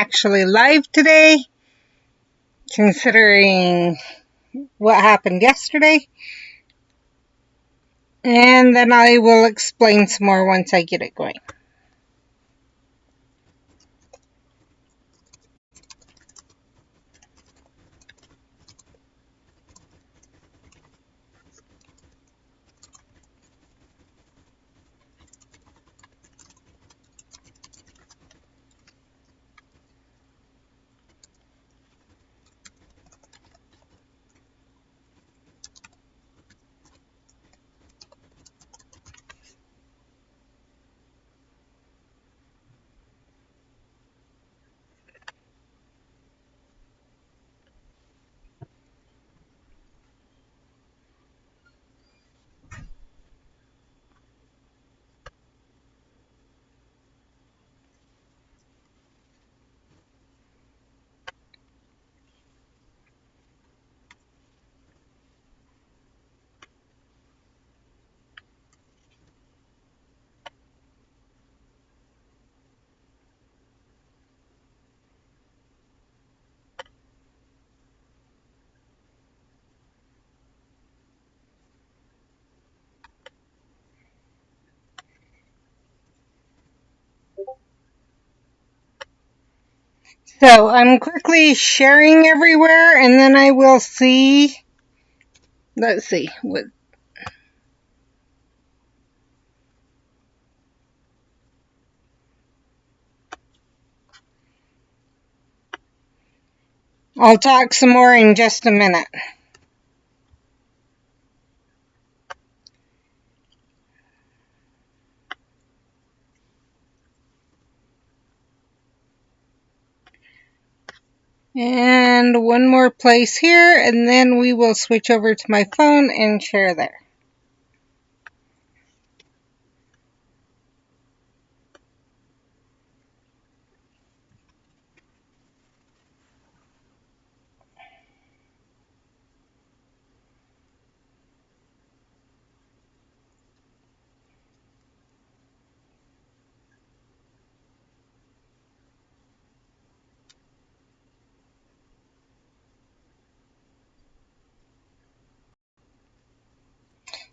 actually live today, considering what happened yesterday. And then I will explain some more once I get it going. So I'm quickly sharing everywhere, and then I will see. Let's see. I'll talk some more in just a minute. And one more place here, and then we will switch over to my phone and share there.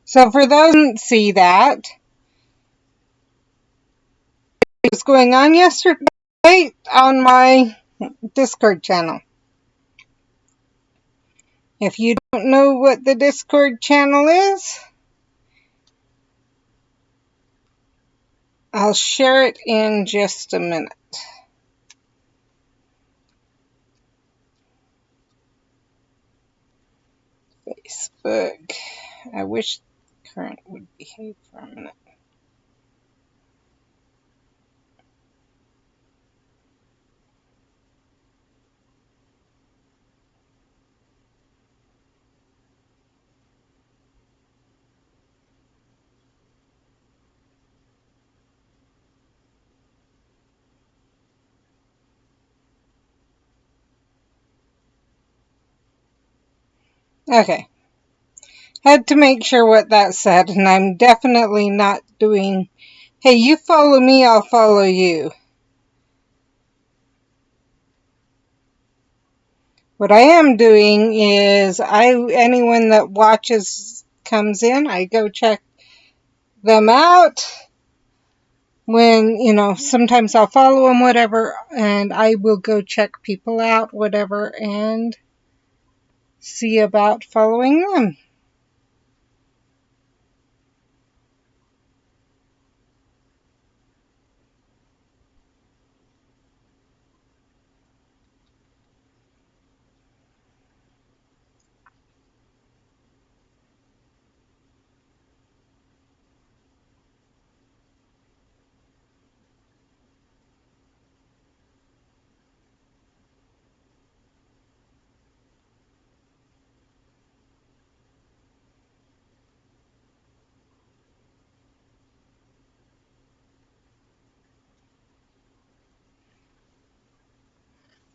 So for those who didn't see that, what was going on yesterday on my Discord channel. If you don't know what the Discord channel is, I'll share it in just a minute. Facebook. I wish current would behave for a minute. Okay. Had to make sure what that said, and I'm definitely not doing, hey, you follow me, I'll follow you. What I am doing is anyone that watches comes in, I go check them out. When, sometimes I'll follow them, whatever, and I will go check people out, whatever, and see about following them.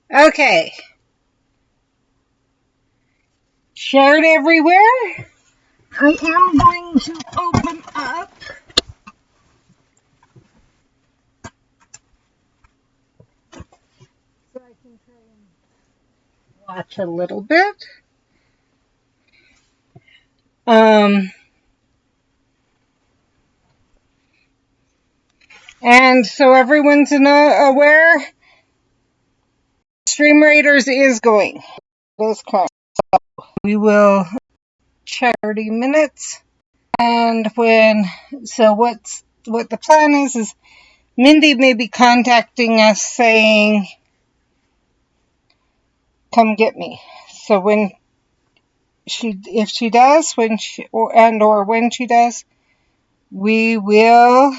Okay. Shared everywhere. I am going to open up Watch a little bit. And so everyone's aware, Stream Raiders is going. This correct. So we will check 30 minutes. And what the plan is Mindy may be contacting us saying, come get me. So if she does, when she does, we will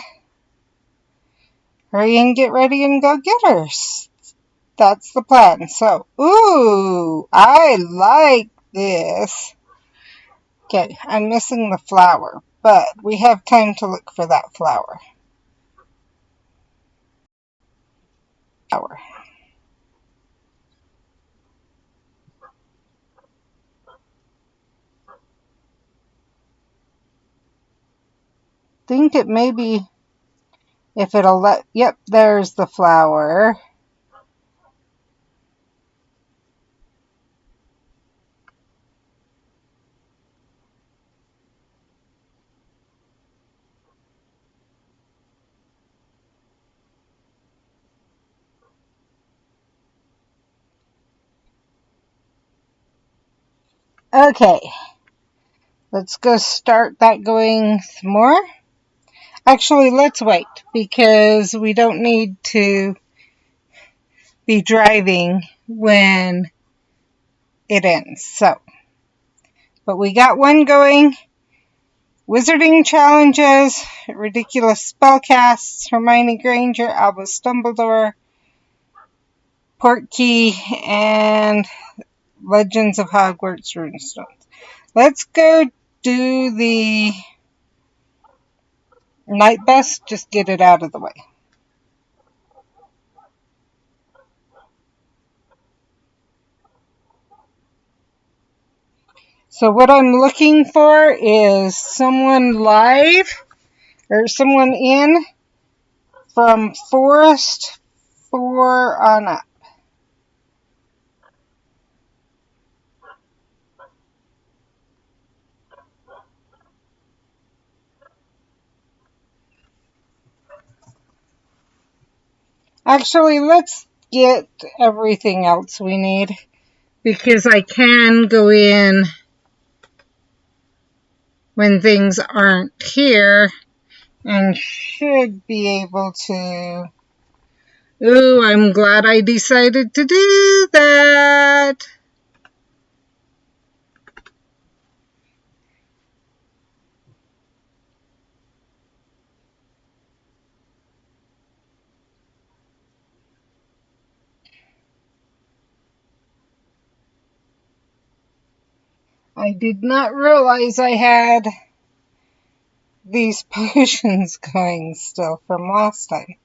hurry and get ready and go get her. That's the plan. So, ooh, I like this. Okay, I'm missing the flower, but we have time to look for that flower. I think it may be, if it'll let, yep, there's the flower. Okay, let's go start that going some more. Actually, let's wait, because we don't need to be driving when it ends. So, but we got one going. Wizarding challenges, ridiculous spellcasts, Hermione Granger, Albus Dumbledore, Portkey, and Legends of Hogwarts Runestones. Let's go do the night bus, just get it out of the way. So what I'm looking for is someone live, or someone in, from Forest 4 on up. Actually, let's get everything else we need, because I can go in when things aren't here and should be able to. Ooh, I'm glad I decided to do that. I did not realize I had these potions going still from last time.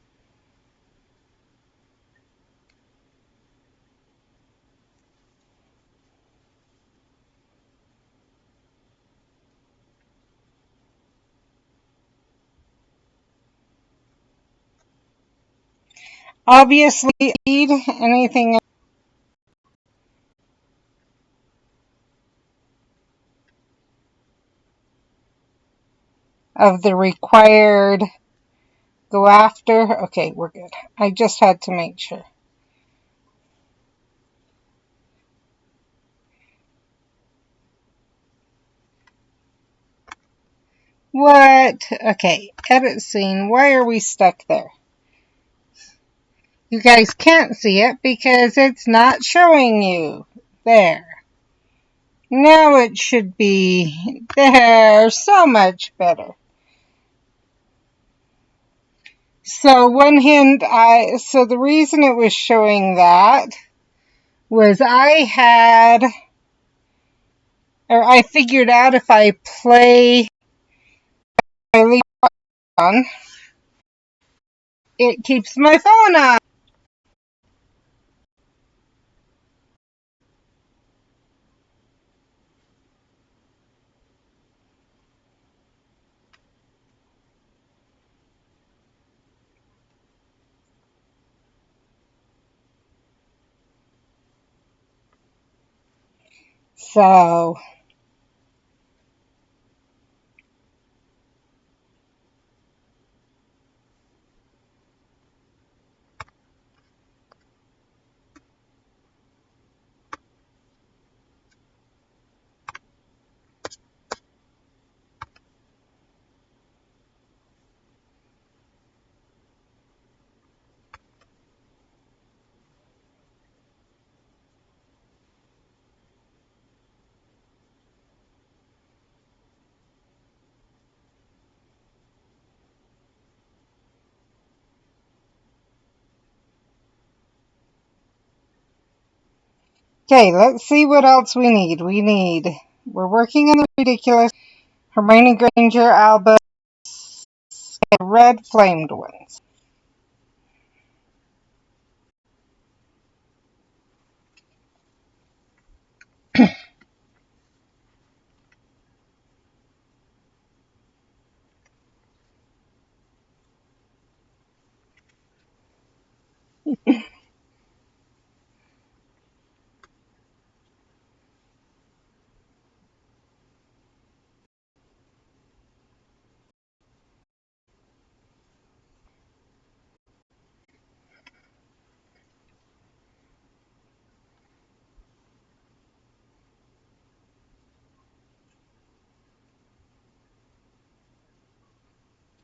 Obviously, need anything of the required go after. Okay, we're good. I just had to make sure. What? Okay, edit scene. Why are we stuck there? You guys can't see it because it's not showing you. There. Now it should be there. So much better. So so the reason it was showing that was I figured out if I play on, it keeps my phone on. So, okay, let's see what else we need. We're working on the ridiculous Hermione Granger album, red flamed ones.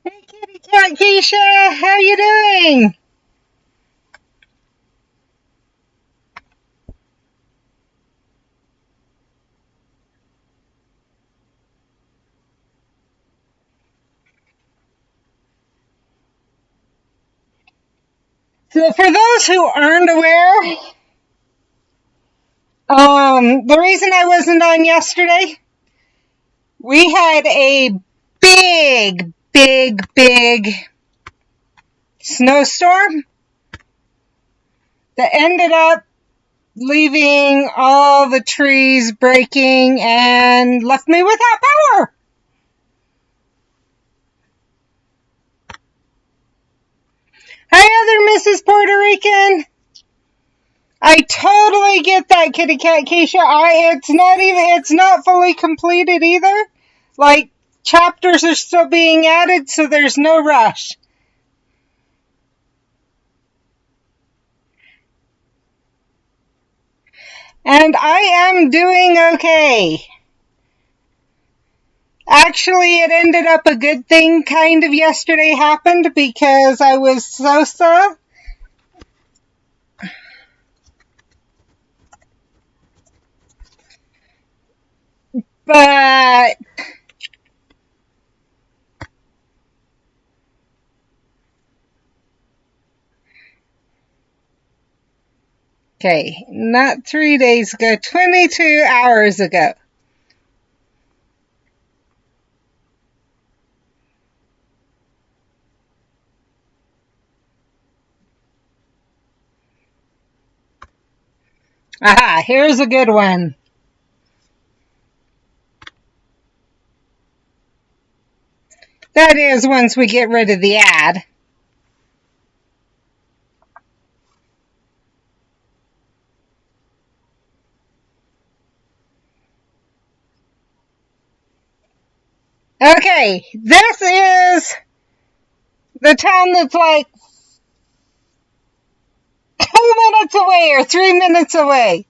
Hey, kitty cat Keisha, how you doing? So, for those who aren't aware, the reason I wasn't on yesterday, we had a big snowstorm that ended up leaving all the trees breaking and left me without power. Hi, other Mrs. Puerto Rican. I totally get that, kitty cat Keisha. It's not fully completed either. Like, chapters are still being added, so there's no rush. And I am doing okay. Actually, it ended up a good thing kind of yesterday happened because I was Sosa. But, okay, not 3 days ago, 22 hours ago. Aha, here's a good one. That is, once we get rid of the ad. Okay, this is the town that's like 2 minutes away or 3 minutes away.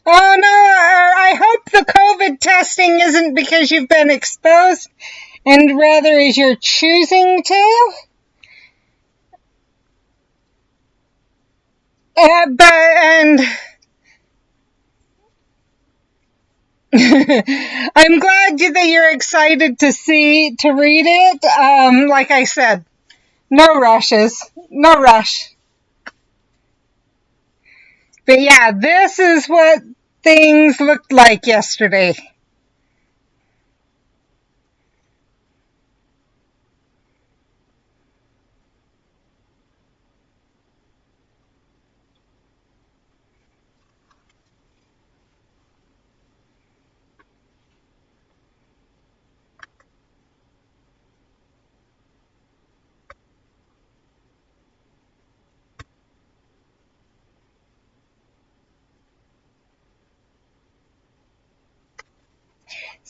Oh no, I hope the COVID testing isn't because you've been exposed and rather is you're choosing to. And I'm glad that you're excited to read it. Like I said, no rushes, no rush. But yeah, this is what things looked like yesterday.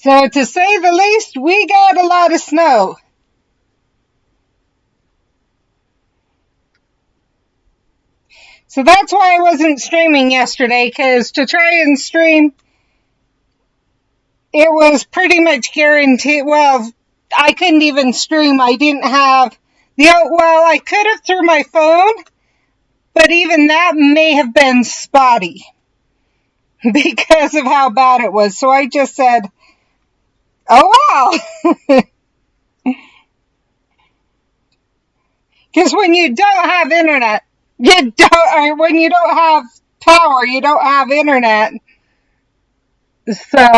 So to say the least, we got a lot of snow. So that's why I wasn't streaming yesterday, because to try and stream, it was pretty much guaranteed. Well, I couldn't even stream. I didn't have well, I could have through my phone, but even that may have been spotty because of how bad it was. So I just said, oh wow. Because when you don't have internet, or when you don't have power, you don't have internet. So,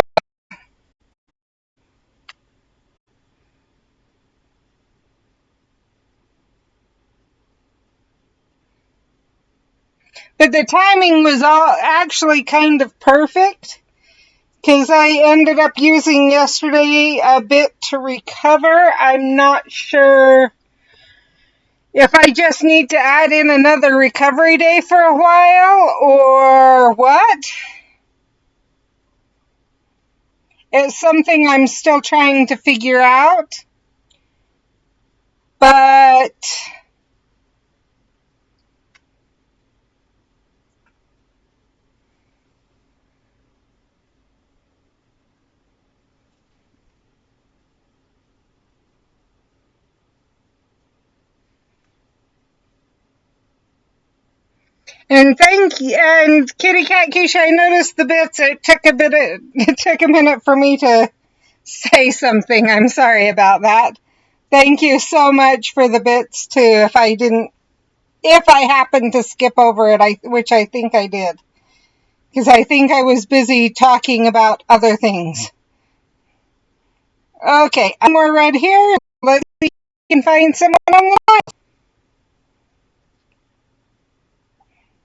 but the timing was all actually kind of perfect because I ended up using yesterday a bit to recover. I'm not sure if I just need to add in another recovery day for a while or what. It's something I'm still trying to figure out. But and thank you, and Kitty Cat Keisha, I noticed the bits. It took a minute for me to say something. I'm sorry about that. Thank you so much for the bits too. If I happened to skip over it, which I think I did, because I think I was busy talking about other things. Okay, we're right here. Let's see if we can find someone on the line.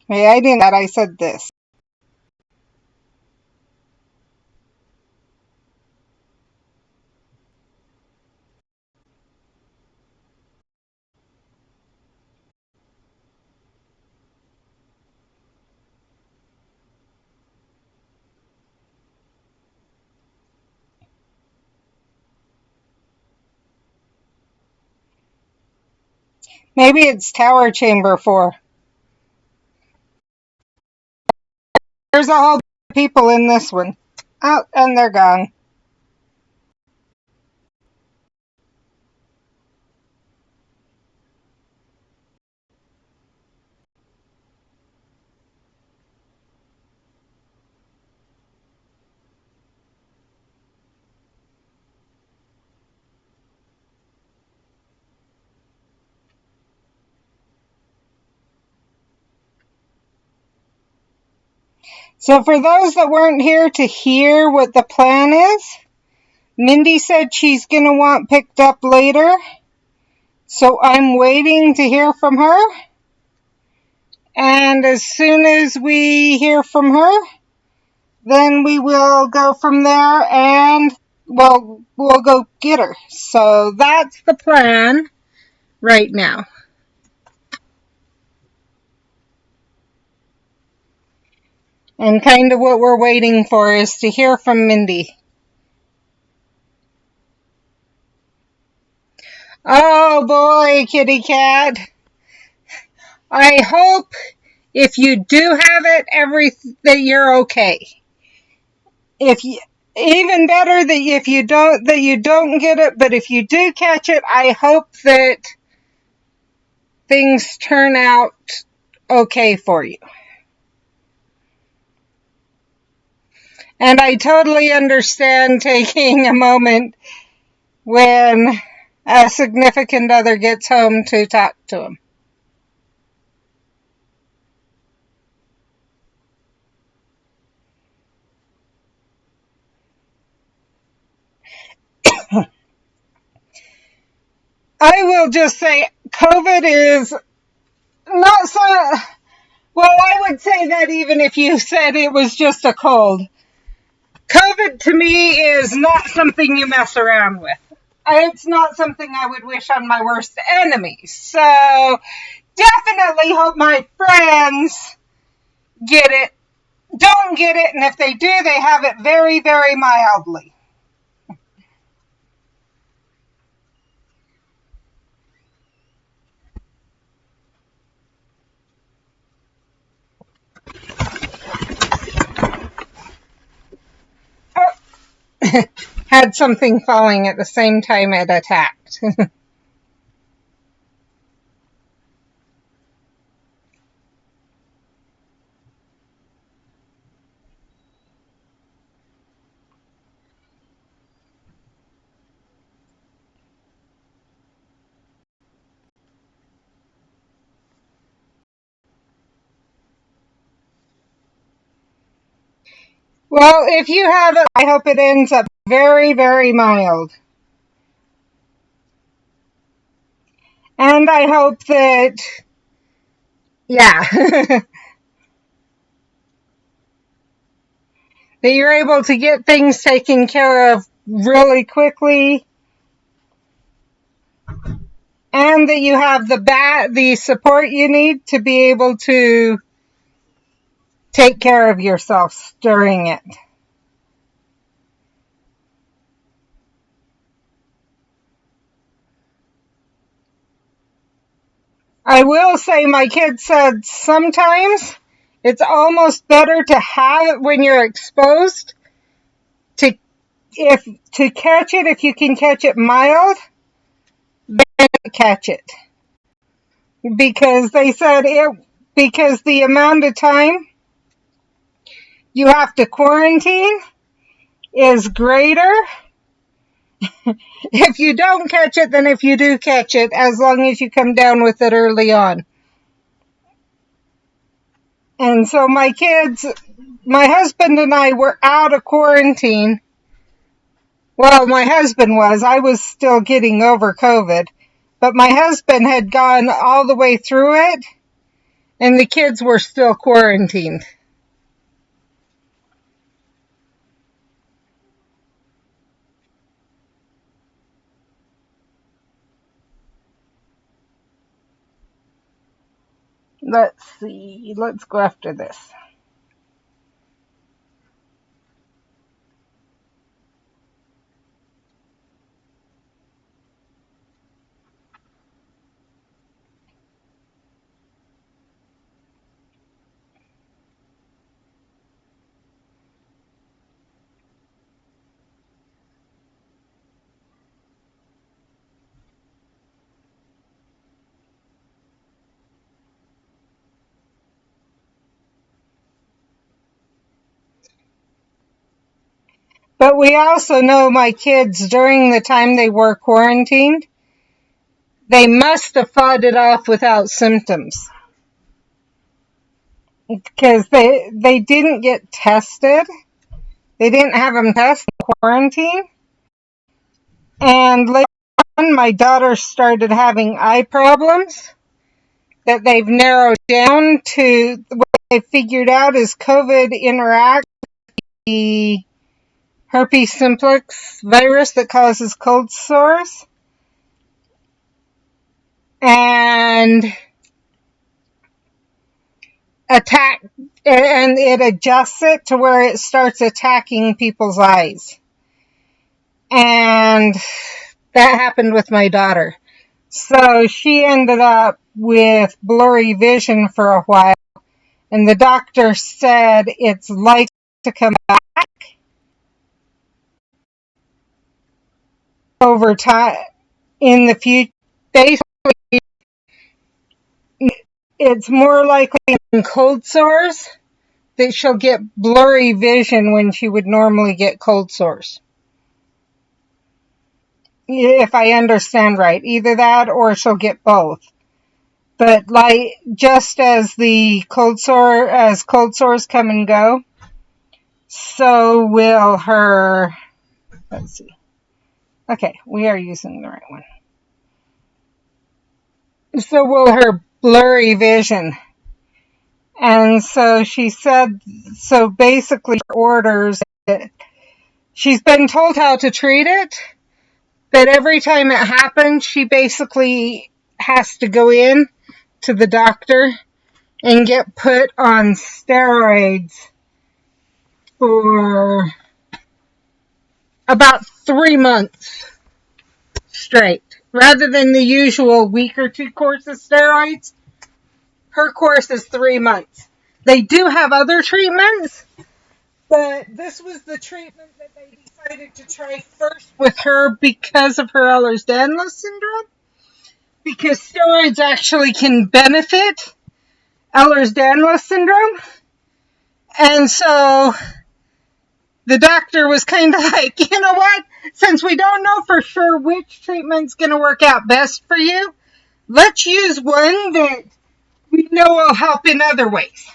Hey, I didn't. I said this. Maybe it's Tower Chamber 4. There's a whole bunch of people in this one. Oh, and they're gone. So for those that weren't here to hear what the plan is, Mindy said she's going to want picked up later. So I'm waiting to hear from her. And as soon as we hear from her, then we will go from there and we'll go get her. So that's the plan right now. And kind of what we're waiting for is to hear from Mindy. Oh boy, kitty cat. I hope if you do have it, that you're okay. If you, even better that if you don't get it, but if you do catch it, I hope that things turn out okay for you. And I totally understand taking a moment when a significant other gets home to talk to them. I will just say COVID is not so, well, I would say that even if you said it was just a cold. COVID to me is not something you mess around with. It's not something I would wish on my worst enemies. So definitely hope my friends get it, don't get it, and if they do, they have it very, very mildly. had something falling at the same time it attacked. Well, if you have it, I hope it ends up very, very mild. And I hope that, yeah, that you're able to get things taken care of really quickly, and that you have the support you need to be able to take care of yourself during it. I will say my kid said sometimes it's almost better to have it when you're exposed to to catch it if you can catch it mild than catch it. Because they said because the amount of time you have to quarantine is greater if you don't catch it than if you do catch it, as long as you come down with it early on. And so my husband and I were out of quarantine. Well, my husband was. I was still getting over COVID. But my husband had gone all the way through it, and the kids were still quarantined. Let's see. Let's go after this. But we also know my kids, during the time they were quarantined, they must have fought it off without symptoms. Because they didn't get tested. They didn't have them tested in quarantine. And later on, my daughter started having eye problems that they've narrowed down to what they figured out is COVID interacts with the herpes simplex virus that causes cold sores. And it adjusts it to where it starts attacking people's eyes. And that happened with my daughter. So she ended up with blurry vision for a while. And the doctor said it's likely to come back over time in the future. Basically, it's more likely in cold sores that she'll get blurry vision when she would normally get cold sores. If I understand right. Either that or she'll get both. But like, just as cold sores come and go, so will her, let's see. Okay, we are using the right one. So will her blurry vision. And so she said, so basically orders, she's been told how to treat it, but every time it happens, she basically has to go in to the doctor and get put on steroids for about 3 months straight. Rather than the usual week or two course of steroids, her course is 3 months. They do have other treatments, But this was the treatment that they decided to try first with her because of her Ehlers-Danlos syndrome. Because steroids actually can benefit Ehlers-Danlos syndrome. And so the doctor was kind of like, you know what? Since we don't know for sure which treatment's going to work out best for you, let's use one that we know will help in other ways.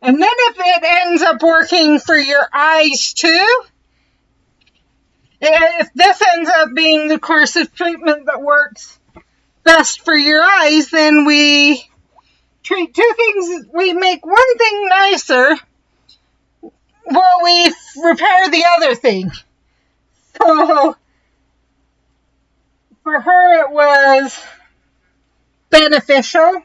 And then if it ends up working for your eyes too, if this ends up being the course of treatment that works best for your eyes, then we treat two things. We make one thing nicer while we repair the other thing. So for her, it was beneficial.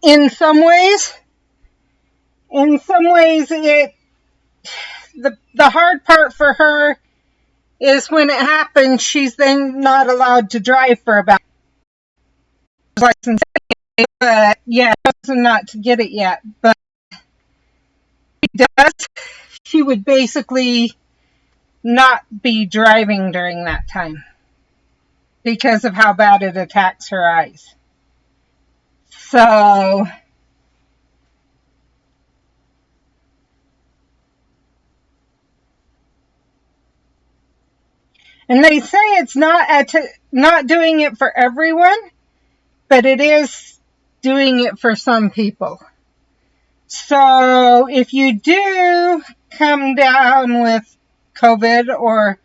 In some ways, the hard part for her is when it happens, she's then not allowed to drive for about license. But yeah, chosen not to get it yet. But she does. She would basically not be driving during that time because of how bad it attacks her eyes. So, and they say it's not doing it for everyone, but it is doing it for some people. So if you do come down with COVID, or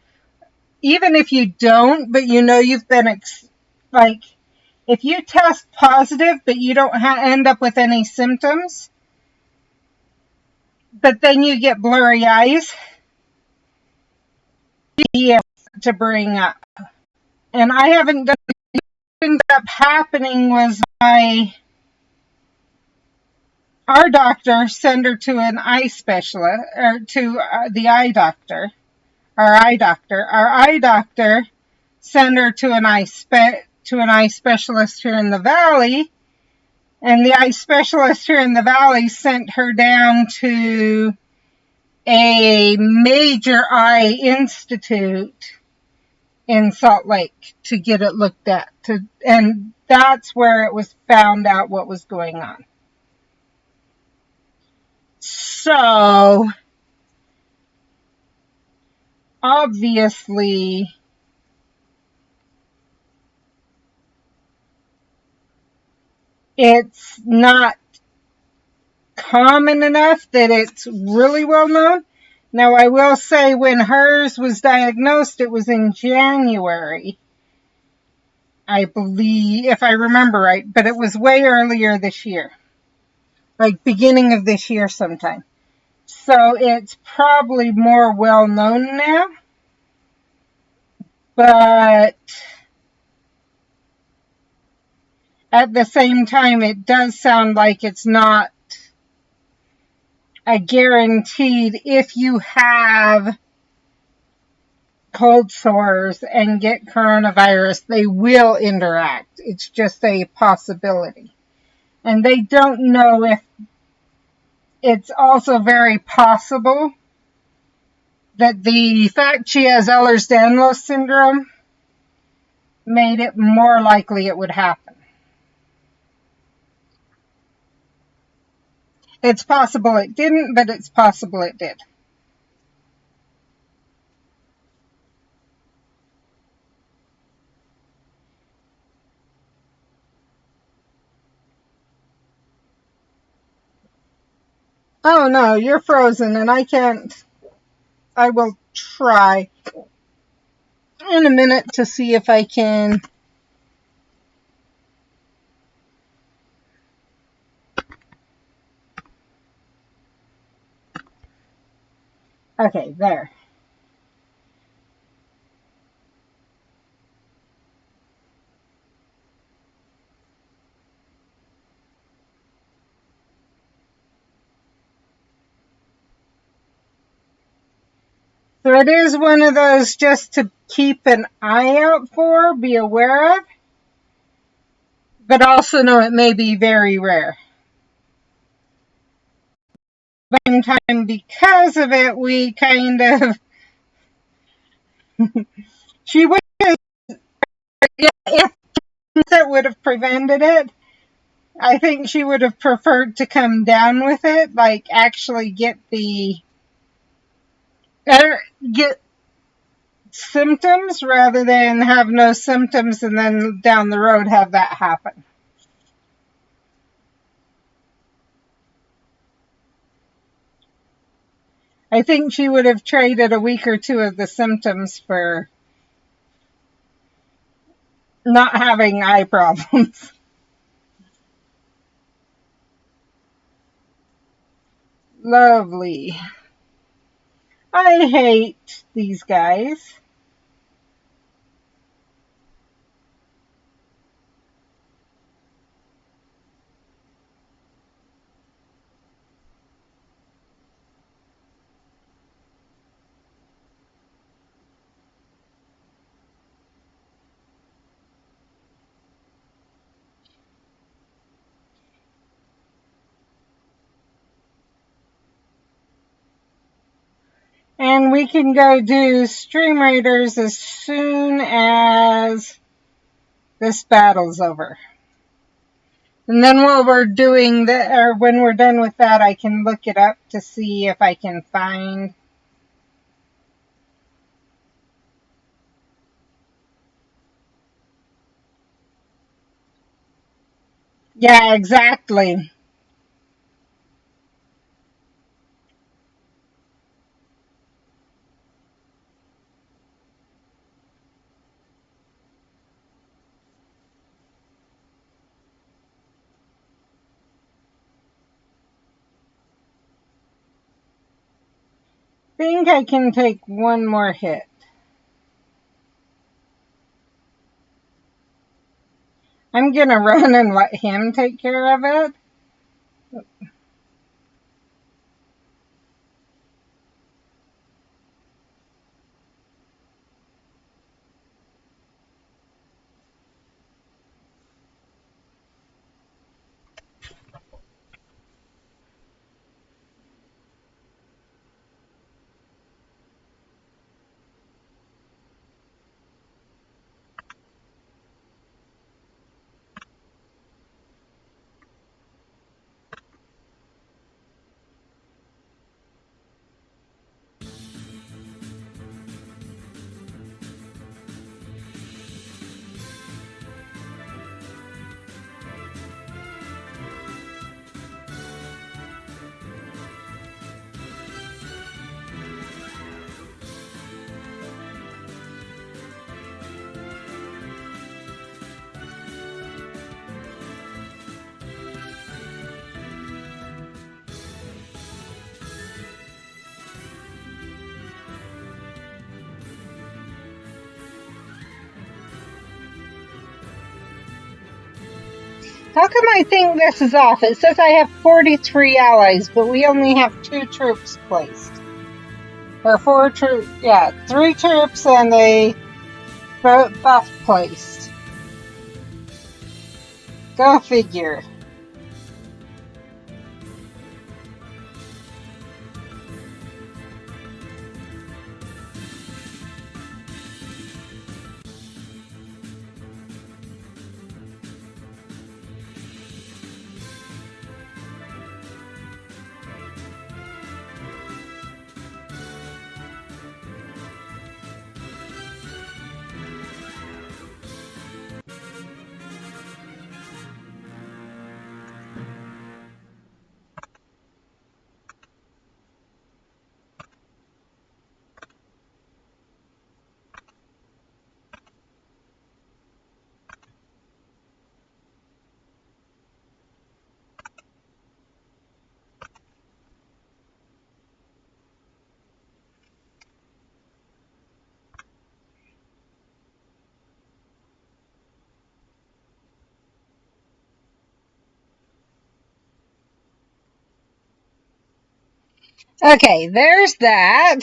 even if you don't, but you know you've been like, if you test positive but you don't end up with any symptoms, but then you get blurry eyes, to bring up. And I haven't done it. What ended up happening was our doctor sent her to an eye specialist, or to the eye doctor. Our eye doctor sent her to an eye specialist here in the valley, and the eye specialist here in the valley sent her down to a major eye institute in Salt Lake to get it looked at. And that's where it was found out what was going on. So, obviously, it's not common enough that it's really well known. Now, I will say when hers was diagnosed, it was in January, I believe, if I remember right, but it was way earlier this year, like beginning of this year sometime. So it's probably more well known now, but at the same time, it does sound like it's not a guaranteed. If you have cold sores and get coronavirus, they will interact. It's just a possibility. And they don't know if it's also very possible that the fact she has Ehlers-Danlos syndrome made it more likely it would happen. It's possible it didn't, but it's possible it did. Oh no, you're frozen and I can't. I will try in a minute to see if I can. Okay, there. So it is one of those just to keep an eye out for, be aware of. but also know it may be very rare. But at the same time, because of it, we kind of, she would, yeah, if it would have prevented it, I think she would have preferred to come down with it, like actually get get symptoms rather than have no symptoms and then down the road have that happen. I think she would have traded a week or two of the symptoms for not having eye problems. Lovely. I hate these guys. And we can go do Stream Raiders as soon as this battle's over. And then while we're doing that, or when we're done with that, I can look it up to see if I can find. Yeah, exactly. Think I can take one more hit. I'm gonna run and let him take care of it. How come I think this is off? It says I have 43 allies, but we only have 2 troops placed. Or 4 troops, yeah, 3 troops and a buff placed. Go figure. Okay, there's that.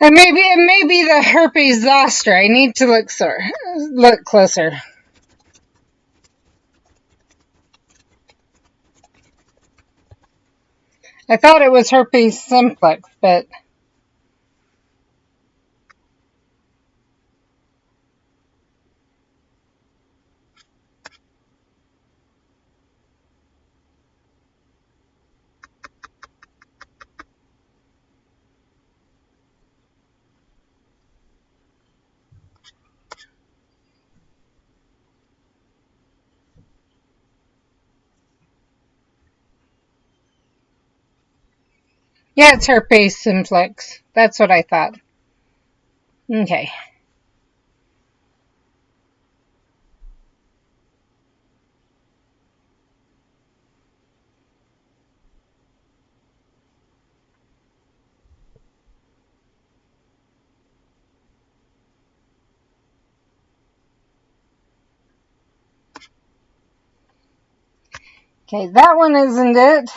It may be the herpes zoster. I need to look closer. I thought it was herpes simplex, but yeah, it's herpes simplex. That's what I thought. Okay. Okay, that one isn't it.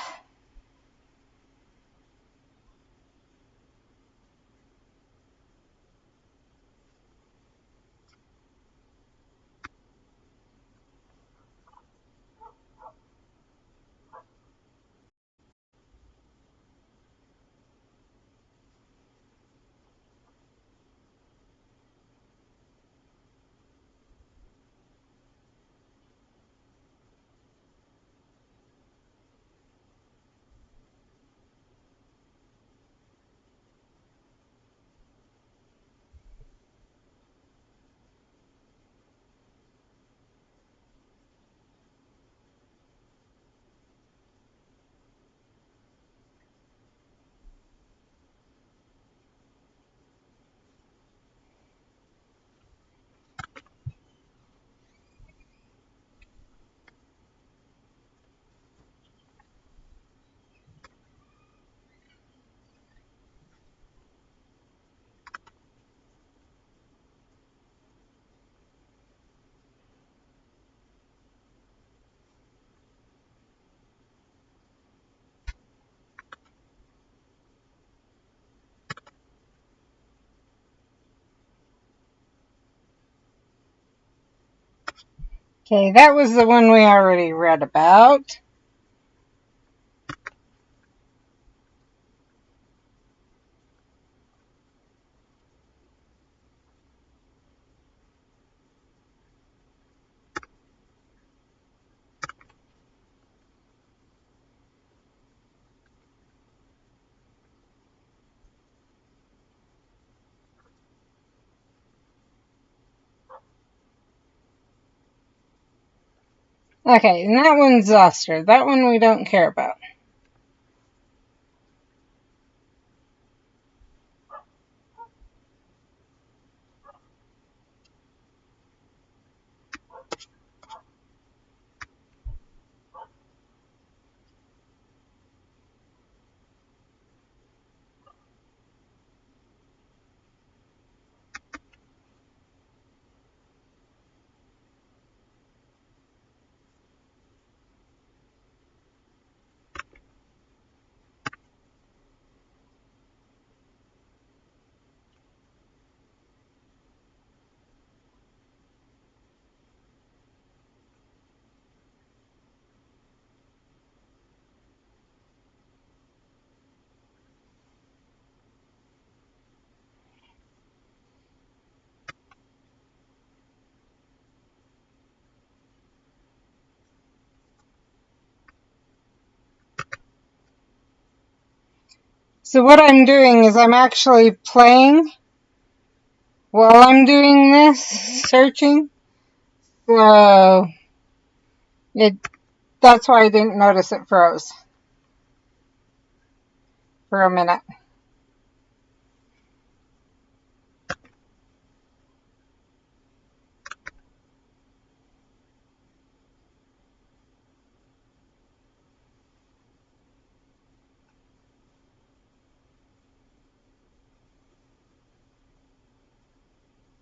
Okay, that was the one we already read about. Okay, and that one's zoster. That one we don't care about. So what I'm doing is I'm actually playing while I'm doing this, searching. So it that's why I didn't notice it froze for a minute.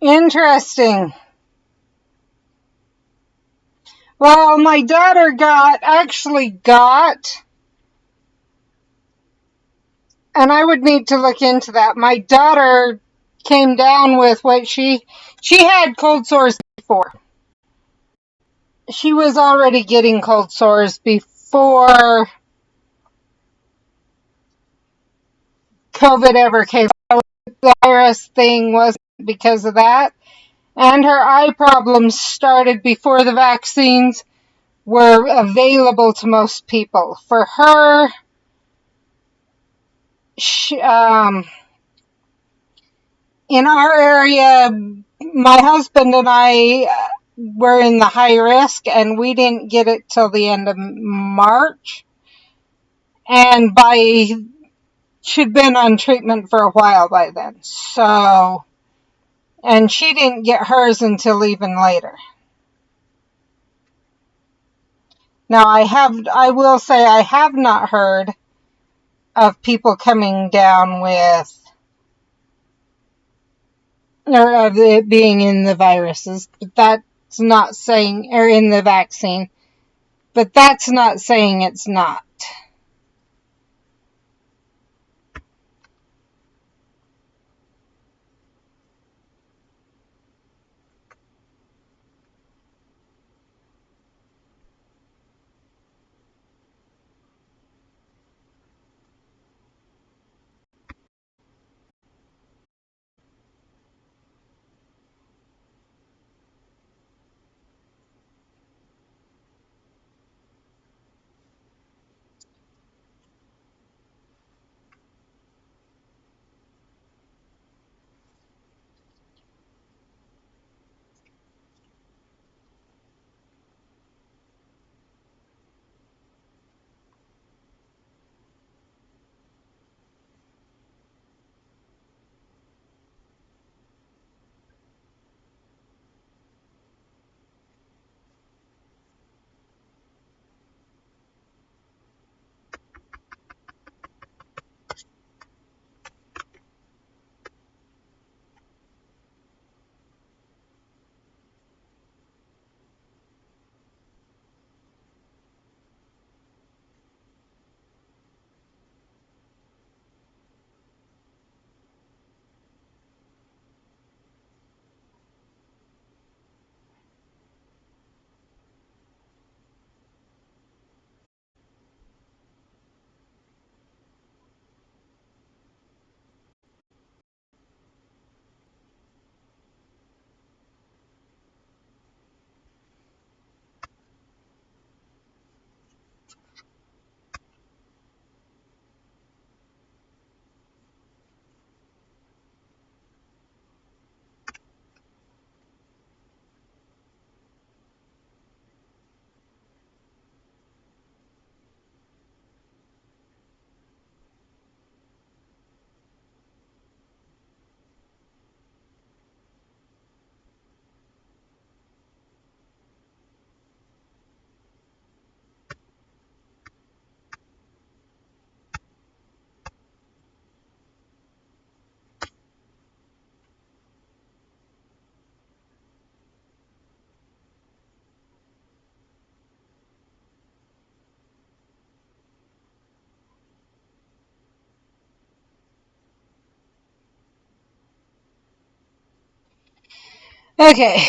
Interesting. Well, my daughter actually got And I would need to look into that. My daughter came down with what she had cold sores before. She was already getting cold sores before COVID ever came. The virus thing wasn't because of that. And her eye problems started before the vaccines were available to most people. For her, in our area, my husband and I were in the high risk, and we didn't get it till the end of March. And she'd been on treatment for a while by then. So, and she didn't get hers until even later. Now I will say I have not heard of people coming down with, or of it being in the viruses, but that's not saying, or in the vaccine, but that's not saying it's not. Okay.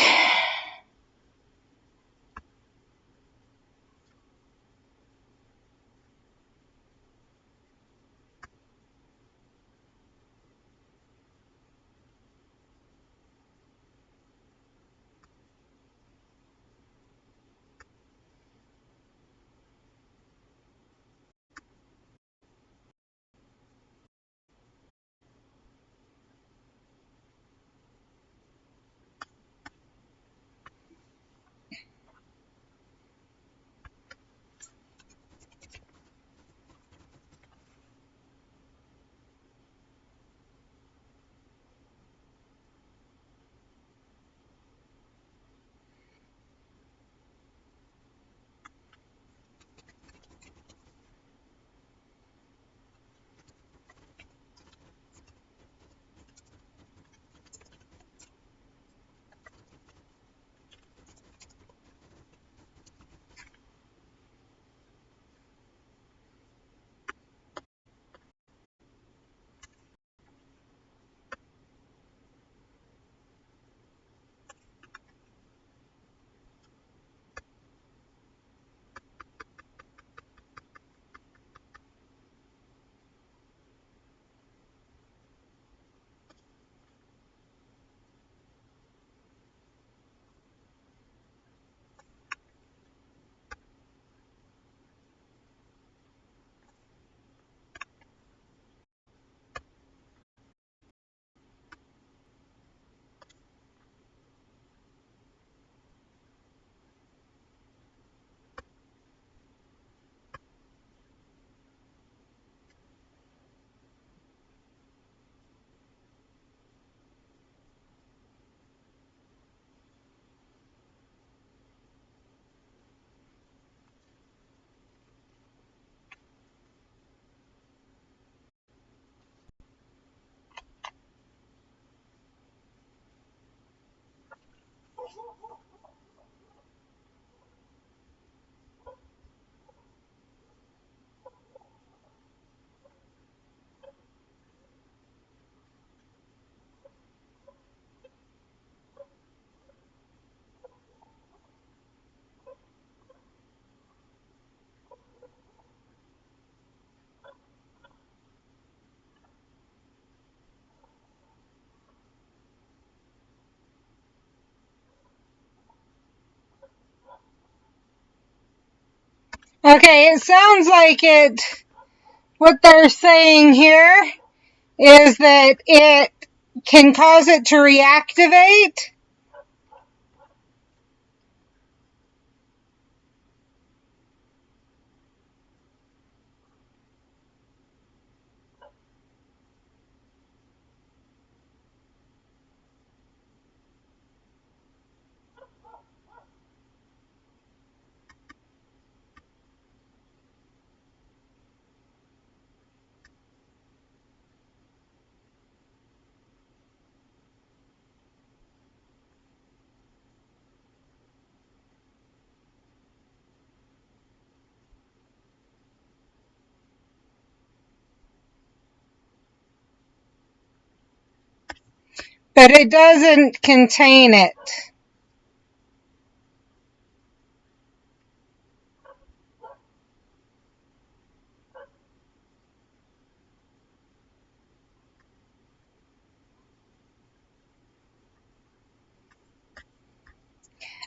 Okay, it sounds like what they're saying here is that it can cause it to reactivate. But it doesn't contain it.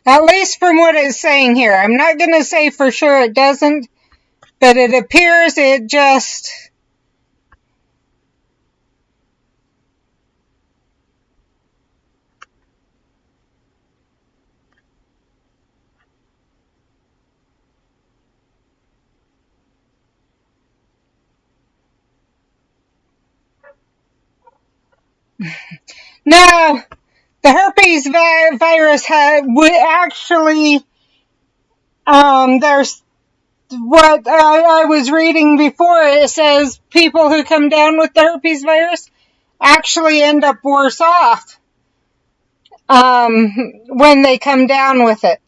At least from what it's saying here. I'm not going to say for sure it doesn't, but it appears it just... No, the herpes virus would actually... there's what I was reading before. It says people who come down with the herpes virus actually end up worse off when they come down with it.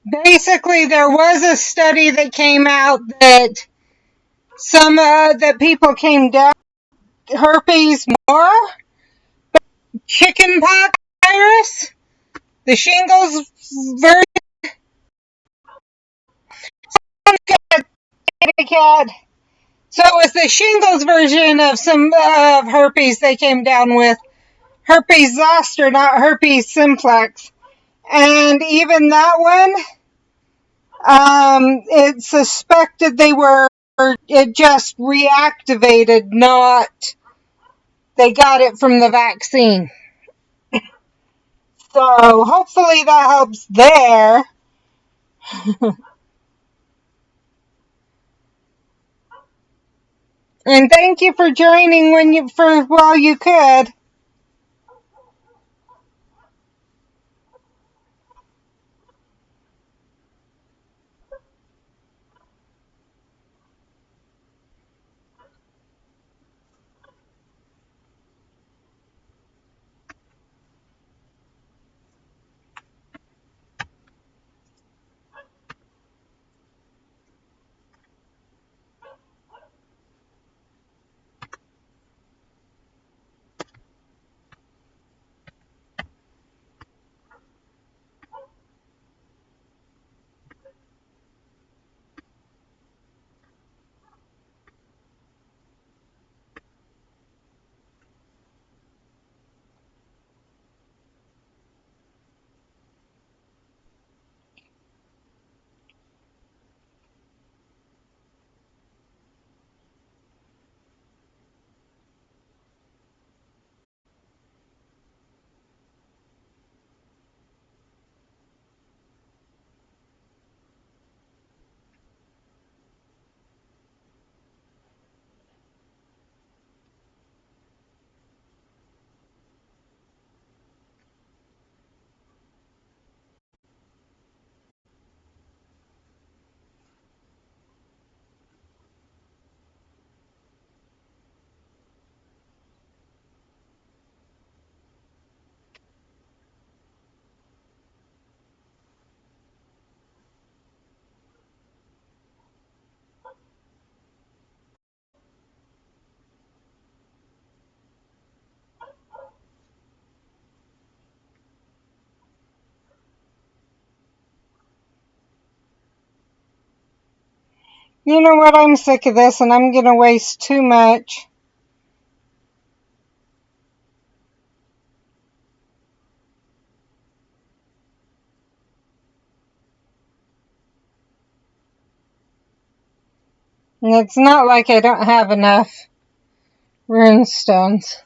Basically, there was a study that came out that that people came down with herpes more, chickenpox virus, the shingles version. cat. So it was the shingles version of some of herpes they came down with. Herpes zoster, not herpes simplex. And even that one, it suspected it just reactivated, not, they got it from the vaccine. So hopefully that helps there. And thank you for joining while you could. You know what? I'm sick of this and I'm going to waste too much. And it's not like I don't have enough runestones.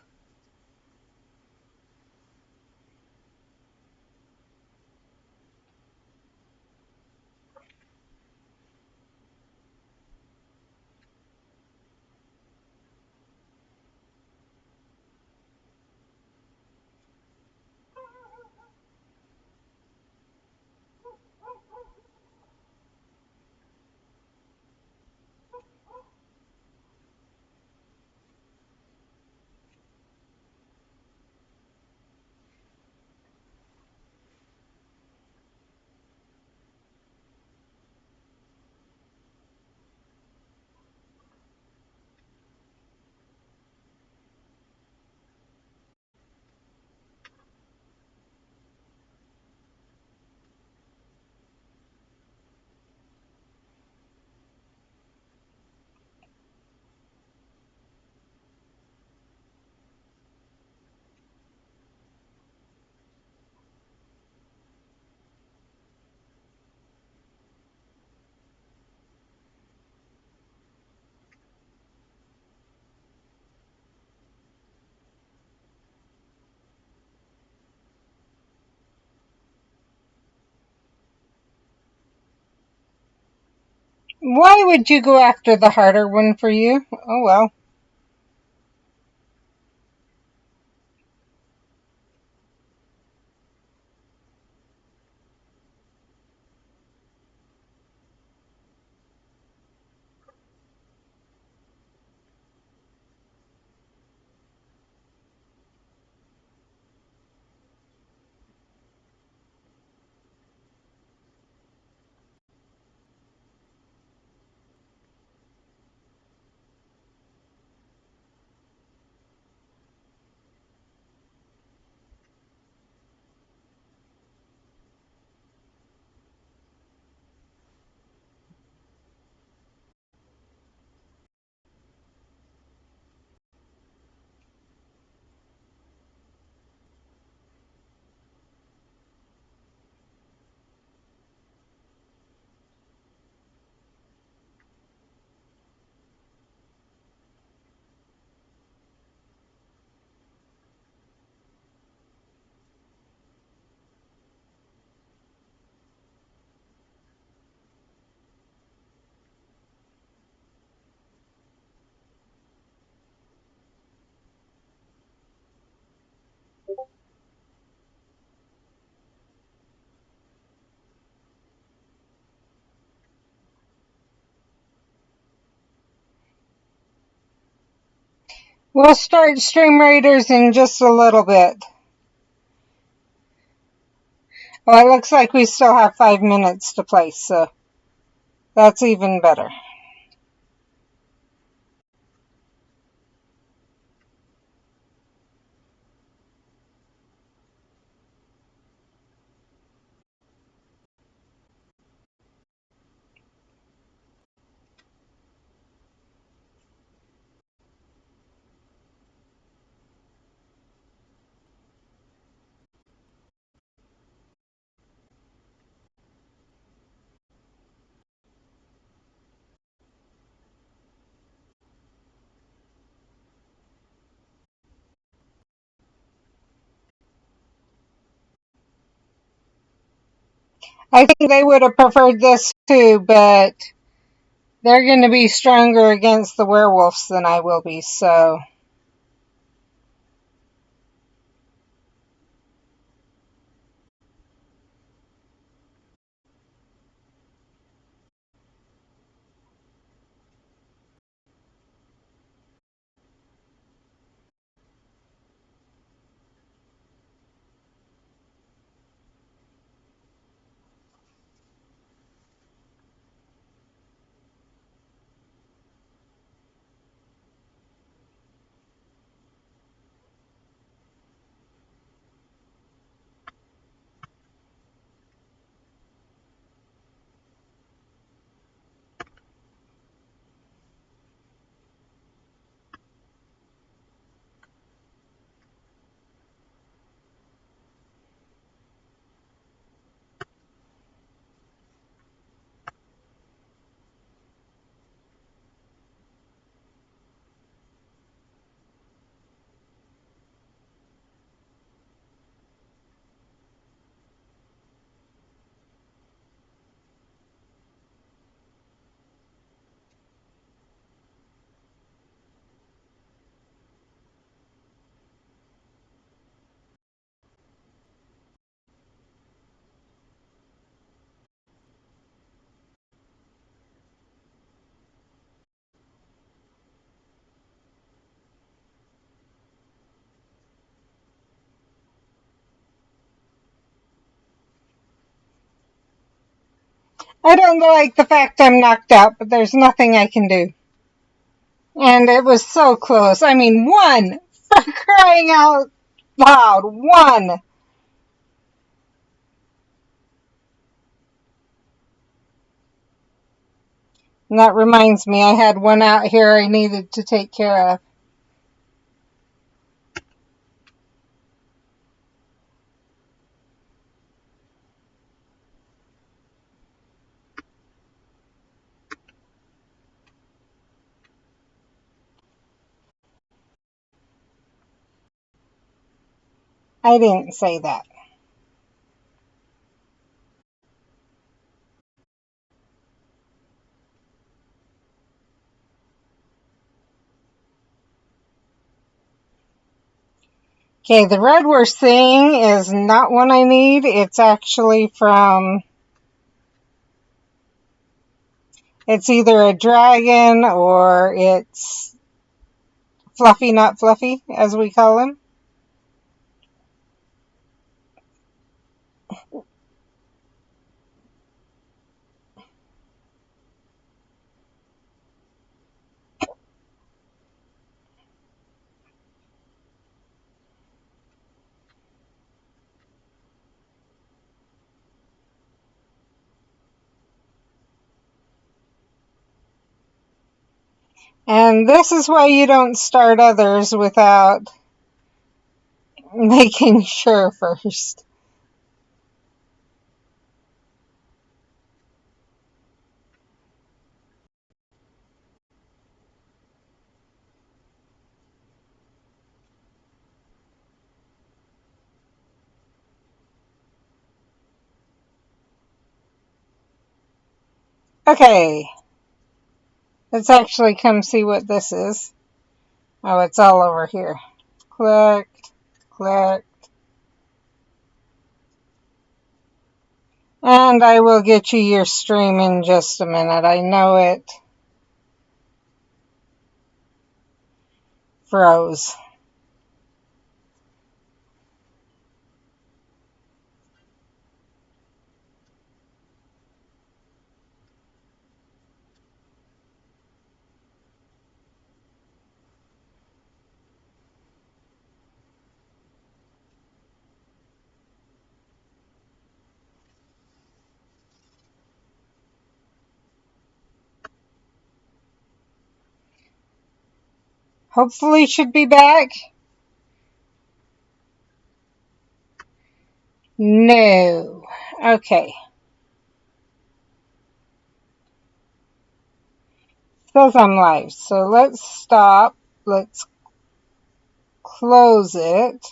Why would you go after the harder one for you? Oh well. We'll start Stream Raiders in just a little bit. Well, it looks like we still have 5 minutes to play, so that's even better. I think they would have preferred this too, but they're going to be stronger against the werewolves than I will be, so. I don't like the fact I'm knocked out, but there's nothing I can do. And it was so close. I mean, one! For crying out loud, one! And that reminds me, I had one out here I needed to take care of. I didn't say that. Okay, the red we're seeing is not one I need. It's actually from, it's either a dragon or it's Fluffy Not Fluffy, as we call him. And this is why you don't start others without making sure first. Okay, let's actually come see what this is. Oh, it's all over here. Click, click. And I will get you your stream in just a minute. I know it froze. Hopefully should be back. No. Okay. Says I'm live. So let's stop. Let's close it.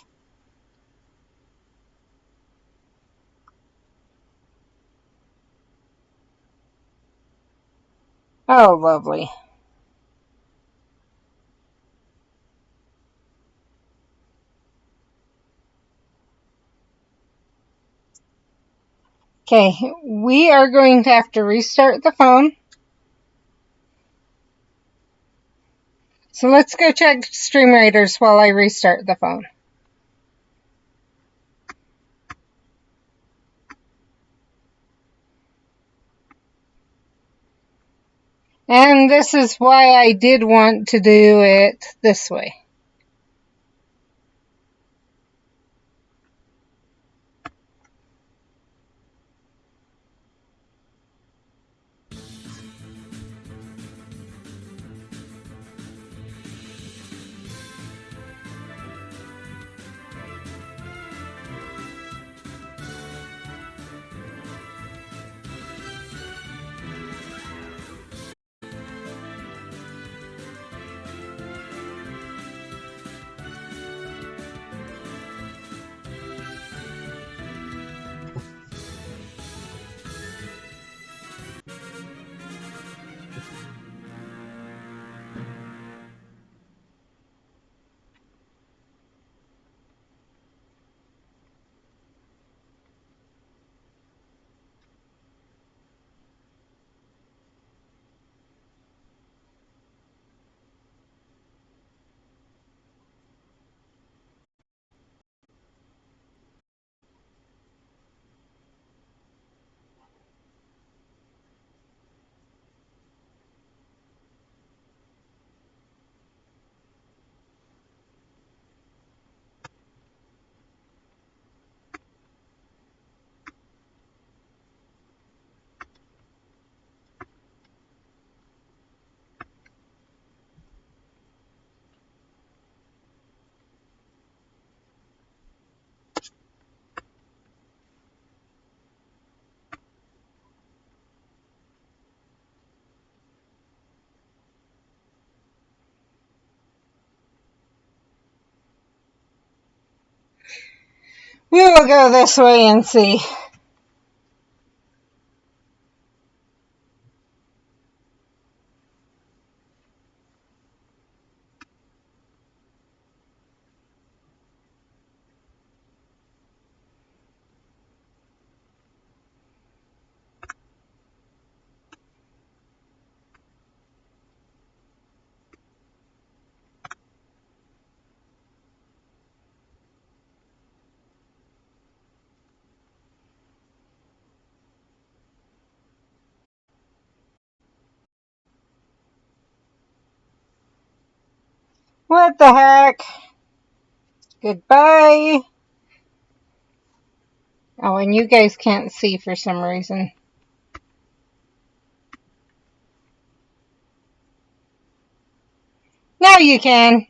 Oh, lovely. Okay, we are going to have to restart the phone. So let's go check Stream Raiders while I restart the phone. And this is why I did want to do it this way. We will go this way and see. What the heck? Goodbye. Oh, and you guys can't see for some reason. Now you can.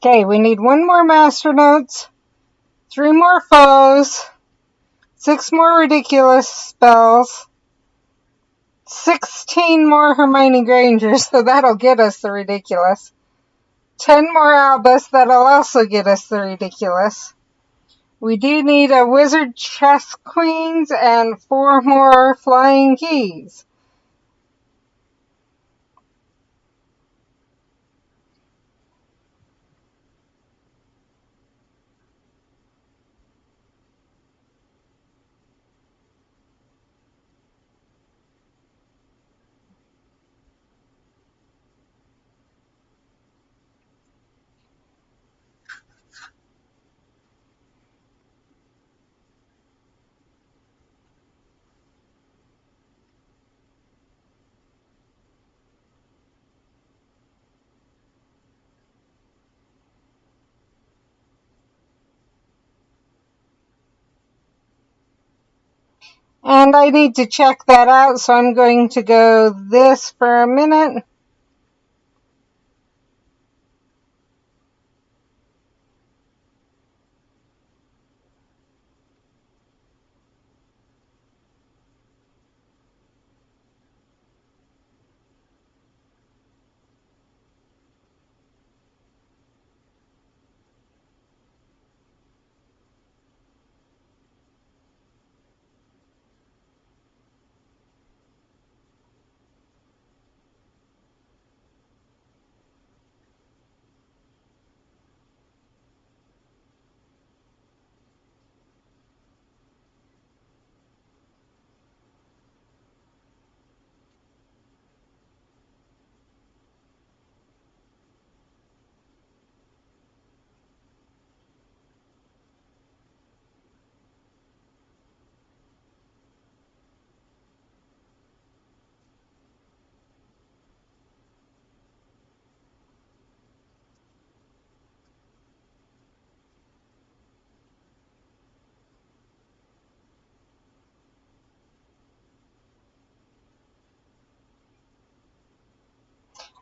Okay, we need one more Master Notes, 3 more foes, 6 more ridiculous spells, 16 more Hermione Grangers, so that'll get us the ridiculous. 10 more Albus, that'll also get us the ridiculous. We do need a wizard chess queens and 4 more flying keys. And I need to check that out, so I'm going to go this for a minute.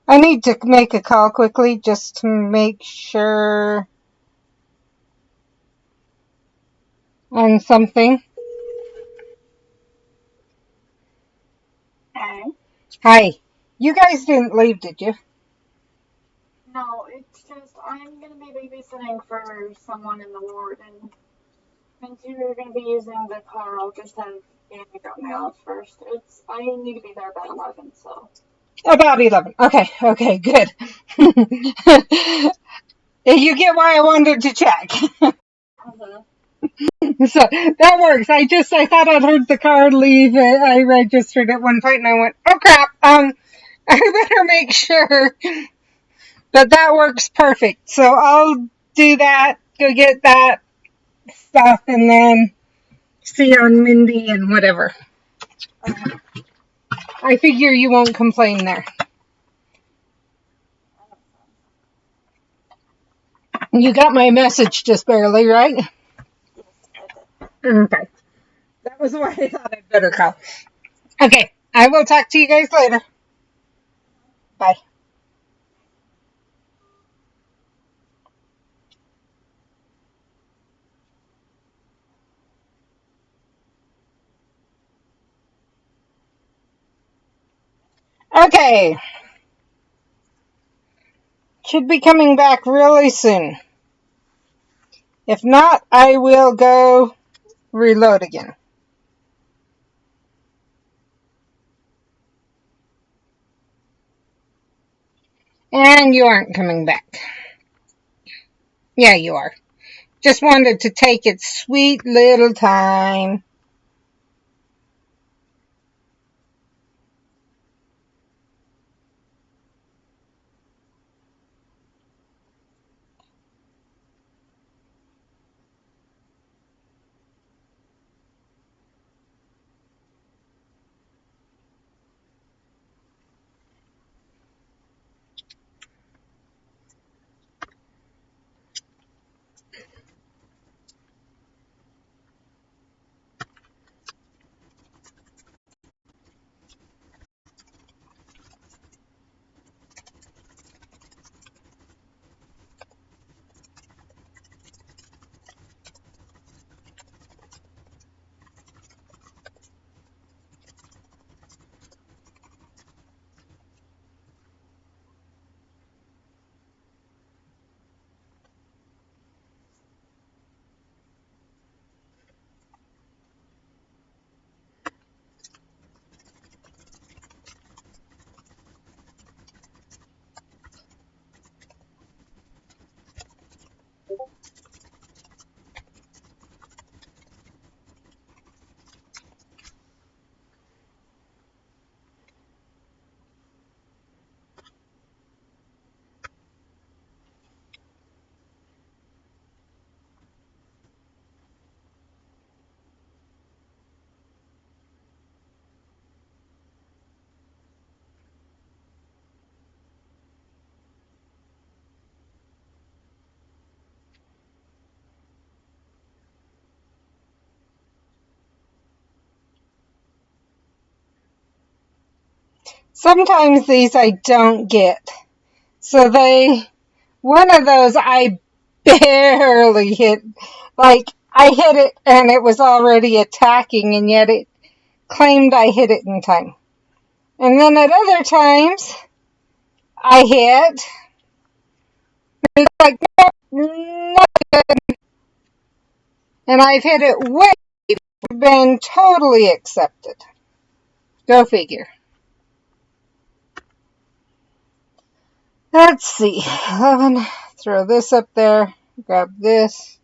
I need to make a call quickly just to make sure on something. Hey. Hi. You guys didn't leave, did you? No, it's just I'm gonna be babysitting for someone in the ward, and since you're gonna be using the car, I'll just have Andy drop me off first. I need to be there by 11, so. About 11. Okay, good. You get why I wanted to check. Uh-huh. So that works. I thought I'd heard the car leave. I registered at one point and I went, oh crap. I better make sure. But that works perfect. So I'll do that, go get that stuff, and then see you on Mindy and whatever. Uh-huh. I figure you won't complain there. You got my message just barely, right? Yes, I did. Okay. That was why I thought I'd better call. Okay. I will talk to you guys later. Bye. Okay. Should be coming back really soon. If not, I will go reload again. And you aren't coming back. Yeah, you are. Just wanted to take its sweet little time. Sometimes these I don't get. So one of those I barely hit. Like, I hit it and it was already attacking, and yet it claimed I hit it in time. And then at other times, I hit, and it's like, no, and I've hit it way, been totally accepted. Go figure. Let's see. 11. Throw this up there. Grab this.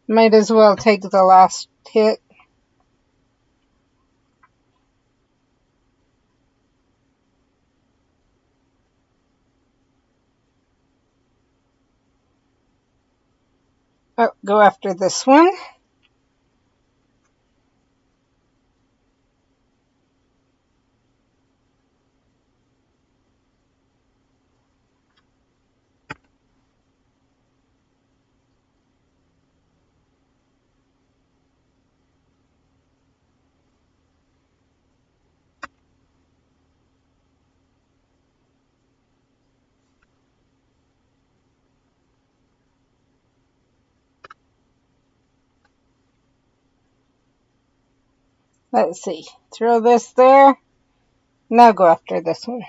Might as well take the last hit. Oh, go after this one. Let's see. Throw this there. Now go after this one.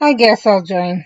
I guess I'll join.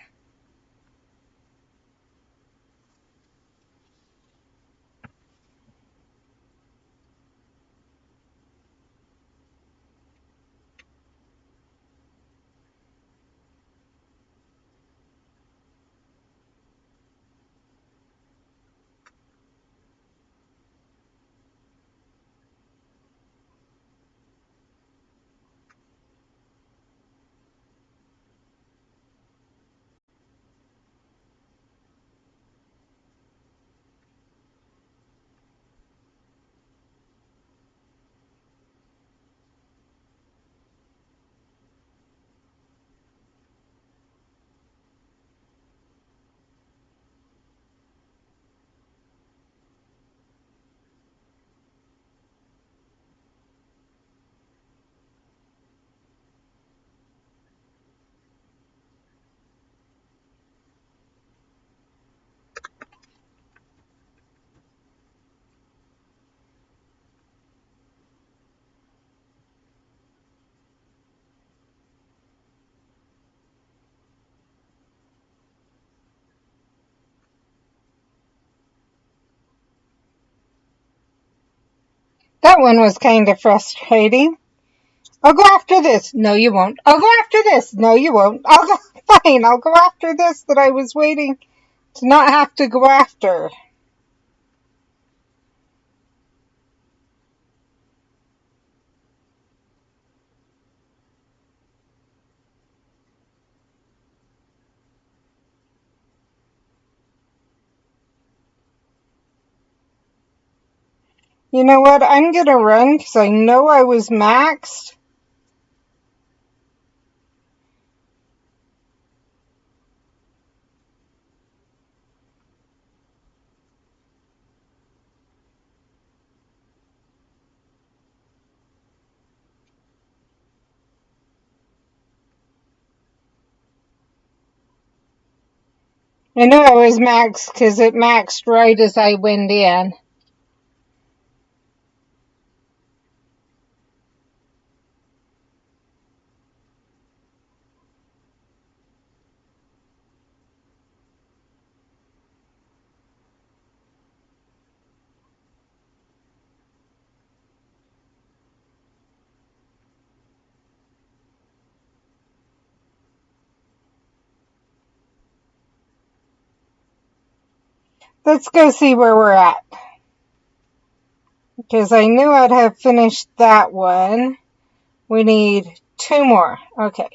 That one was kind of frustrating. I'll go after this. No, you won't. I'll go after this. No, you won't. I'll go. Fine. I'll go after this that I was waiting to not have to go after. You know what? I'm gonna run because I know I was maxed. I know I was maxed because it maxed right as I went in. Let's go see where we're at. Because I knew I'd have finished that one. We need two more. Okay.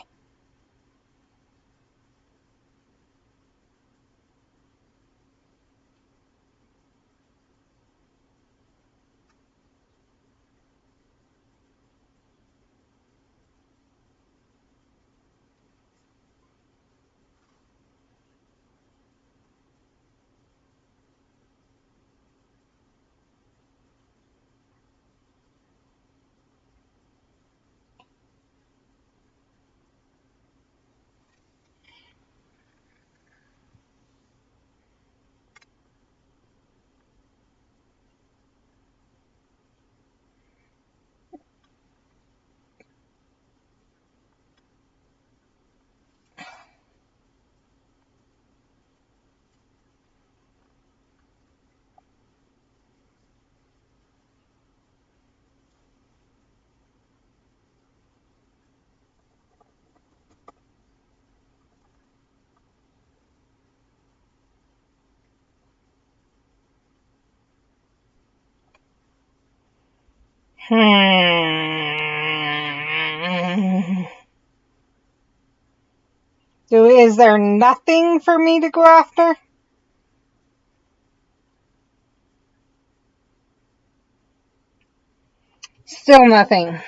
Is there nothing for me to go after? Still nothing.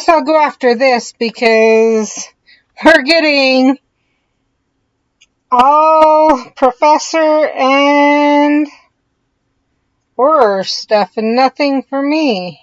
So I'll go after this because we're getting all professor and horror stuff and nothing for me.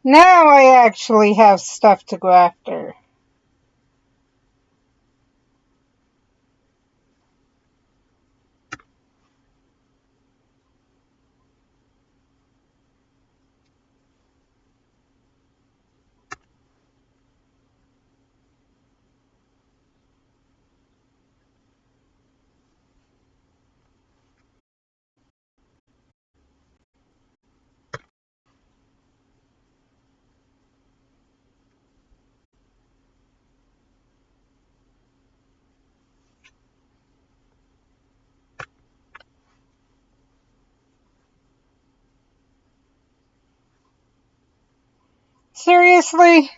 Now I actually have stuff to go after. Seriously?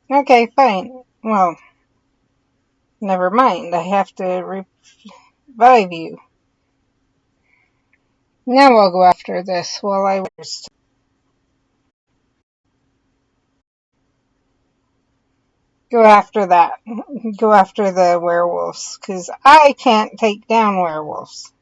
Okay, fine. Well, never mind. I have to revive you. Now I'll go after this while I rest. Go after that. Go after the werewolves, because I can't take down werewolves.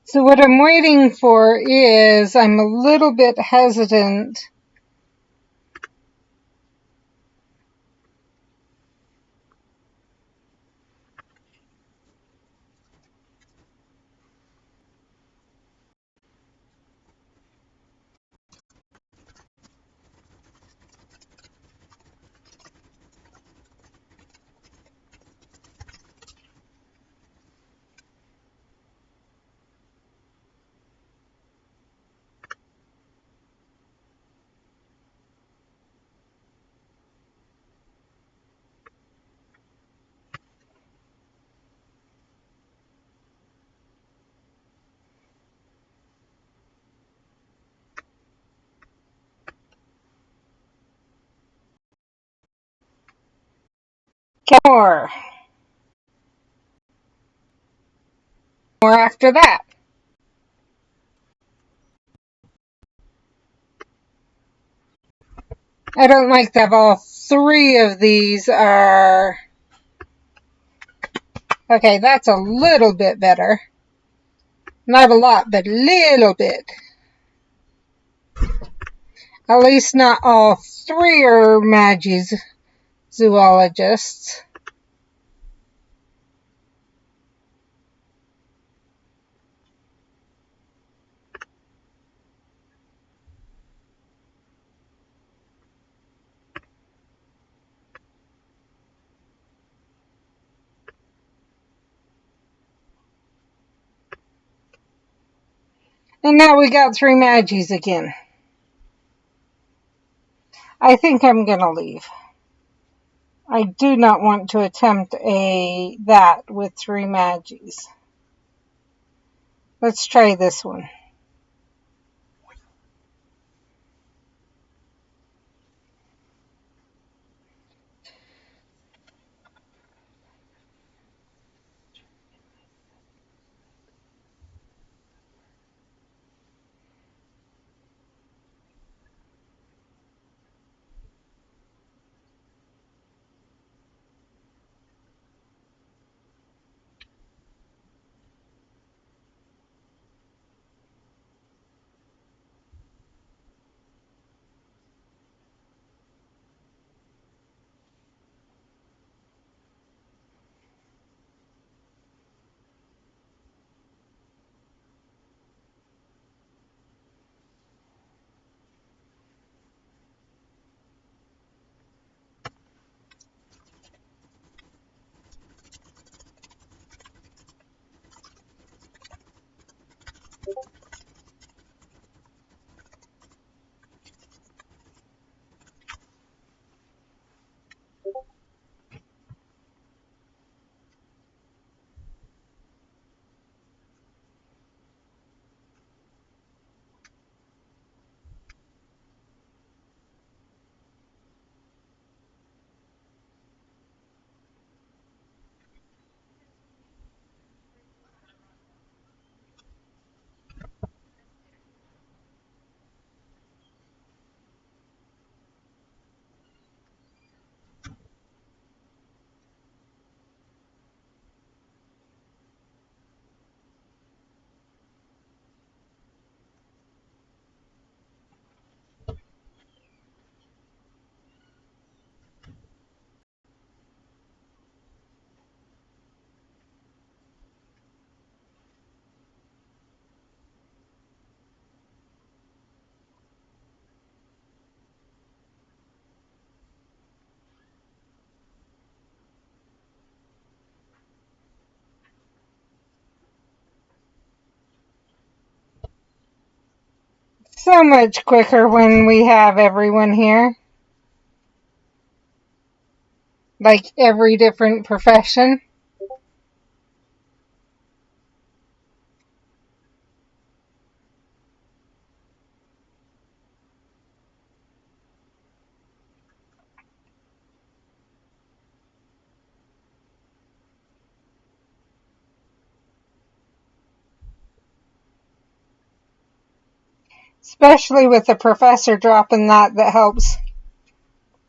So what I'm waiting for is I'm a little bit hesitant. More. More after that. I don't like that all three of these are... Okay, that's a little bit better. Not a lot, but a little bit. At least not all three are Maggie's zoologists. And now we got 3 Maggies again. I think I'm gonna leave. I do not want to attempt that with 3 Maggies. Let's try this one. So much quicker when we have everyone here. Like every different profession. Especially with the professor dropping that helps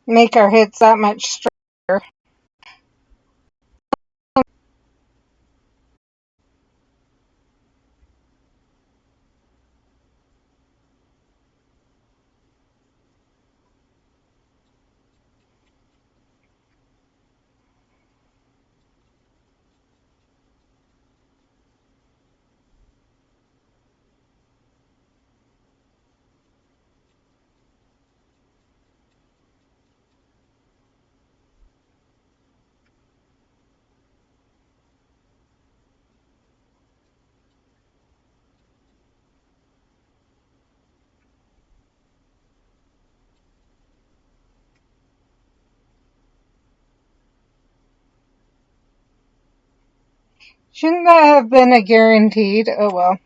make our hits that much stronger. Shouldn't that have been a guaranteed? Oh well.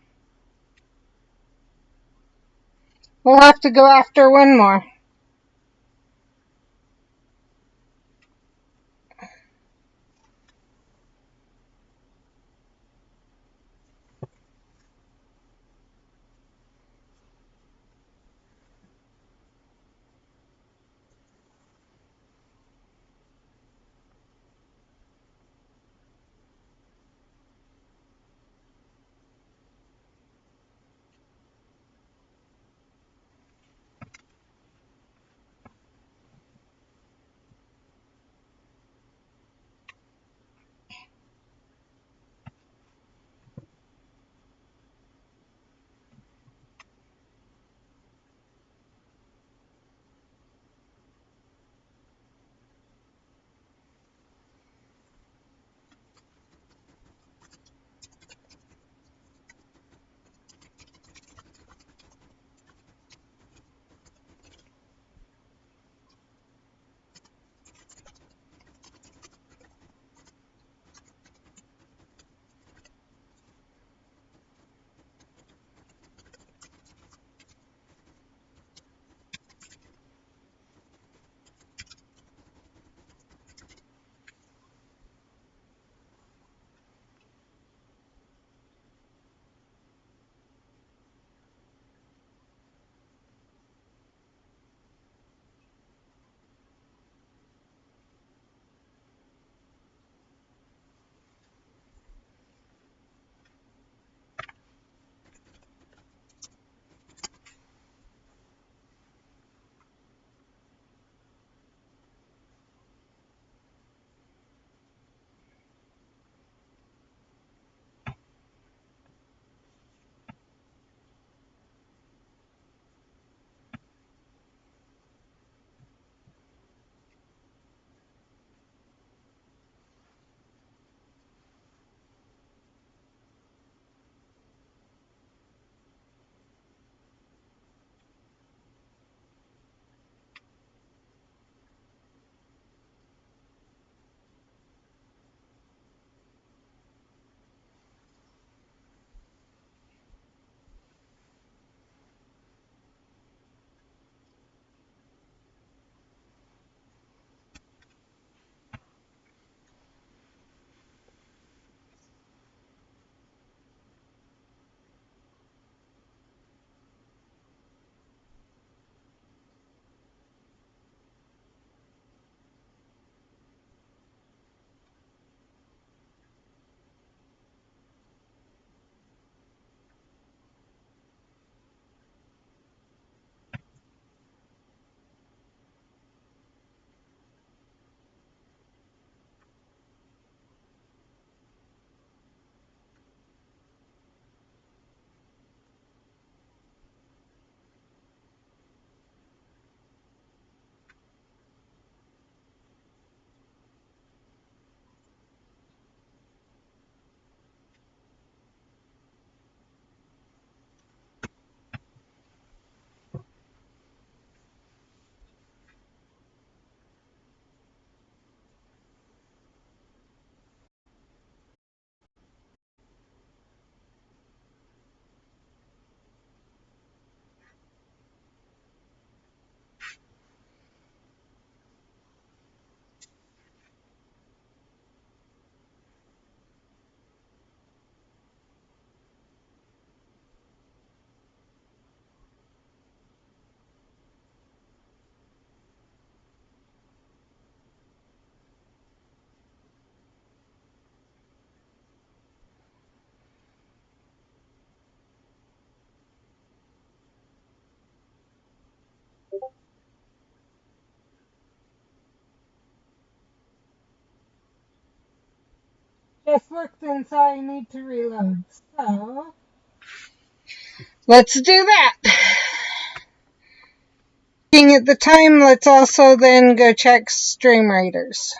We'll have to go after one more. just worked and so I need to reload. So let's do that. Looking at the time, let's also then go check stream raiders.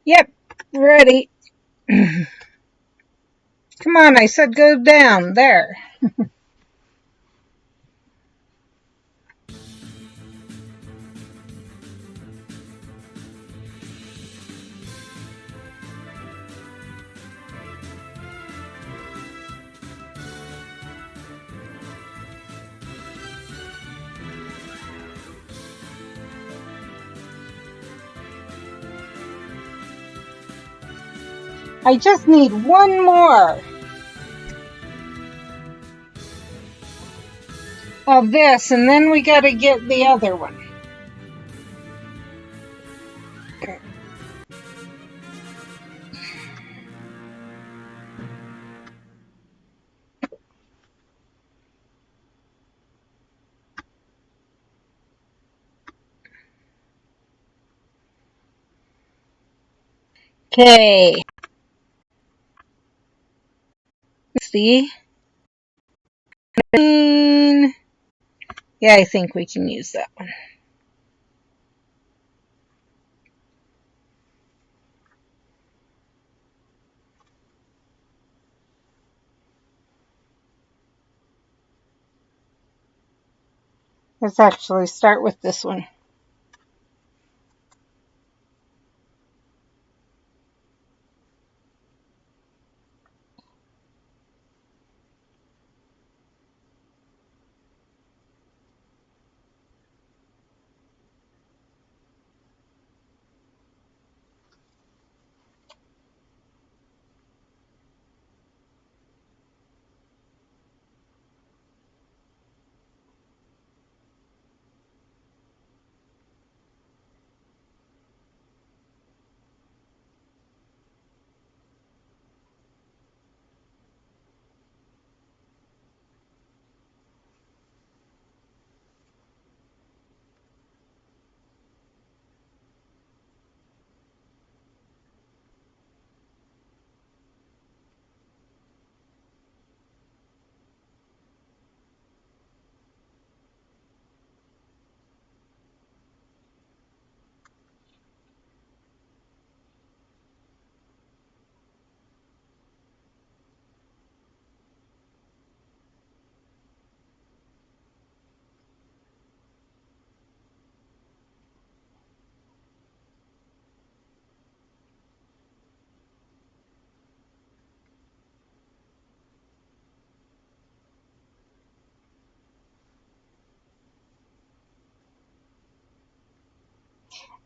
Yep, ready. Come on, I said go down. There. I just need one more of this, and then we got to get the other one. Okay. See? Yeah, I think we can use that one. Let's actually start with this one.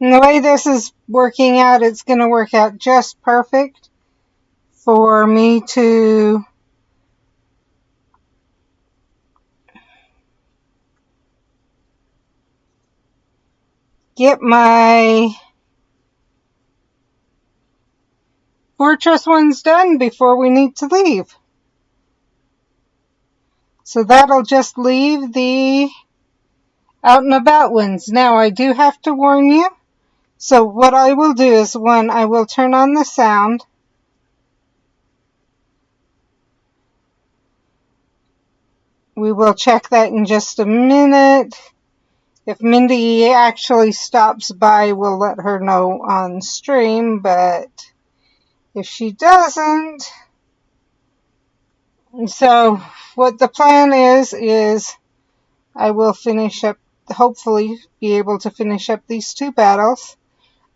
And the way this is working out, it's going to work out just perfect for me to get my fortress ones done before we need to leave. So that'll just leave the out and about ones. Now I do have to warn you. So what I will do is, one, I will turn on the sound. We will check that in just a minute. If Mindy actually stops by, we'll let her know on stream, but if she doesn't, so what the plan is I will finish up, hopefully be able to finish up these two battles.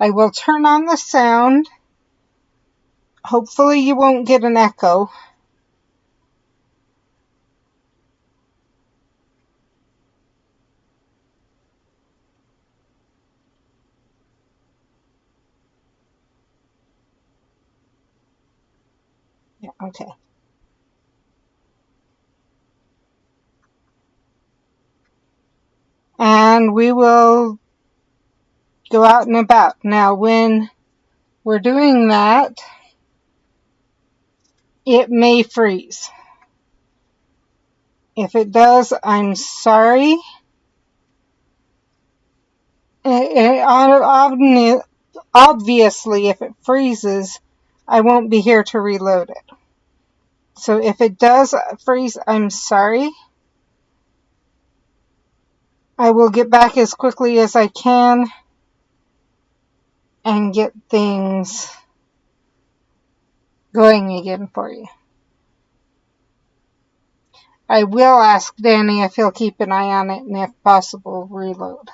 I will turn on the sound. Hopefully you won't get an echo. Yeah, okay. And we will go out and about. Now when we're doing that, it may freeze. If it does, I'm sorry. Obviously, if it freezes, I won't be here to reload it. So if it does freeze, I'm sorry. I will get back as quickly as I can and get things going again for you. I will ask Danny if he'll keep an eye on it and if possible reload.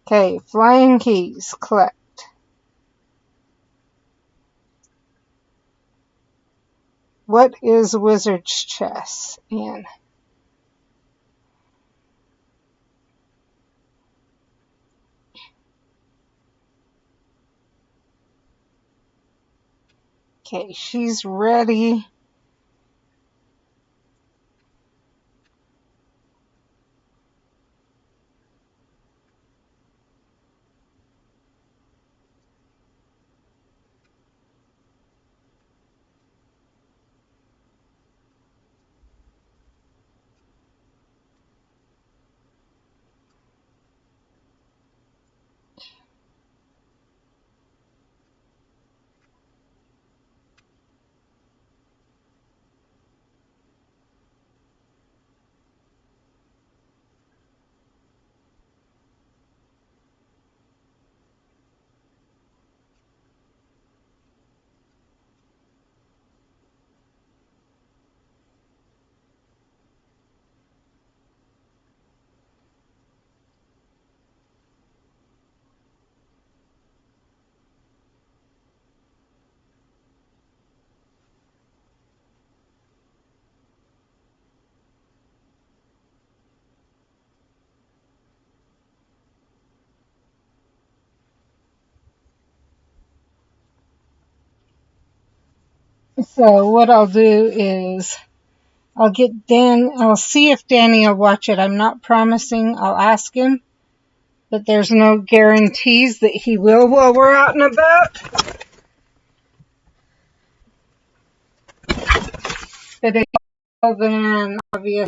Okay, flying keys, collect. What is wizard's chess? And okay, she's ready. So what I'll do is I'll see if Danny will watch it. I'm not promising I'll ask him, but there's no guarantees that he will while we're out and about. But if he will, then obviously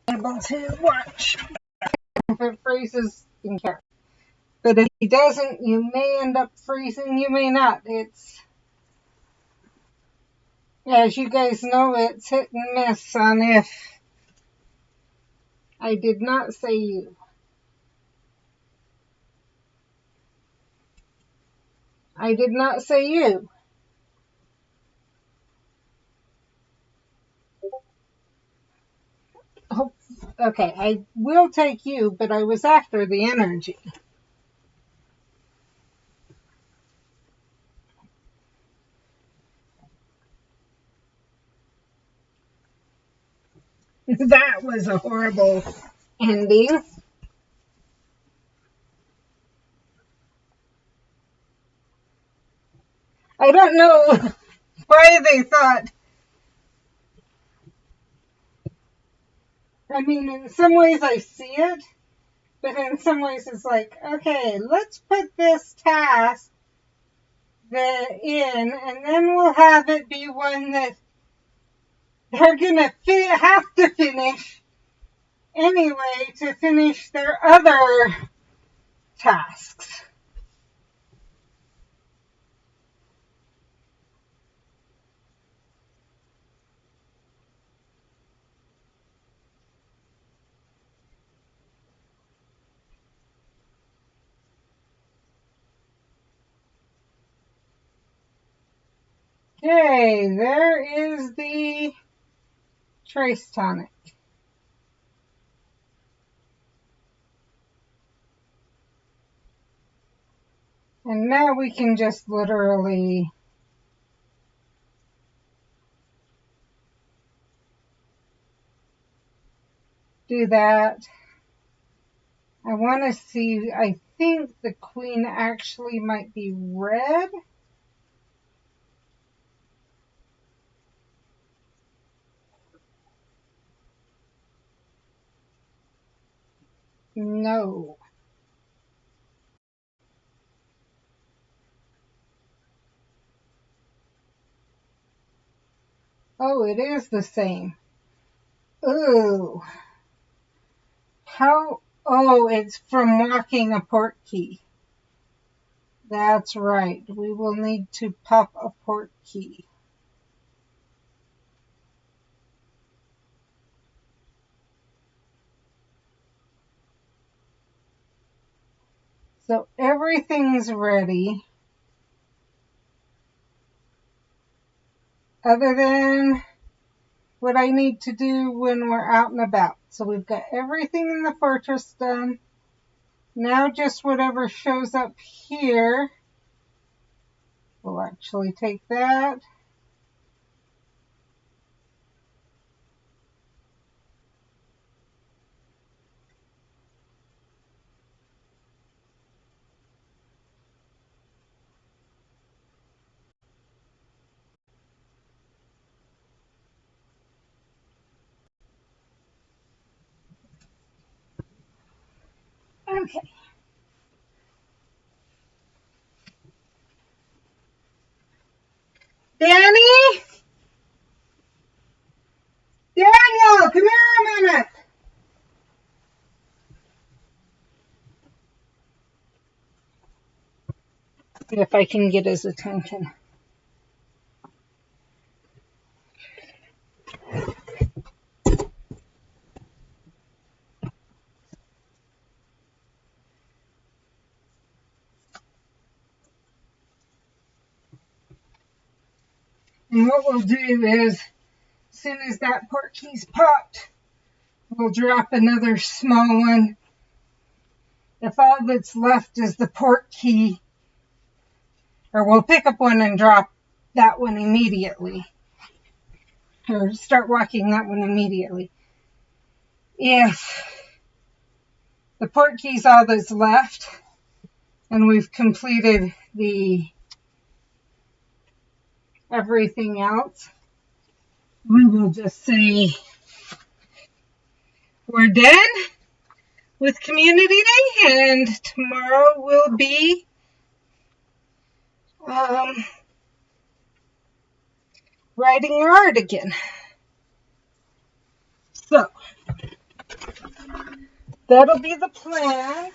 able to watch. If it freezes, then care. But if he doesn't, you may end up freezing, you may not. It's, as you guys know, it's hit and miss on if. I did not say you. I did not say you. Oh, okay, I will take you, but I was after the energy. That was a horrible ending. I don't know why they thought. I mean, in some ways I see it, but in some ways it's like, okay, let's put this task in, and then we'll have it be one that they're gonna have to finish anyway to finish their other tasks. Okay, there is the trace tonic. And now we can just literally do that. I want to see, I think the queen actually might be red. No. Oh, it is the same. Ooh. How? Oh, it's from walking a port key. That's right. We will need to pop a port key. So everything's ready other than what I need to do when we're out and about. So we've got everything in the fortress done. Now just whatever shows up here, we'll actually take that. Okay. Danny? Daniel, come here a minute. See if I can get his attention. And what we'll do is, as soon as that port key's popped, we'll drop another small one. If all that's left is the port key, or we'll pick up one and drop that one immediately, or start walking that one immediately. If the port key's all that's left, and we've completed the everything else, we will just say we're done with community day, and tomorrow will be writing your art again. So that'll be the plan.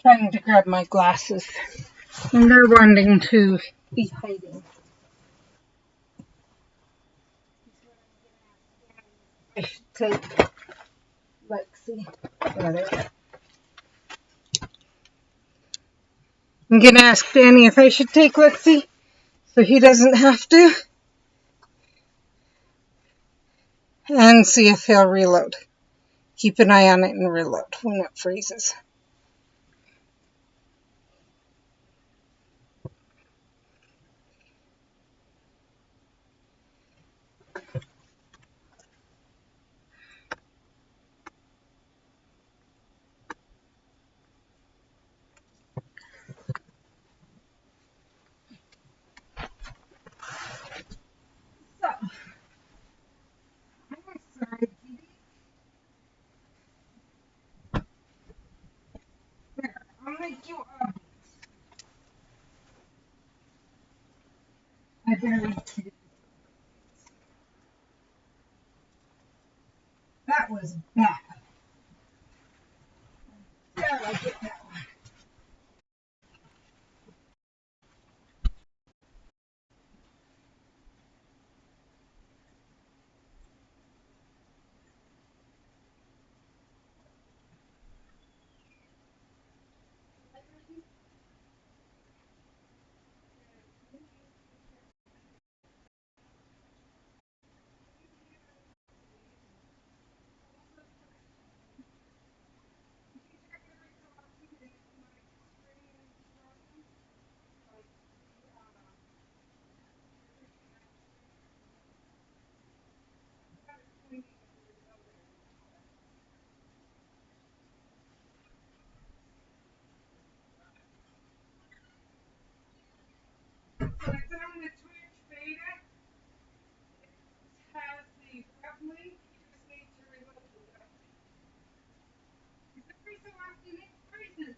Trying to grab my glasses, and they're wanting to be hiding. I should take Lexi. There. I'm gonna ask Danny if I should take Lexi so he doesn't have to, and see if he'll reload. Keep an eye on it and reload when it freezes. So, I'm sorry, there, I'll make you obvious. I barely did. That was bad. There, I get that one. So it's on the Twitch beta. It has the web link. You just need to reload the web link. Because every so often it freezes.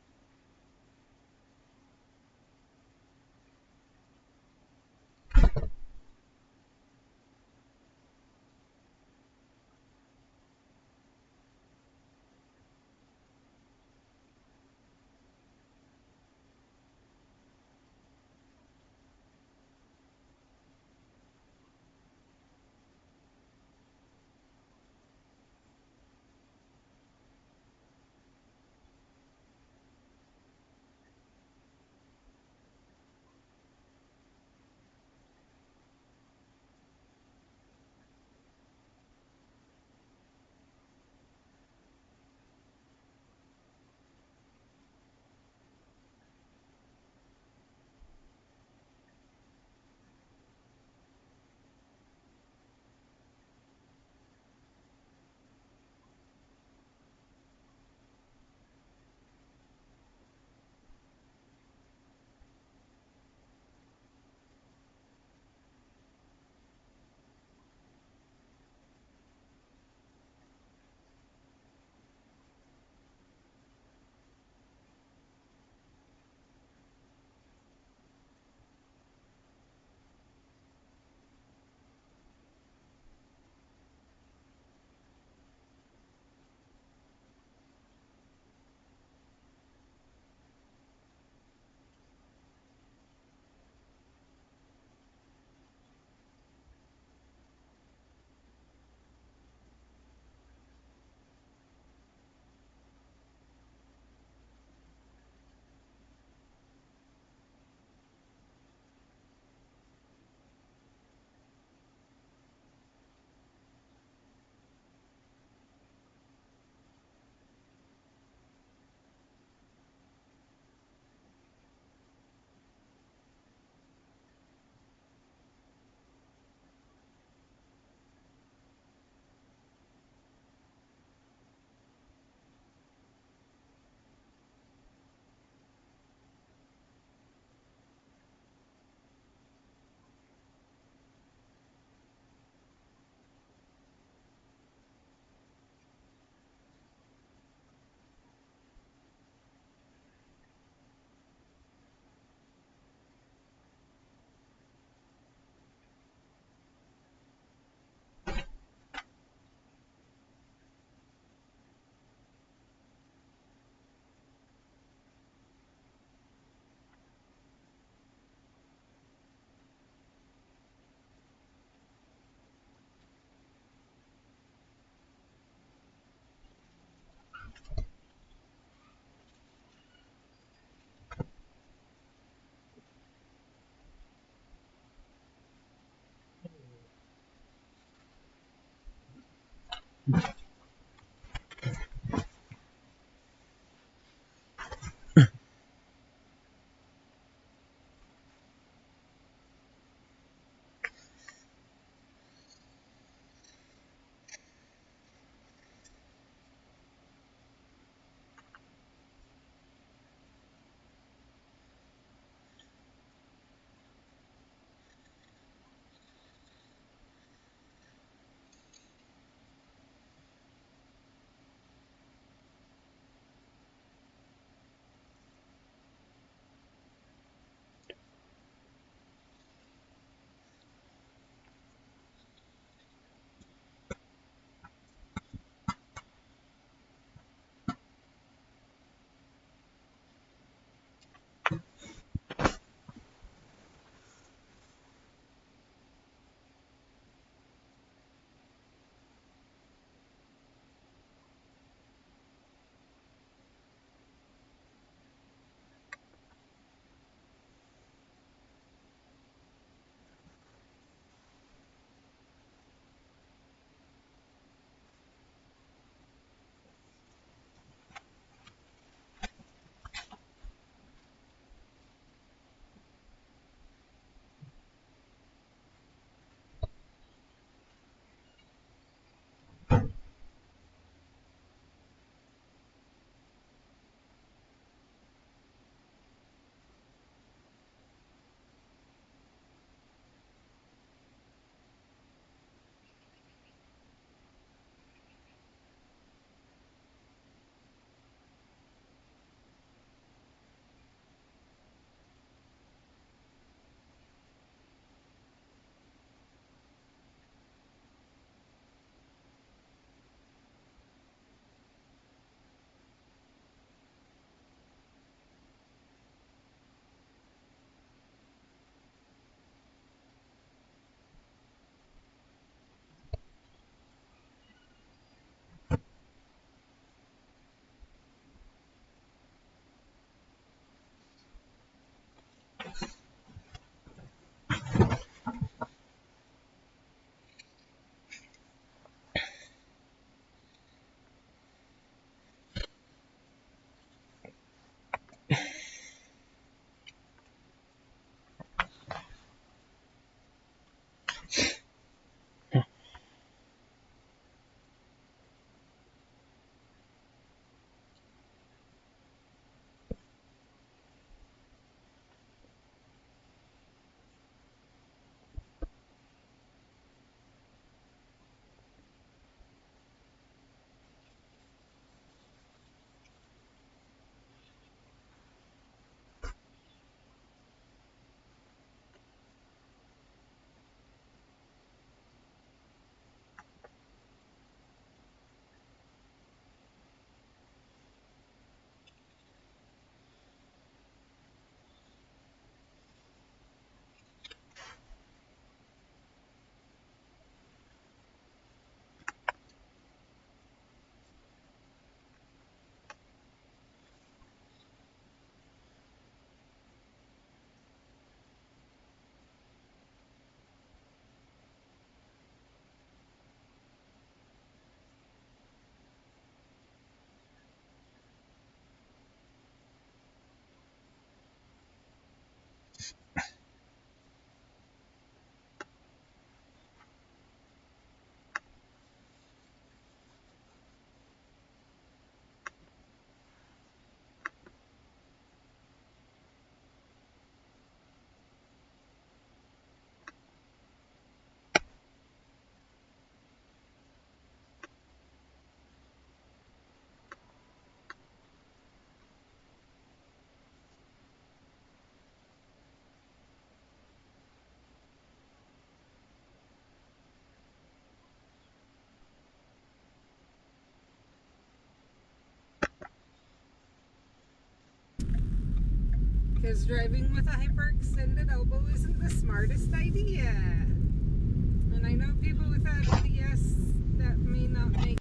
Because driving with a hyperextended elbow isn't the smartest idea. And I know people without EDS, that may not make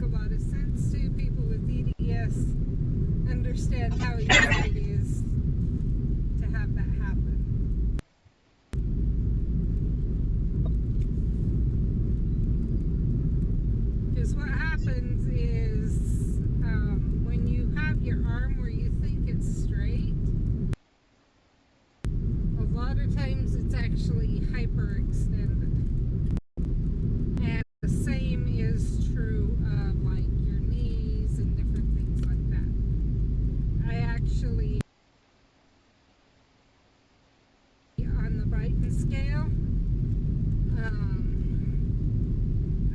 a lot of sense to. People with EDS understand how easy it is to have that happen. Because what happens is when you have your arm where you think it's straight, a lot of times it's actually hyperextended. And the same is true of like your knees and different things like that. I actually, on the Brighton scale,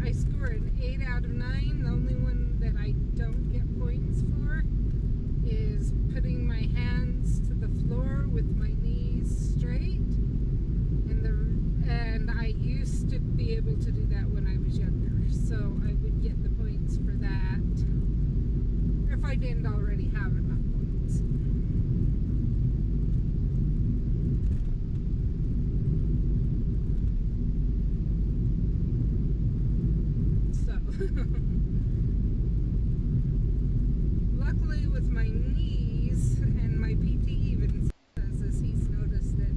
I score an 8 out of 9. The only one that I don't get points for is putting my hands to the floor with my knees straight. And I used to be able to do that when I was younger, so I would get the points for that if I didn't already have enough points. So luckily with my knees, and my PT even says this, he's noticed it,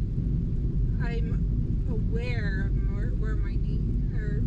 I'm aware of where my knee or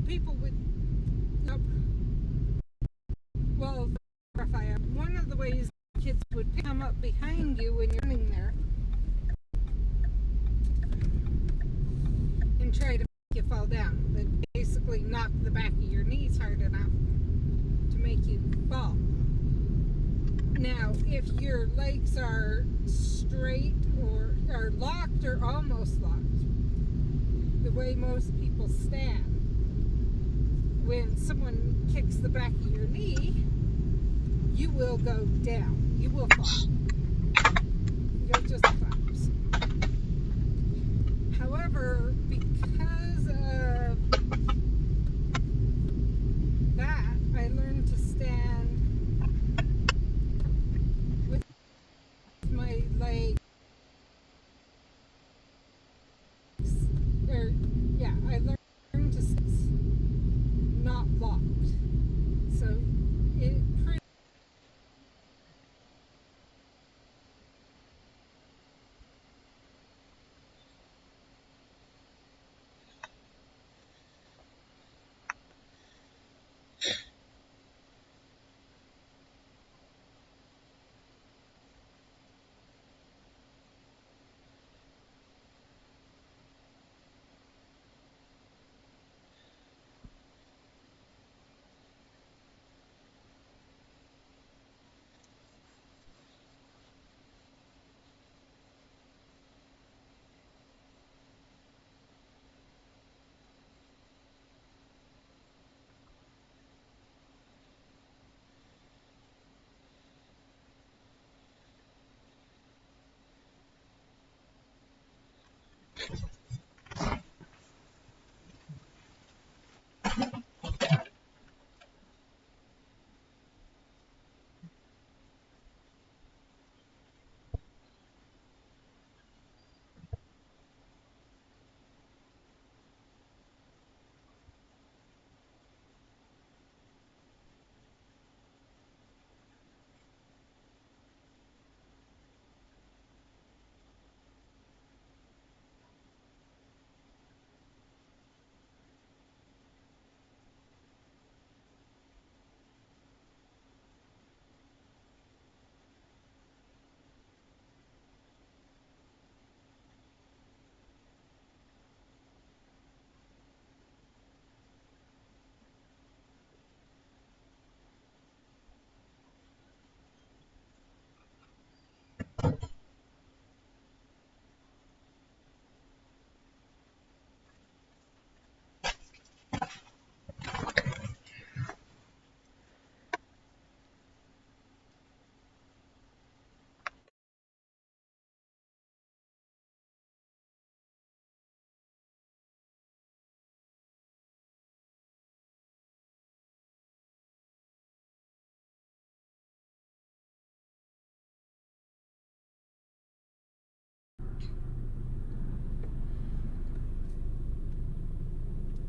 people would, nope. Well, one of the ways kids would come up behind you when you're running there and try to make you fall down. They basically knock the back of your knees hard enough to make you fall. Now, if your legs are straight or are locked or almost locked, the way most people stand, when someone kicks the back of your knee, you will go down. You will fall. You'll just collapse. However, because of that, I learned to stand with my legs, I learned to stand not locked. So it pretty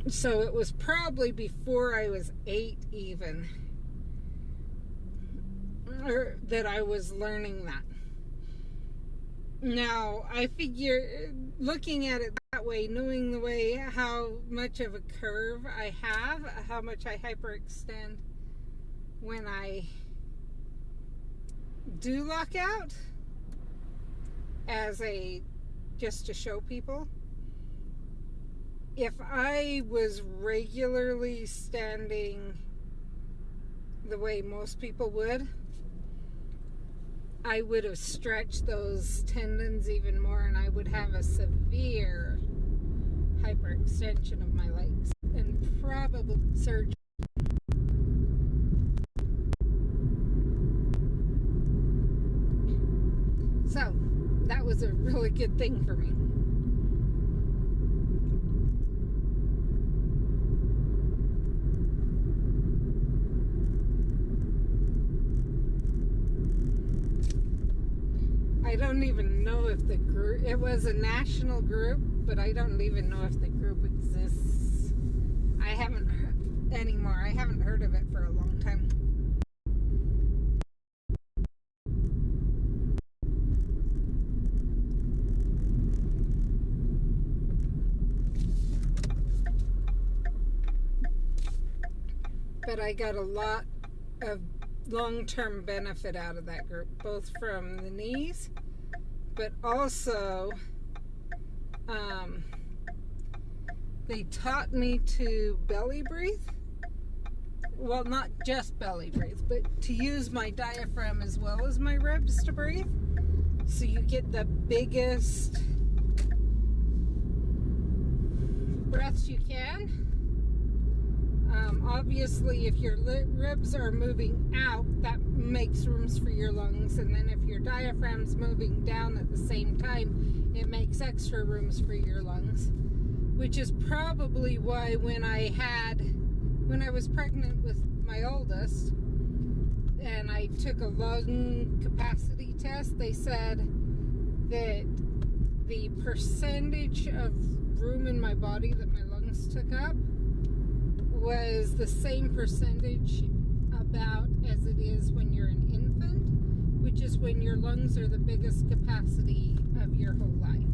So it was probably before I was 8 even, or that I was learning that. Now, I figure, looking at it that way, knowing the way how much of a curve I have, how much I hyperextend when I do lock out, just to show people, if I was regularly standing the way most people would, I would have stretched those tendons even more, and I would have a severe hyperextension of my legs and probably surgery. So that was a really good thing for me. I don't even know if the group, it was a national group, but I don't even know if the group exists. I haven't heard anymore. I haven't heard of it for a long time. But I got a lot of long-term benefit out of that group, both from the knees, but also they taught me to belly breathe. Well, not just belly breathe, but to use my diaphragm as well as my ribs to breathe. So you get the biggest breaths you can. Obviously, if your ribs are moving out, that makes rooms for your lungs. And then if your diaphragm's moving down at the same time, it makes extra rooms for your lungs. Which is probably why when I was pregnant with my oldest, and I took a lung capacity test, they said that the percentage of room in my body that my lungs took up was the same percentage about as it is when you're an infant, which is when your lungs are the biggest capacity of your whole life.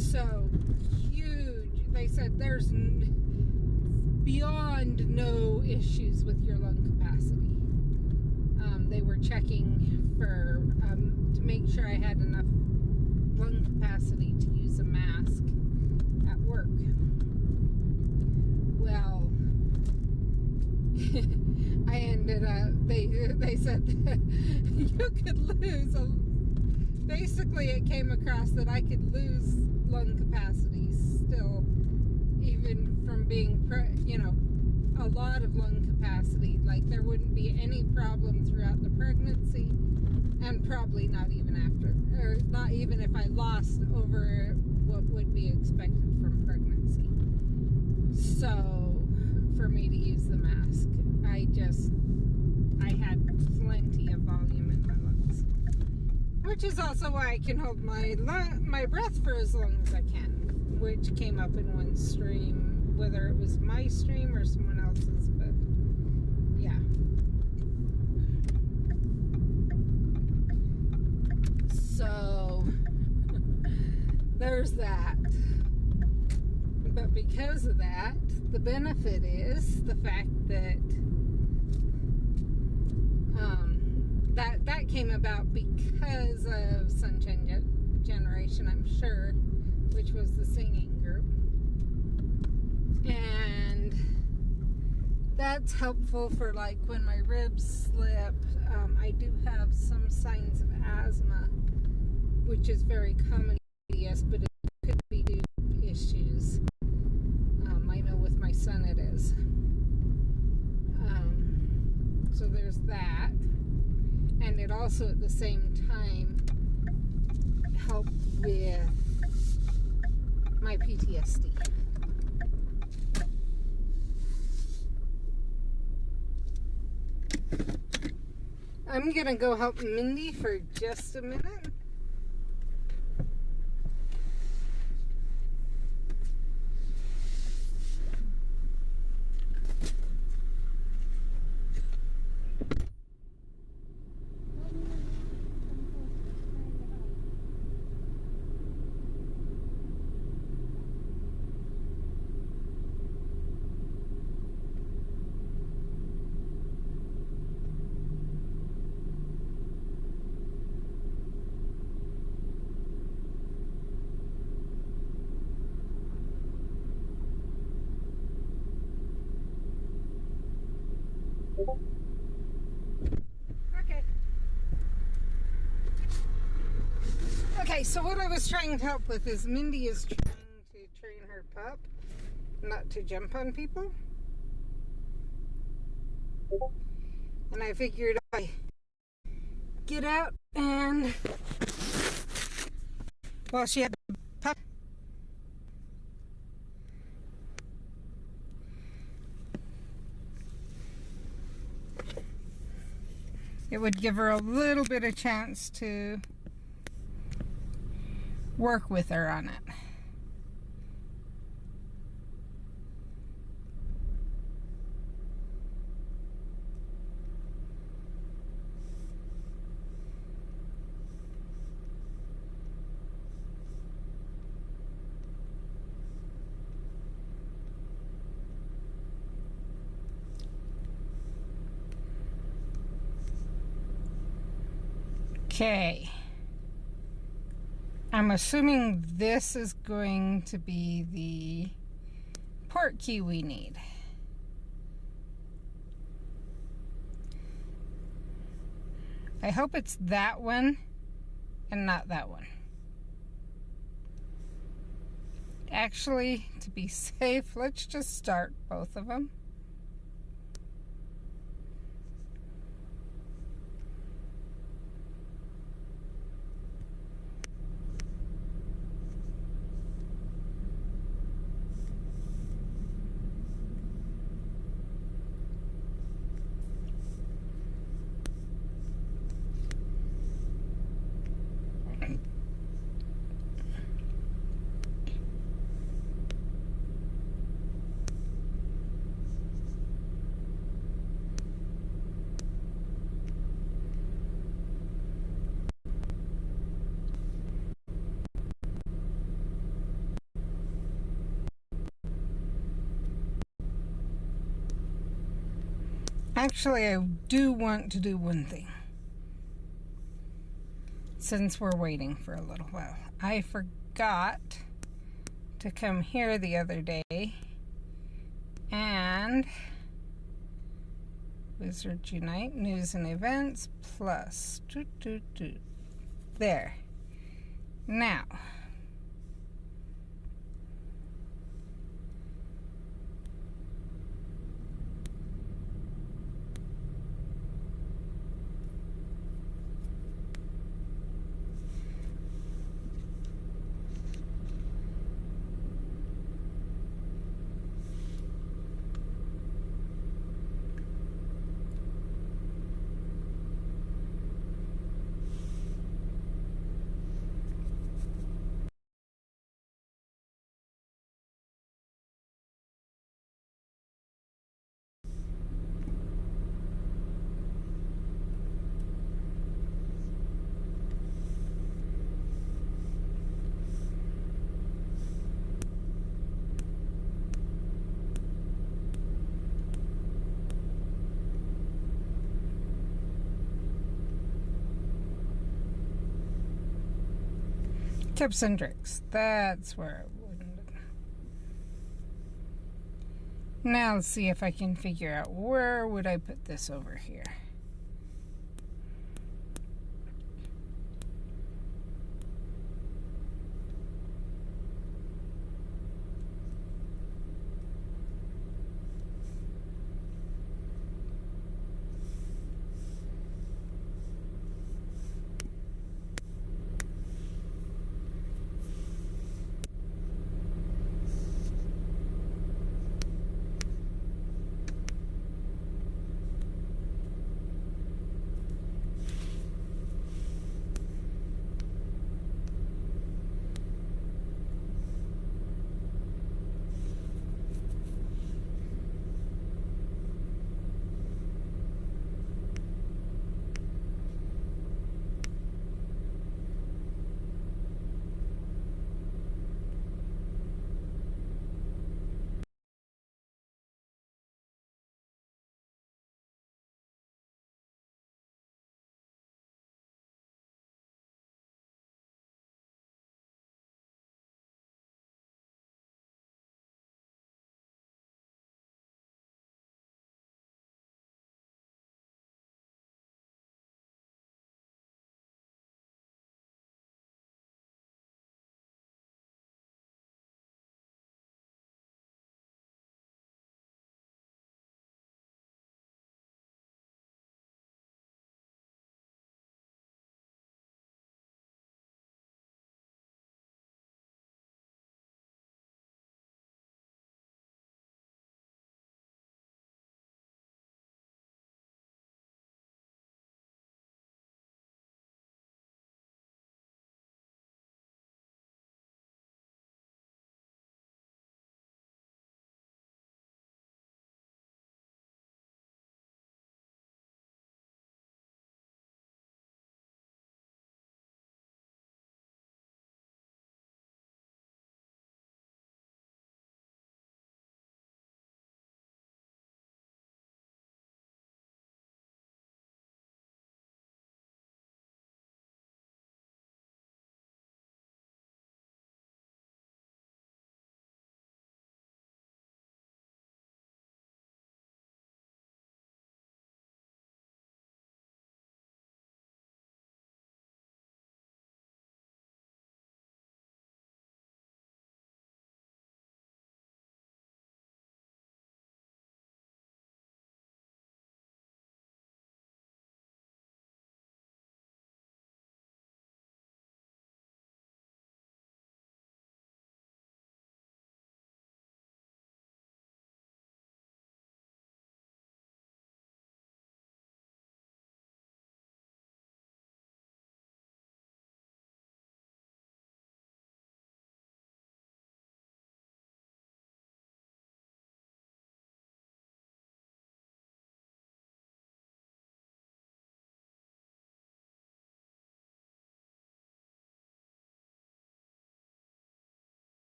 So huge. They said there's beyond no issues with your lung capacity. They were checking for to make sure I had enough lung capacity to use a mask at work. Well, I ended up, they said you could lose, basically it came across that I could lose lung capacity still, even from being, a lot of lung capacity. Like there wouldn't be any problem throughout the pregnancy, and probably not even after, or not even if I lost over what would be expected from pregnancy. So, for me to use the mask, I had plenty of volume in my lungs. Which is also why I can hold my breath for as long as I can, which came up in one stream, whether it was my stream or someone else's, but yeah. So, there's that. But because of that, the benefit is the fact that that came about because of Sunshine Generation, I'm sure, which was the singing group. And that's helpful for like when my ribs slip. I do have some signs of asthma, which is very common, yes, but it could be due to issues. I know with my son it is. So there's that. And it also at the same time helped with my PTSD. I'm gonna go help Mindy for just a minute. Okay, so what I was trying to help with is Mindy is trying to train her pup not to jump on people. And I figured I get out and while she had the pup, it would give her a little bit of chance to work with her on it. Okay. I'm assuming this is going to be the port key we need. I hope it's that one and not that one. Actually, to be safe, let's just start both of them. Actually, I do want to do one thing. Since we're waiting for a little while. I forgot to come here the other day and Wizard Unite, News and Events, Plus. There. Now. Tips and tricks. That's where I would. Now let's see if I can figure out where would I put this over here.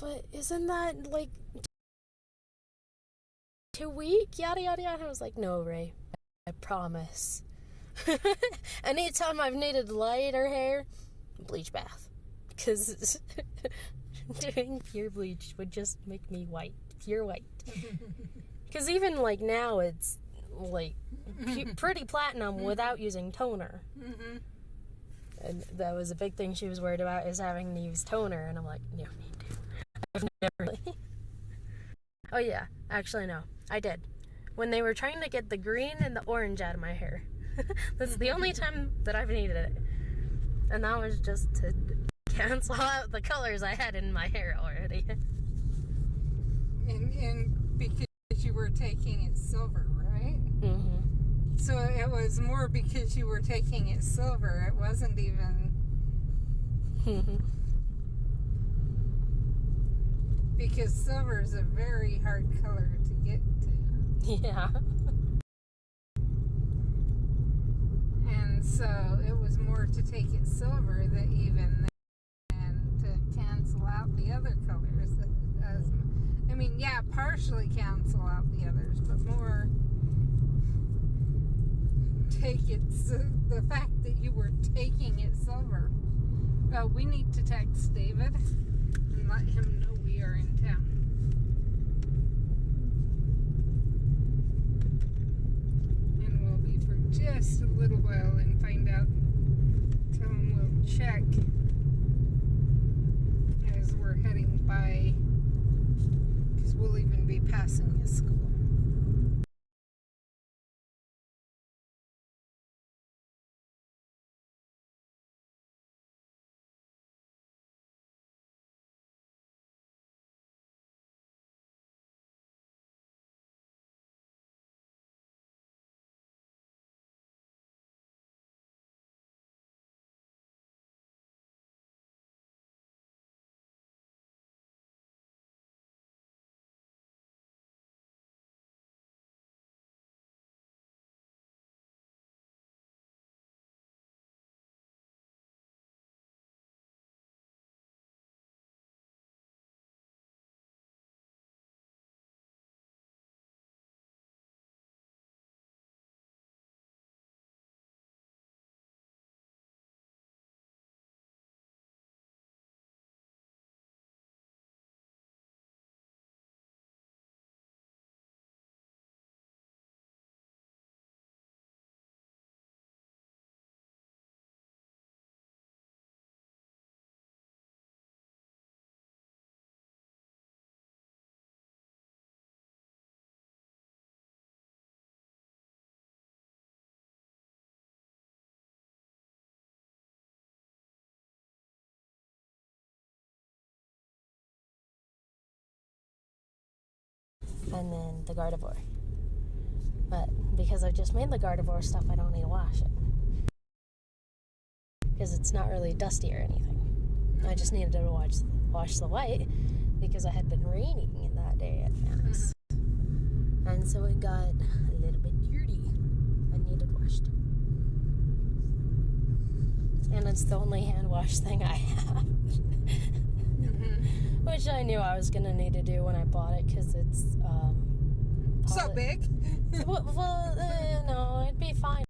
but isn't that like too weak? Yada yada yada. I was like, no, Ray, I promise. Anytime I've needed lighter hair, bleach bath. Because doing pure bleach would just make me white. Pure white. Because even like now it's like pretty platinum without using toner. And that was a big thing she was worried about, is having to use toner. And I'm like, no need to. I've never really. Oh yeah, actually no, I did. When they were trying to get the green and the orange out of my hair. That's the only time that I've needed it. And that was just to cancel out the colors I had in my hair already. And because you were taking it silver, right? So it was more because you were taking it silver. It wasn't even... because silver is a very hard color to get to. Yeah. And so it was more to take it silver that even and to cancel out the other colors. I mean, yeah, partially cancel out the others, but more take it, the fact that you were taking it silver. We need to text David and let him know we are in town. And we'll be for just a little while and find out. Tell him we'll check as we're heading by, because we'll even be passing his school. And then the Gardevoir. But because I just made the Gardevoir stuff, I don't need to wash it. Because it's not really dusty or anything. I just needed to wash the white because it had been raining that day at Max. And so it got a little bit dirty and needed washed. And it's the only hand wash thing I have. Which I knew I was going to need to do when I bought it, because it's... so big? No, it'd be fine.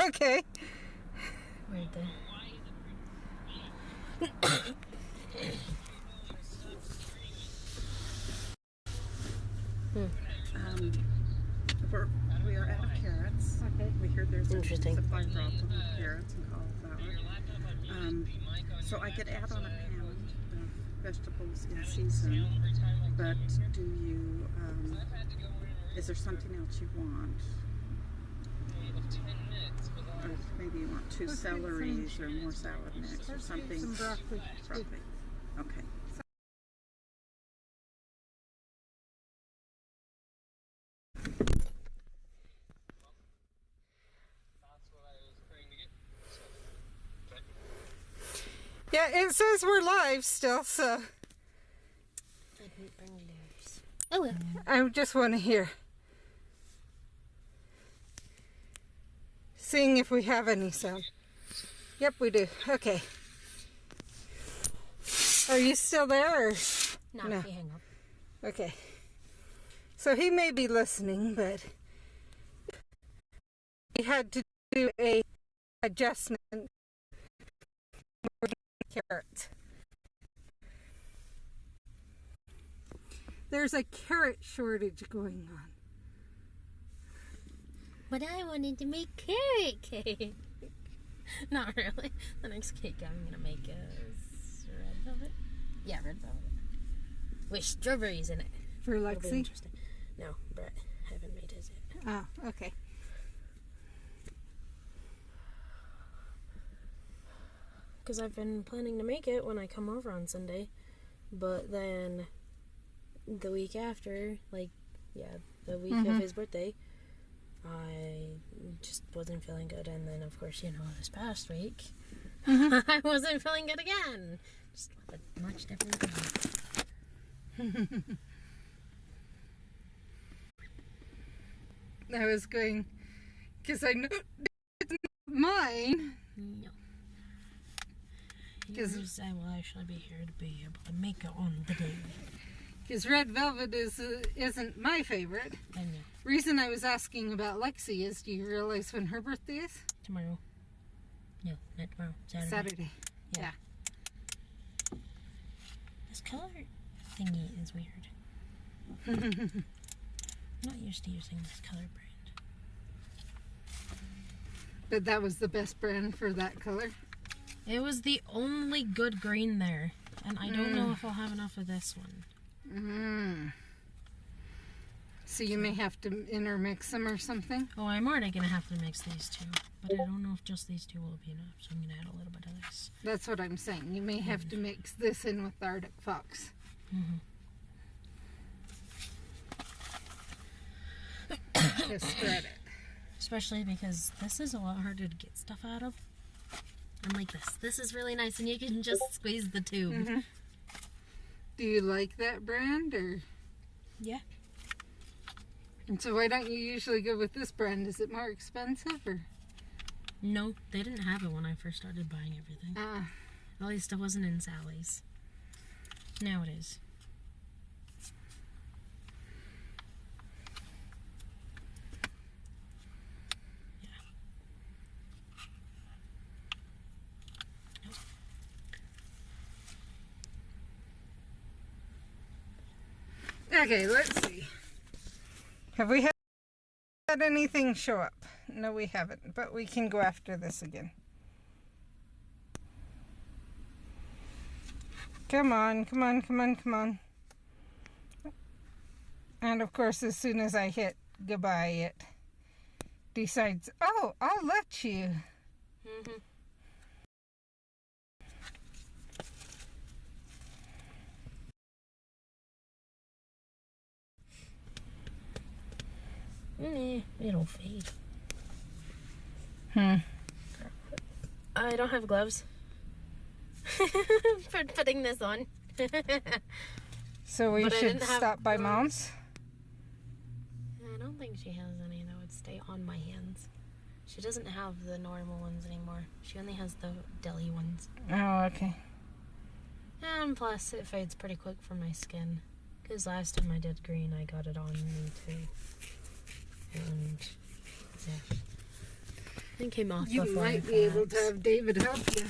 Okay. Right there. We are out of carrots. Okay. We heard there's a Interesting. supply problem with carrots and cauliflower. So I could add on a pound of vegetables in season, but do you, is there something else you want? Or maybe you want two celeries or more salad mix or something? Some broccoli. Broccoli. Okay. Yeah, it says we're live still, so I didn't bring theirs. Oh well. I just want to hear. Seeing if we have any sound. Yep, we do. Okay. Are you still there? Or? No, No. he hang up. Okay. So he may be listening, but we had to do a adjustment for carrots. There's a carrot shortage going on. But I wanted to make carrot cake. Not really. The next cake I'm gonna make is red velvet. Yeah, red velvet. With strawberries in it. For It'll be Lexi? interesting. No, Brett. I haven't made his yet. Oh, okay. Because I've been planning to make it when I come over on Sunday. But then the week after, the week of his birthday, I just wasn't feeling good. And then, of course, this past week, I wasn't feeling good again. Just a much different thing. I was going, because I know it's not mine. No. 'Cause- I will actually be here to be able to make it on the day. Because red velvet isn't my favorite. I know. Reason I was asking about Lexi is, do you realize when her birthday is? Tomorrow. No, not tomorrow. Saturday. Saturday. Yeah. This color thingy is weird. I'm not used to using this color brand. But that was the best brand for that color. It was the only good green there. And I don't know if I'll have enough of this one. So you may have to intermix them or something? Oh, I'm already going to have to mix these two. But I don't know if just these two will be enough. So I'm going to add a little bit of this. That's what I'm saying. You may have to mix this in with the Arctic Fox. Just spread it. Especially because this is a lot harder to get stuff out of. Unlike this. This is really nice and you can just squeeze the tube. Do you like that brand or? Yeah. And so why don't you usually go with this brand? Is it more expensive or? No, they didn't have it when I first started buying everything. At least it wasn't in Sally's. Now it is. Okay, let's see. Have we had anything show up? No, we haven't, but we can go after this again. Come on, come on, come on, come on. And of course, as soon as I hit goodbye, it decides, oh, I'll let you. It'll fade. I don't have gloves for putting this on. So we But I should didn't have stop by gloves. Mom's. I don't think she has any that would stay on my hands. She doesn't have the normal ones anymore. She only has the deli ones. Oh, okay. And plus, it fades pretty quick from my skin. Because last time I did green, I got it on me too. And, yeah. It came off You before might I be able to thought. have David help you.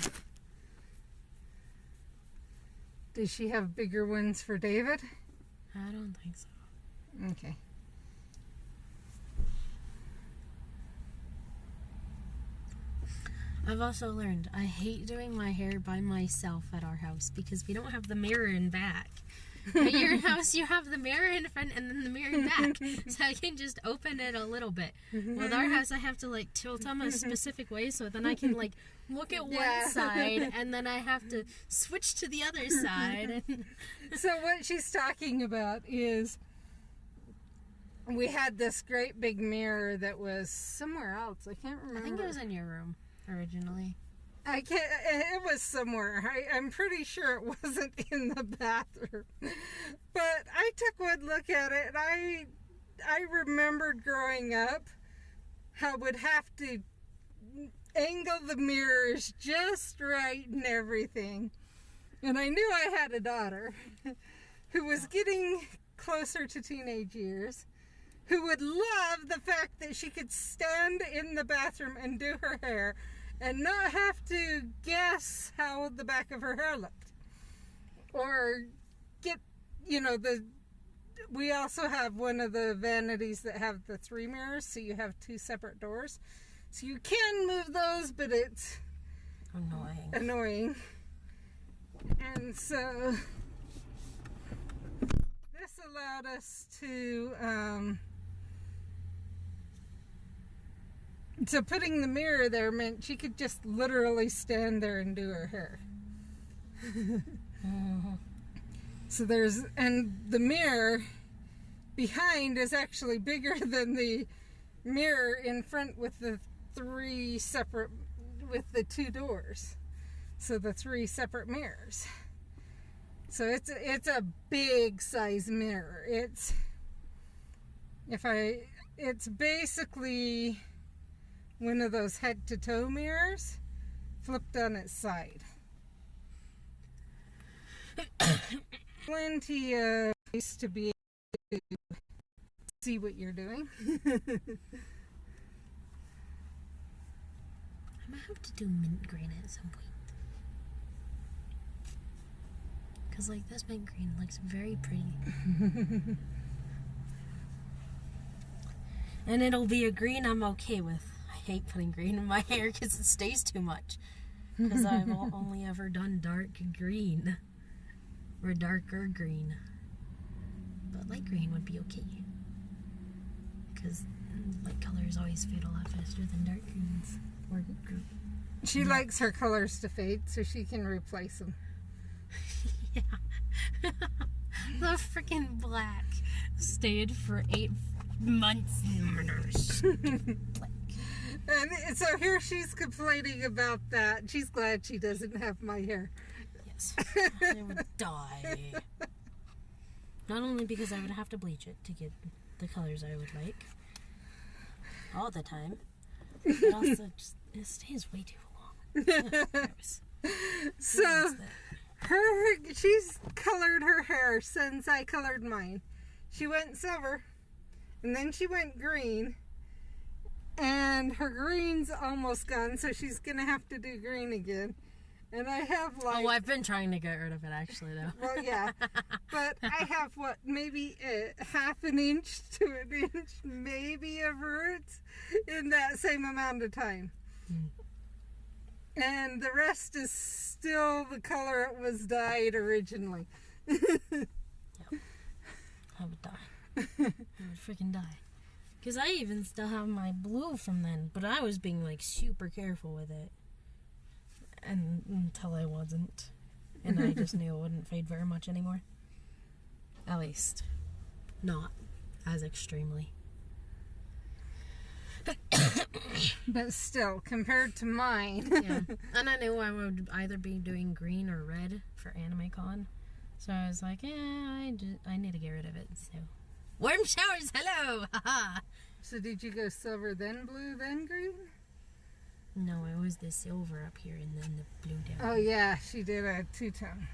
Does she have bigger ones for David? I don't think so. Okay. I've also learned I hate doing my hair by myself at our house because we don't have the mirror in back. At your house, you have the mirror in front and then the mirror in back, so I can just open it a little bit. With our house, I have to like tilt them a specific way so then I can like look at one side and then I have to switch to the other side. So what she's talking about is we had this great big mirror that was somewhere else. I can't remember. I think it was in your room originally. It was somewhere. I'm pretty sure it wasn't in the bathroom. But I took one look at it and I remembered growing up how I would have to angle the mirrors just right and everything. And I knew I had a daughter who was getting closer to teenage years, who would love the fact that she could stand in the bathroom and do her hair and not have to guess how the back of her hair looked. Or get, we also have one of the vanities that have the 3 mirrors, so you have 2 separate doors. So you can move those, but it's annoying. And so this allowed us to, so putting the mirror there meant she could just literally stand there and do her hair. So and the mirror behind is actually bigger than the mirror in front with the 3 separate, with the 2 doors. So the 3 separate mirrors. So it's a big size mirror. It's basically one of those head to toe mirrors flipped on its side. Plenty of space to be able to see what you're doing. I might have to do mint green at some point. Because like this mint green looks very pretty. And it'll be a green I'm okay with. I hate putting green in my hair because it stays too much. Because I've only ever done dark green. Or darker green. But light green would be okay. Because light colors always fade a lot faster than dark greens. Or green. She likes her colors to fade so she can replace them. Yeah. The freaking black stayed for 8 months. And so here she's complaining about that. She's glad she doesn't have my hair. Yes. I would die. Not only because I would have to bleach it to get the colors I would like all the time, but also just it stays way too long. So she's colored her hair since I colored mine. She went silver, and then she went green, and her green's almost gone, so she's gonna have to do green again. And I have like... Oh, I've been trying to get rid of it actually though. Well, yeah, but I have maybe half an inch to an inch, maybe of roots in that same amount of time. And the rest is still the color it was dyed originally. Yep. I would die. I would freaking die. Because I even still have my blue from then, but I was being like super careful with it. And until I wasn't. And I just knew it wouldn't fade very much anymore. At least, not as extremely. But still, compared to mine. Yeah. And I knew I would either be doing green or red for AnimeCon. So I was like, I need to get rid of it. So, warm showers, hello! Haha! So did you go silver, then blue, then green? No, it was the silver up here and then the blue down. Oh yeah, she did a 2-tone.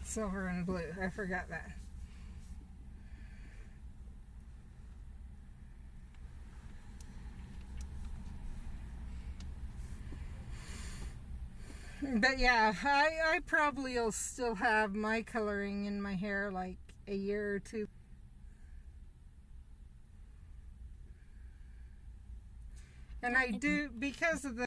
Silver and blue. I forgot that. But yeah, I probably will still have my coloring in my hair like a year or two. And I do, because of the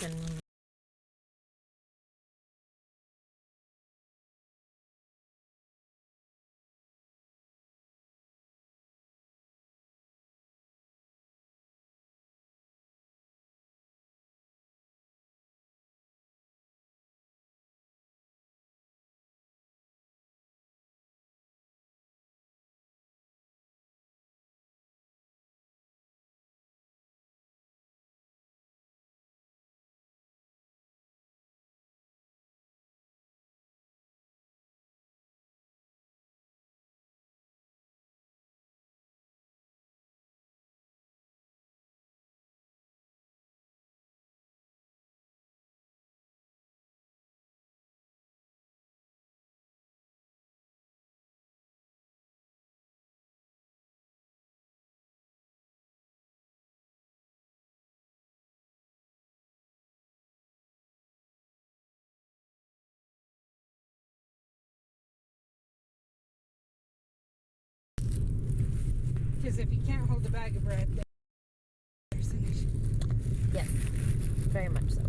and Because if you can't hold a bag of bread, there's an issue. yes, very much so.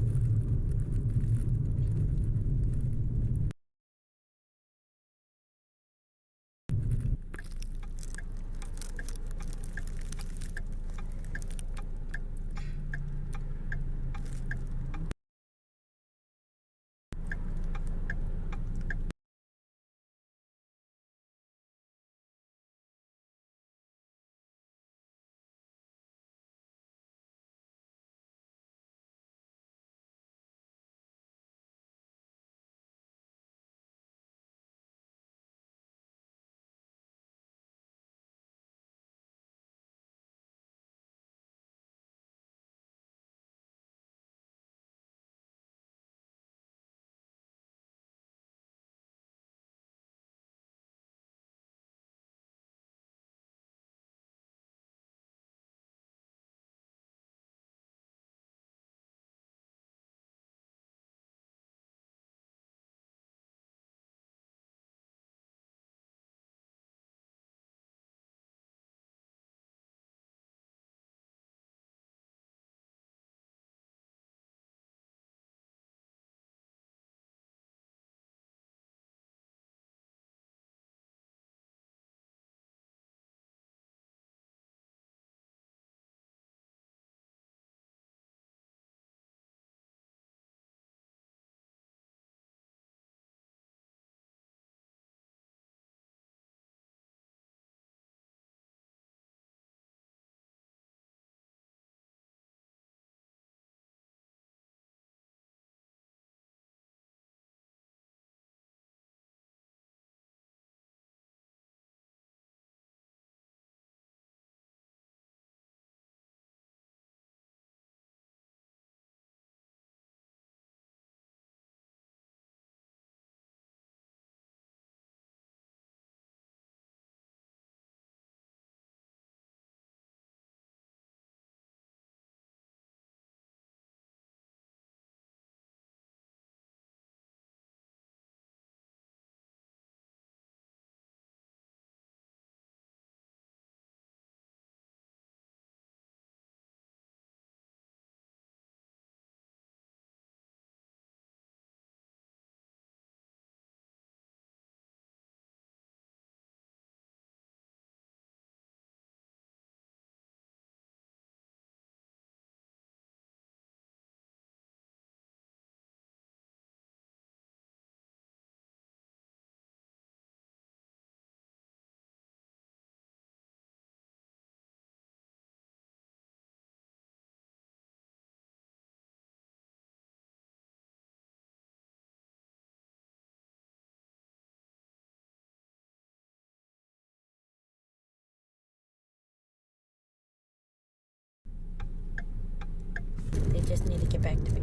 They just need to get back to me.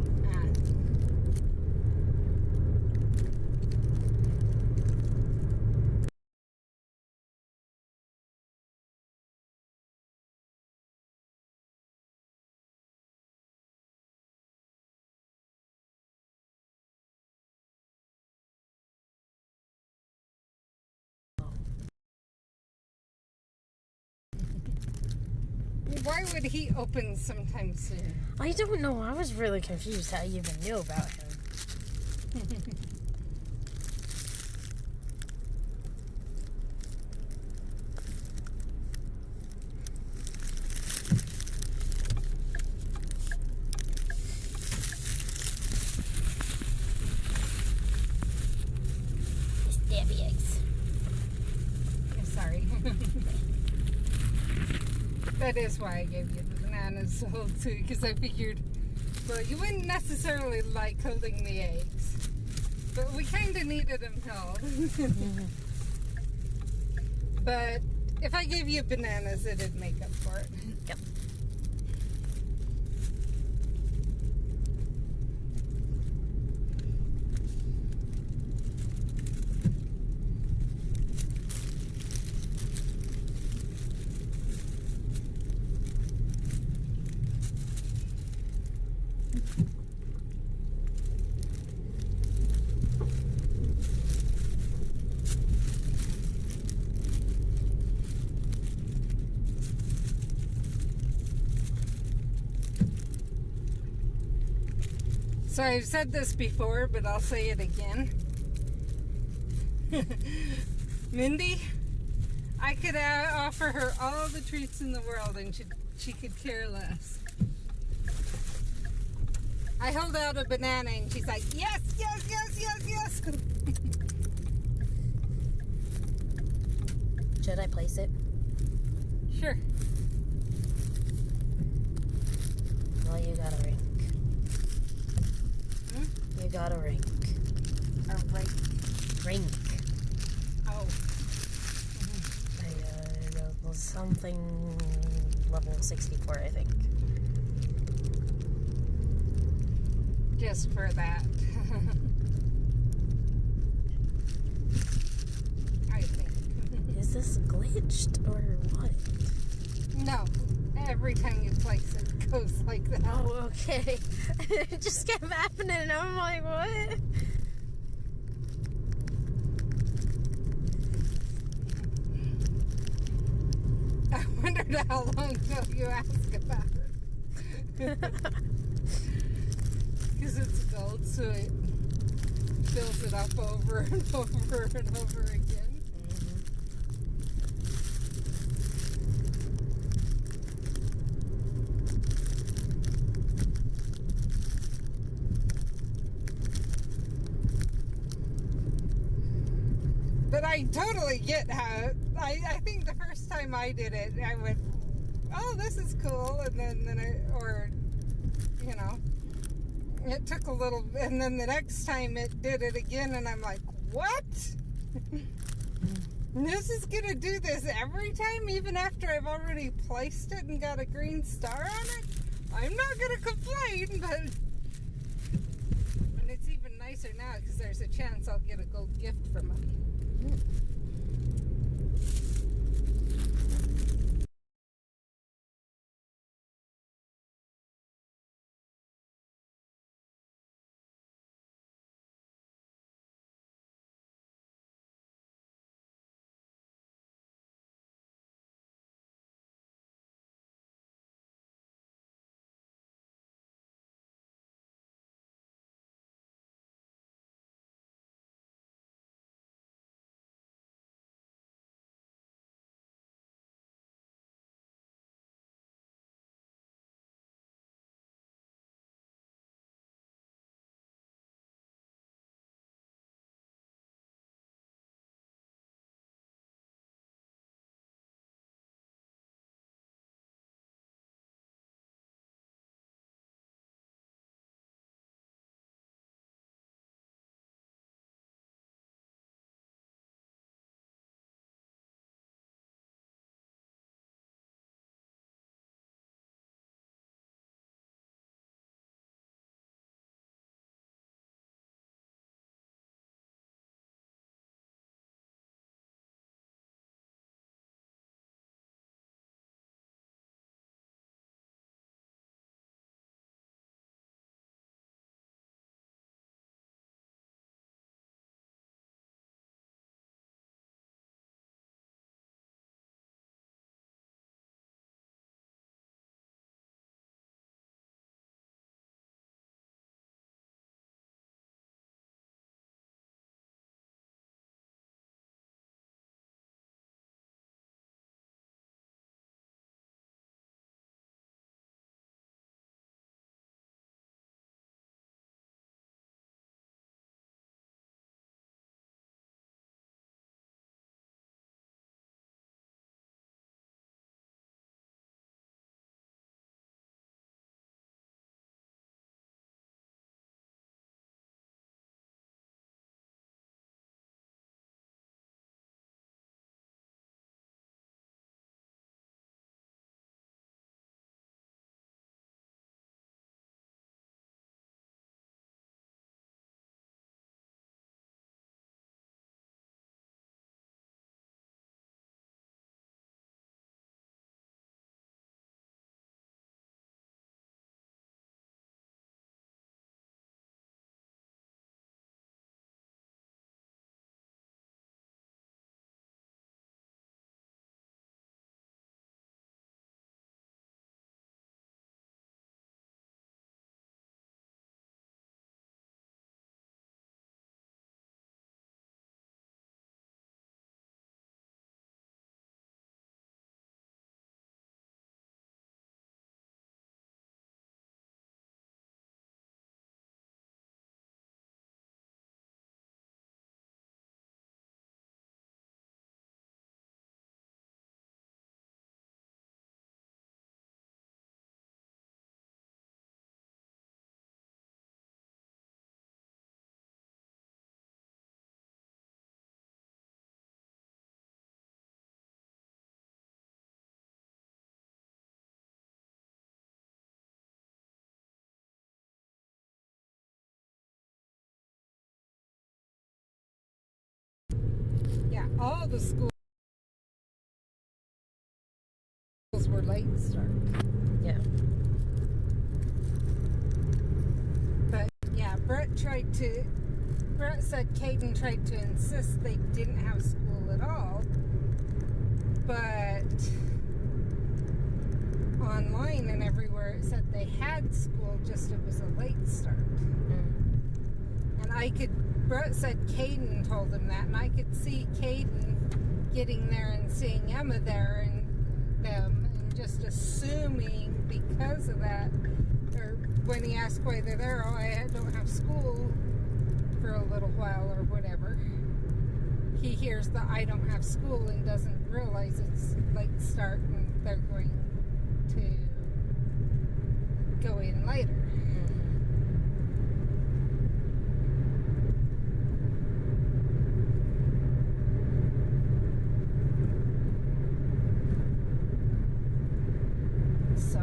Why would he open sometime soon? I don't know. I was really confused how you even knew about him. Stabby eggs. Sorry. That is why I gave you the bananas to hold too, because I figured, well, you wouldn't necessarily like holding the eggs, but we kind of needed them held. But if I gave you bananas, it'd make up for it. Yep. So I've said this before, but I'll say it again. Mindy, I could offer her all the treats in the world and she could care less. I hold out a banana and she's like, yes, yes, yes, yes, yes. Should I place it? Sure. Well, you got a rink. You got a rink. A rink. Rink. Oh. Was something level 64, I think. Just for that. I think. Is this glitched or what? No. Every time you place it, it goes like that. Oh, okay. It just kept happening, and I'm like, what? I wondered how long ago you asked about it. Because it's gold, so it fills it up over and over and over again. But I totally get how, I think the first time I did it, I went, oh, this is cool, and then you know, it took a little, and then the next time it did it again, and I'm like, what? This is gonna do this every time, even after I've already placed it and got a green star on it? I'm not gonna complain, but, and it's even nicer now, because there's a chance I'll get a gold gift from it. all the schools were late start. Yeah. But yeah, Brett said Caden tried to insist they didn't have school at all. But online and everywhere it said they had school, just it was a late start. And Brett said Caden told him that, and I could see Caden getting there and seeing Emma there and them, and just assuming because of that, or when he asked why they're there, oh, I don't have school for a little while or whatever. He hears the I don't have school and doesn't realize it's late start and they're going to go in later. So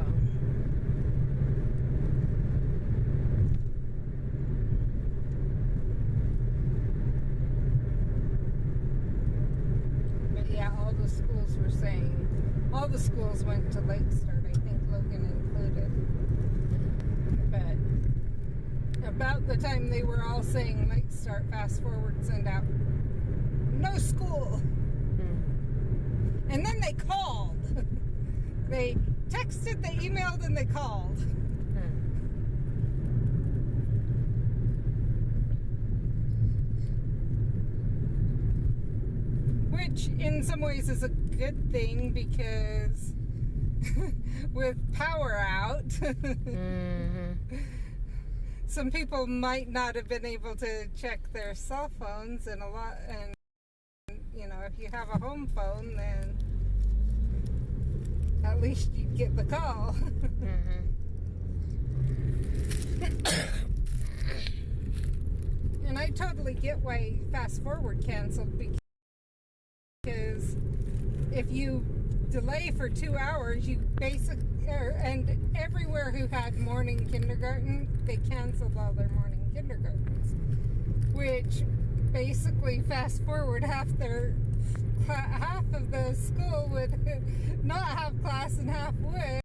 but yeah, all the schools were saying, all the schools went to late start, I think Logan included. But about the time they were all saying late start, fast forward, send out, no school. And then they called. They texted, they emailed, and they called. Which in some ways is a good thing, because with power out, some people might not have been able to check their cell phones, and you know, if you have a home phone, then at least you'd get the call. And I totally get why fast forward canceled, because if you delay for 2 hours, you and everywhere who had morning kindergarten, they canceled all their morning kindergartens, which basically fast forward half of the school would not have class and half would.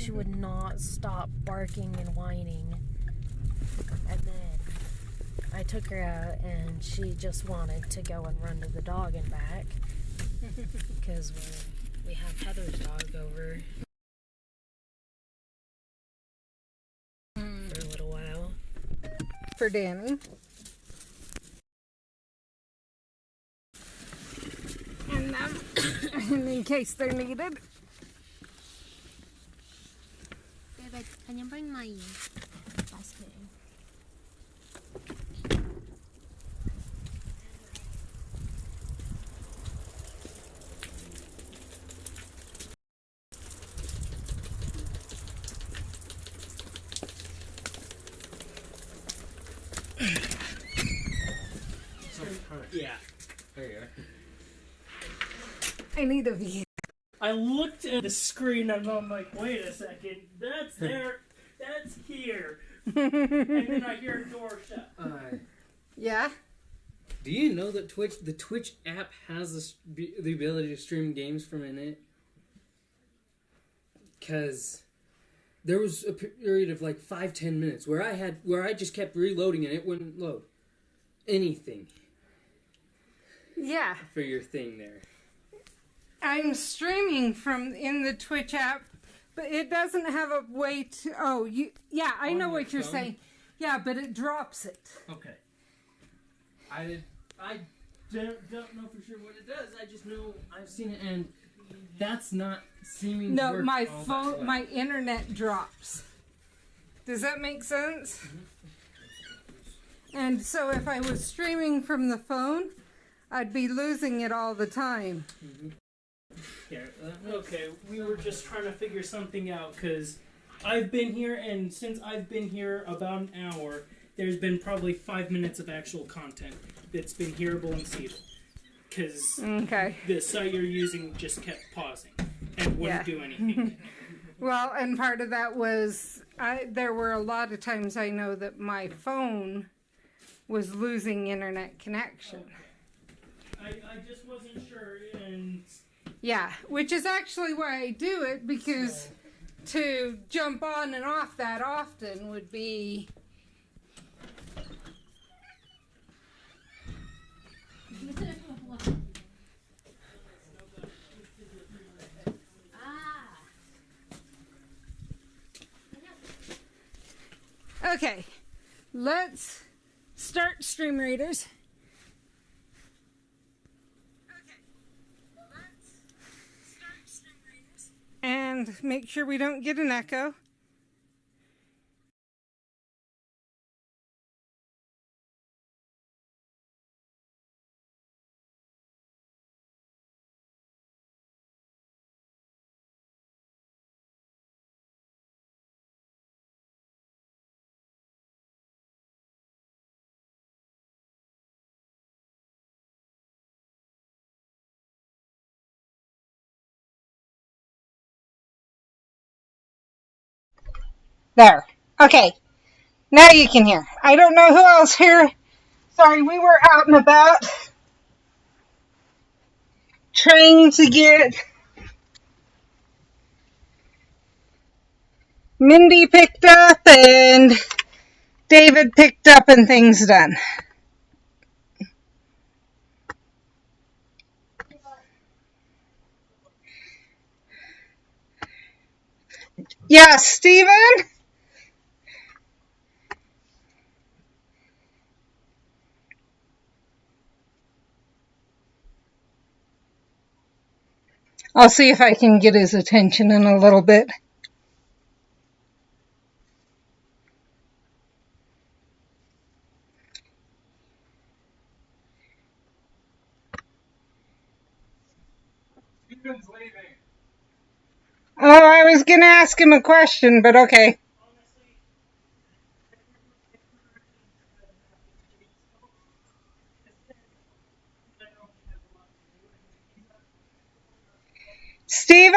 she would not stop barking and whining. And then I took her out, and she just wanted to go and run to the dog and back. Because we have Heather's dog over for a little while. For Danny. And and in case they're needed. David, can you bring my basket? Yeah. There you are. I need a view. I looked at the screen and I'm like, wait a second, that's there, that's here. And then I hear a door shut. Yeah? Do you know that the Twitch app has the ability to stream games from in it? Because there was a period of like 5-10 minutes where I just kept reloading and it wouldn't load anything. Yeah. For your thing there. I'm streaming from in the Twitch app, but it doesn't have a way to. Oh, yeah, I know what you're saying. Yeah, but it drops it. Okay. I don't know for sure what it does. I just know I've seen it, and that's not seeming to work. No, my phone, my internet drops. Does that make sense? And so if I was streaming from the phone, I'd be losing it all the time. Yeah, okay, we were just trying to figure something out because I've been here, and since I've been here about an hour, there's been probably 5 minutes of actual content that's been hearable and seeable. Because the site you're using just kept pausing and wouldn't do anything. Well, and part of that was, there were a lot of times I know that my phone was losing internet connection. I just wasn't sure, and... Yeah, which is actually why I do it, because to jump on and off that often would be... Okay, let's start Stream Readers. And make sure we don't get an echo. There. Okay. Now you can hear. I don't know who else here. Sorry, we were out and about trying to get Mindy picked up and David picked up and things done. Yeah, Steven? I'll see if I can get his attention in a little bit. Steven's leaving. Oh, I was going to ask him a question, but okay. Steven?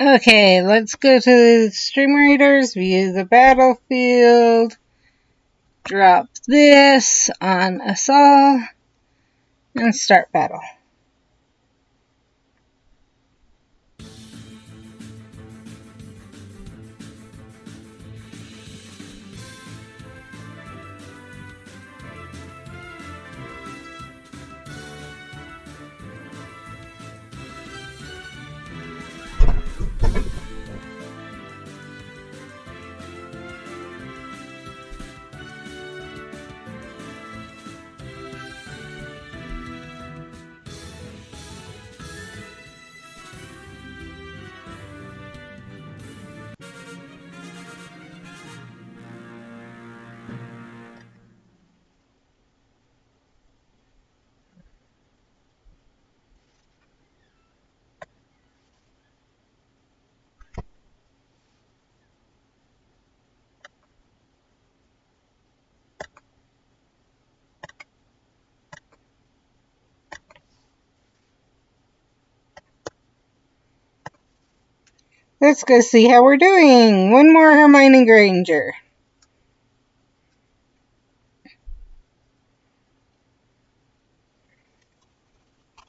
Okay, let's go to the stream readers, view the battlefield, drop this on us all, and start battle. Let's go see how we're doing. One more Hermione Granger.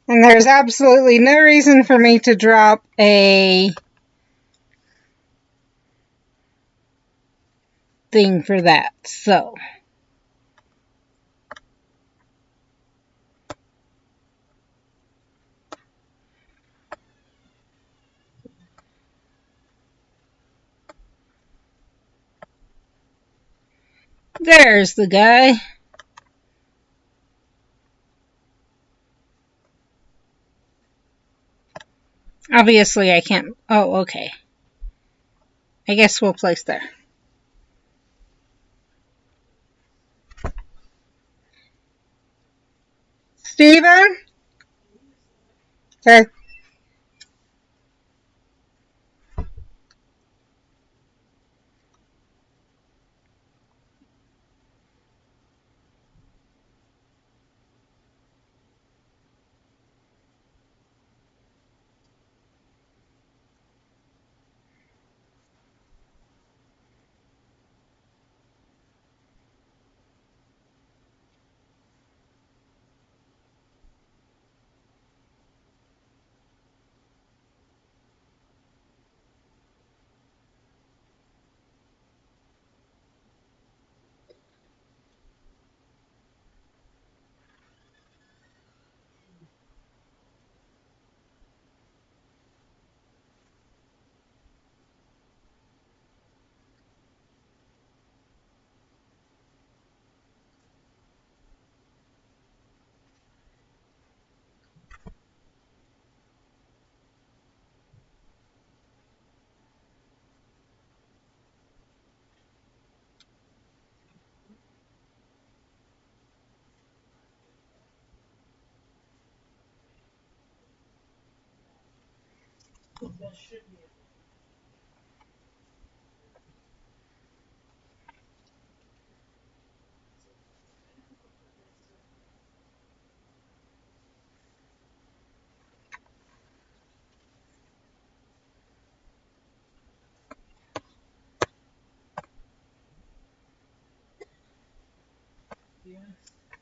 And there's absolutely no reason for me to drop a thing for that. So, there's the guy. Obviously I can't. Oh, okay. I guess we'll place there. Steven? Okay.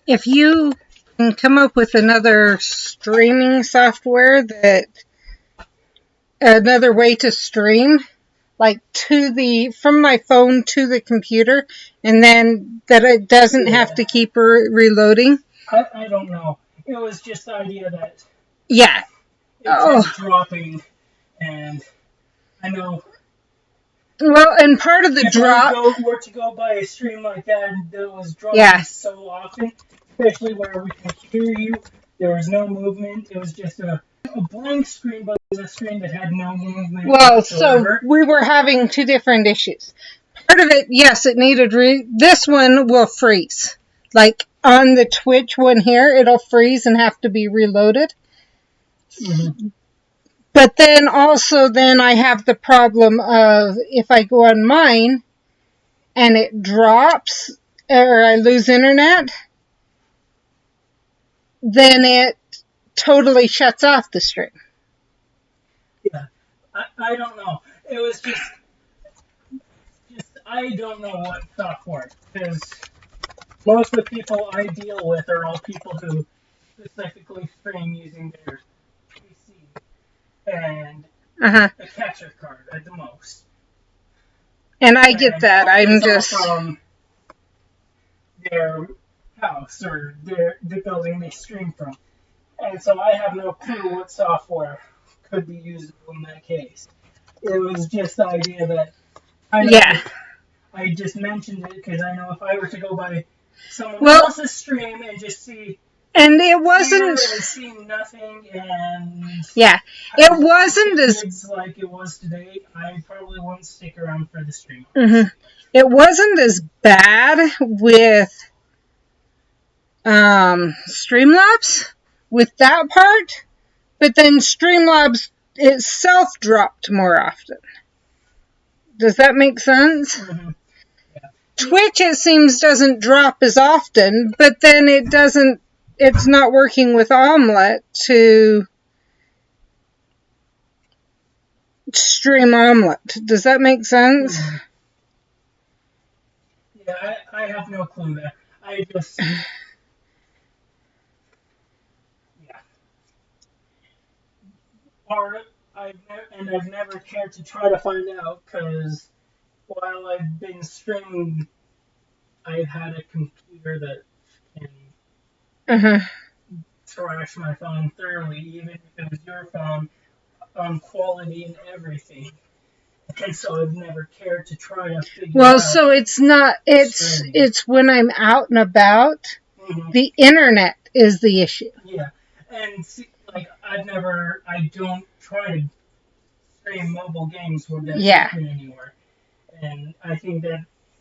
If you can come up with another streaming software another way to stream, like from my phone to the computer, and then that it doesn't have to keep reloading. I don't know. It was just the idea that Yeah. it kept dropping, and I know Well, and part of the if drop. we were to go by a stream like that was dropping so often, especially where we could hear you, there was no movement. It was just a blank screen, but it was a screen that had no movement. Well, whatsoever. So we were having two different issues. Part of it, yes, it needed this one will freeze. Like on the Twitch one here, it'll freeze and have to be reloaded. Mm-hmm. But then also I have the problem of if I go on mine and it drops or I lose internet, then it totally shuts off the stream. Yeah. I don't know. It was just I don't know what software because most of the people I deal with are all people who specifically stream using their PC and Uh-huh. a capture card at the most. And I get And that. I'm it's all just from their house or the building they stream from. And so I have no clue what software could be usable in that case. It was just the idea that I know yeah. I just mentioned it because I know if I were to go by someone Well, else's stream and just see and it here wasn't. and see nothing and Yeah, it wasn't as. kids like it was today, I probably wouldn't stick around for the stream. Mhm. It wasn't as bad with Streamlabs with that part, but then Streamlabs itself dropped more often. Does that make sense? Mm-hmm. Twitch, it seems, doesn't drop as often, but then it doesn't. It's not working with Omelette to stream Omelette. Does that make sense? Mm-hmm. Yeah, I have no clue there. I just yeah. Part of, I've never cared to try to find out because while I've been streaming, I've had a computer that can Uh-huh. trash my phone thoroughly, even if it was your phone, on quality and everything. And so I've never cared to try to figure Well, out. so it's not. streaming. It's when I'm out and about. Mm-hmm. The internet is the issue. Yeah, and see, like I don't try to stream mobile games where that Yeah. take me anywhere, and I think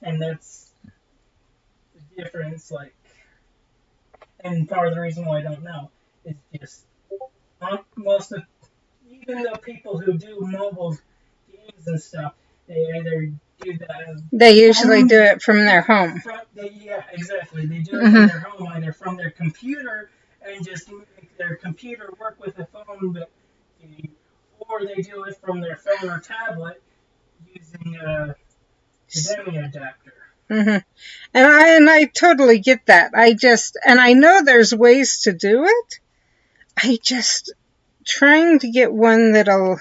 that's the difference. Like, and part of the reason why I don't know is just most of even the people who do mobile games and stuff, they either do that. They usually do it from their home. Yeah, exactly. They do it from their home, either from their computer and just make their computer work with the phone, or they do it from their phone or tablet using a HDMI adapter. Mm-hmm. And I totally get that. And I know there's ways to do it. I just trying to get one that'll.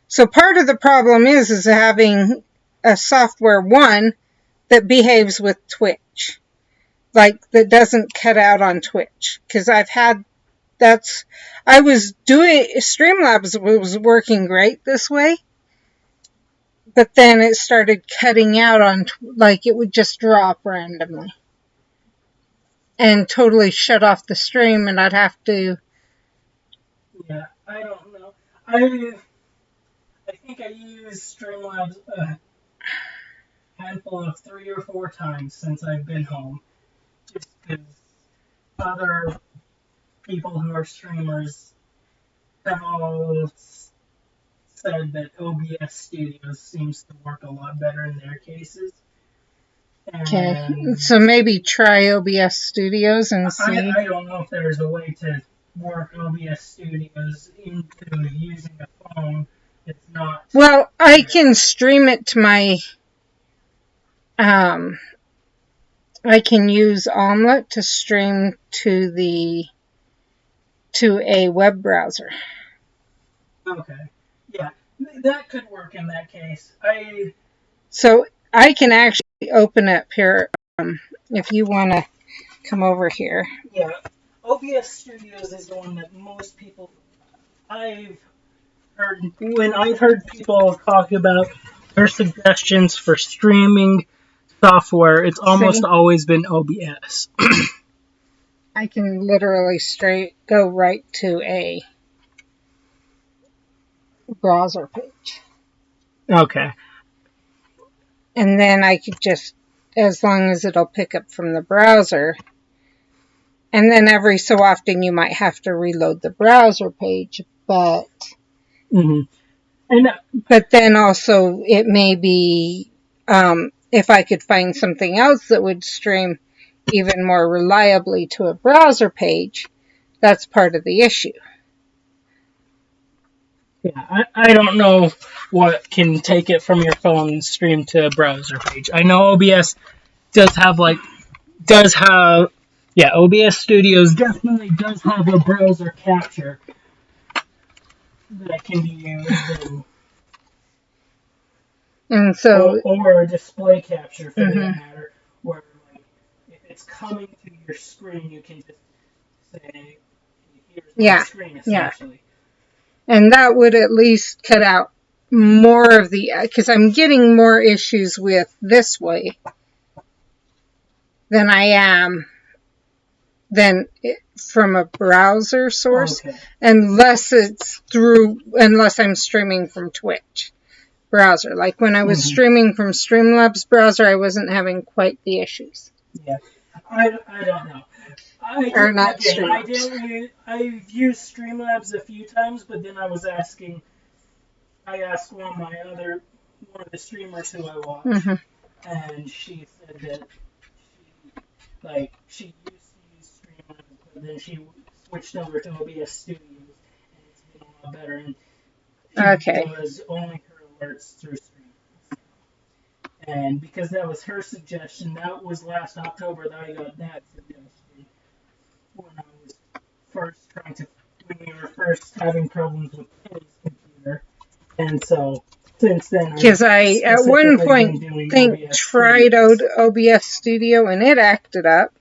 So part of the problem is having a software one that behaves with Twitch, like that doesn't cut out on Twitch. Because I was doing Streamlabs was working great this way, but then it started cutting out on like it would just drop randomly and totally shut off the stream, and I'd have to. Yeah, I don't know. I think I used Streamlabs a handful of 3 or 4 times since I've been home, just because other people who are streamers have all said that OBS Studios seems to work a lot better in their cases. Okay, so maybe try OBS Studios and see. I don't know if there's a way to work OBS Studios into using a phone. It's not. Well, I can stream it to my. I can use Omelette to stream to a web browser. Okay. Yeah, that could work in that case. So I can actually open up here if you want to come over here. Yeah, OBS Studios is the one that most people when I've heard people talk about their suggestions for streaming software, it's almost always been OBS. I can literally go right to a browser page. Okay. And then I could just, as long as it'll pick up from the browser, and then every so often you might have to reload the browser page, but but then also it may be if I could find something else that would stream even more reliably to a browser page, that's part of the issue. Yeah, I don't know what can take it from your phone stream to a browser page. I know OBS does have OBS Studios definitely does have a browser capture that can be used, And so, or a display capture for mhm, that matter, where like if it's coming to your screen, you can just say, "Here's my yeah, screen," yeah. essentially. And that would at least cut out more of the, because I'm getting more issues with this way than I am from a browser source, Okay. unless I'm streaming from Twitch browser. Like when I was Mhm. streaming from Streamlabs browser, I wasn't having quite the issues. Yeah. I don't know. Or not Again, Streamlabs. I've used Streamlabs a few times, but then I asked one of the streamers who I watch, Hmm. and she said that she used to use Streamlabs, but then she switched over to OBS Studios, and it's been a lot better. And she Okay. does only her alerts through Streamlabs. And because that was her suggestion, that was last October that I got that suggestion when I was when we were first having problems with Penny's computer. And so since then, I've Because I, at one specifically been point, doing OBS tried Studios. OBS Studio and it acted up.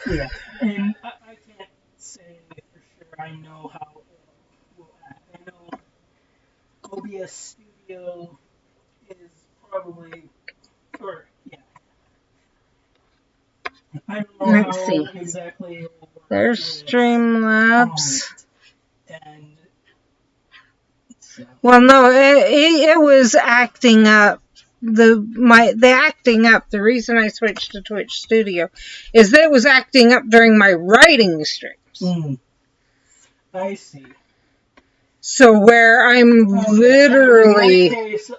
Yeah, and I can't say for sure I know how it will act. I know OBS Studio is probably, or yeah, I don't know Let's see. how exactly it will work There's with Streamlabs. Omit, and so. Well, no, it was acting up. The acting up. The reason I switched to Twitch Studio is that it was acting up during my writing streams. I see. So where I'm Okay, and in that literally, case,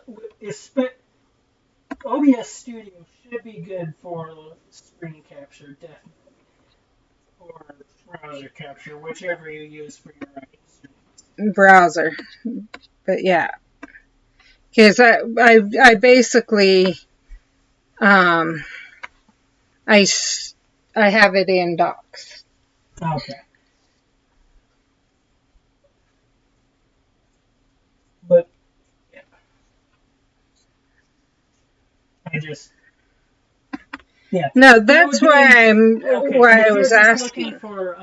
OBS Studio should be good for screen capture, definitely, or browser capture, whichever you use for your writing streams. browser, but yeah, because I basically um I I have it in docs. Okay, but yeah, I just yeah, No, that would that's be okay. And why I if you're was just looking asking. for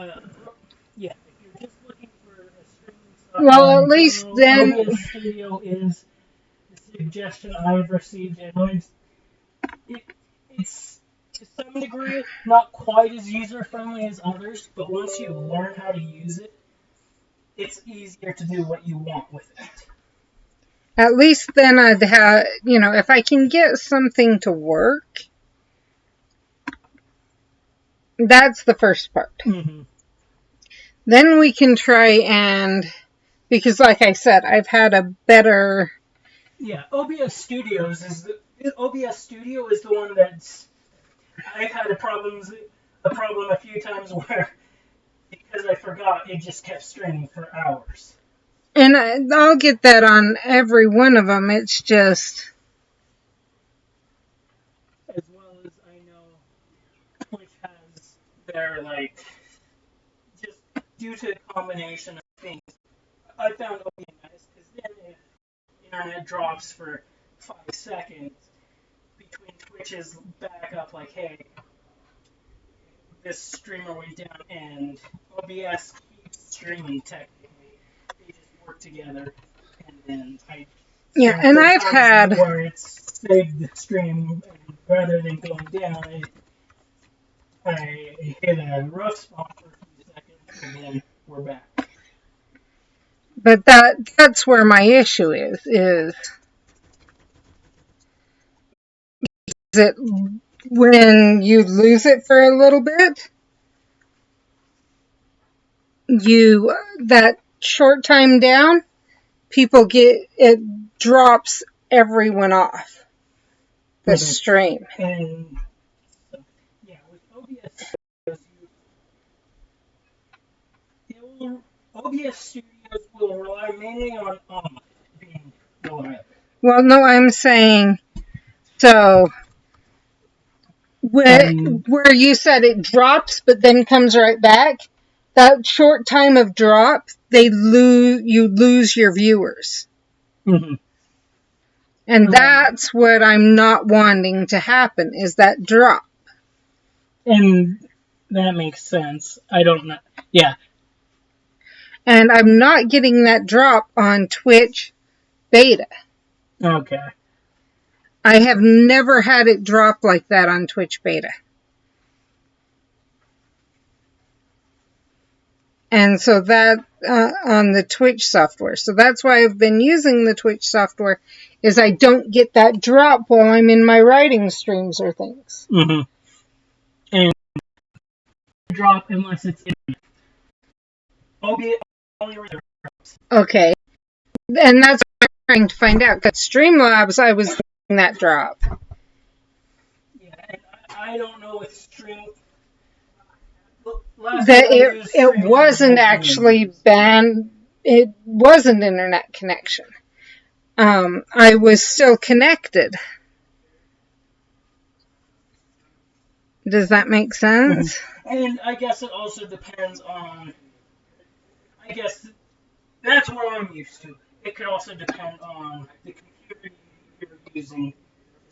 yeah, if you're just looking for a streaming Well, software at in least general, then, OBS Studio is the suggestion I've received, and it's to some degree not quite as user friendly as others, but once you learn how to use it, it's easier to do what you want with it. at least then I'd have, if I can get something to work, that's the first part. Mm-hmm. Then we can try because like I said, I've had a better. Yeah, OBS Studio is the one that's I've had a problem a few times where because I forgot it just kept streaming for hours. And I'll get that on every one of them. It's just. As well as I know Twitch has their just due to a combination of things. I found OBS nice because then if internet drops for 5 seconds between Twitch's backup, like, hey, this streamer went down, and OBS keeps streaming technically. They just work together, and then Yeah, there's and been I've times had. where it's saved the stream, and rather than going down, I hit a rough spot for a few seconds, and then we're back. But that's where my issue is it when you lose it for a little bit, that short time down, it drops everyone off the stream. And so, yeah, with OBS Studios, OBS Studio will rely mainly on being reliable. Well, no, I'm saying, so where you said it drops but then comes right back, that short time of drop, you lose your viewers. Mm-hmm. And that's what I'm not wanting to happen, is that drop. And that makes sense. I don't know. Yeah. And I'm not getting that drop on Twitch beta. Okay. I have never had it drop like that on Twitch beta. And so that on the Twitch software. So that's why I've been using the Twitch software, is I don't get that drop while I'm in my writing streams or things. Mm-hmm. And drop unless it's in. OBS only drops. Okay. And that's what I'm trying to find out. Because Streamlabs, I was getting that drop. Yeah, and I don't know if Stream. That it wasn't actually banned. It wasn't internet connection. I was still connected. Does that make sense? And I guess it also depends on. I guess that's what I'm used to. It could also depend on the computer you're using to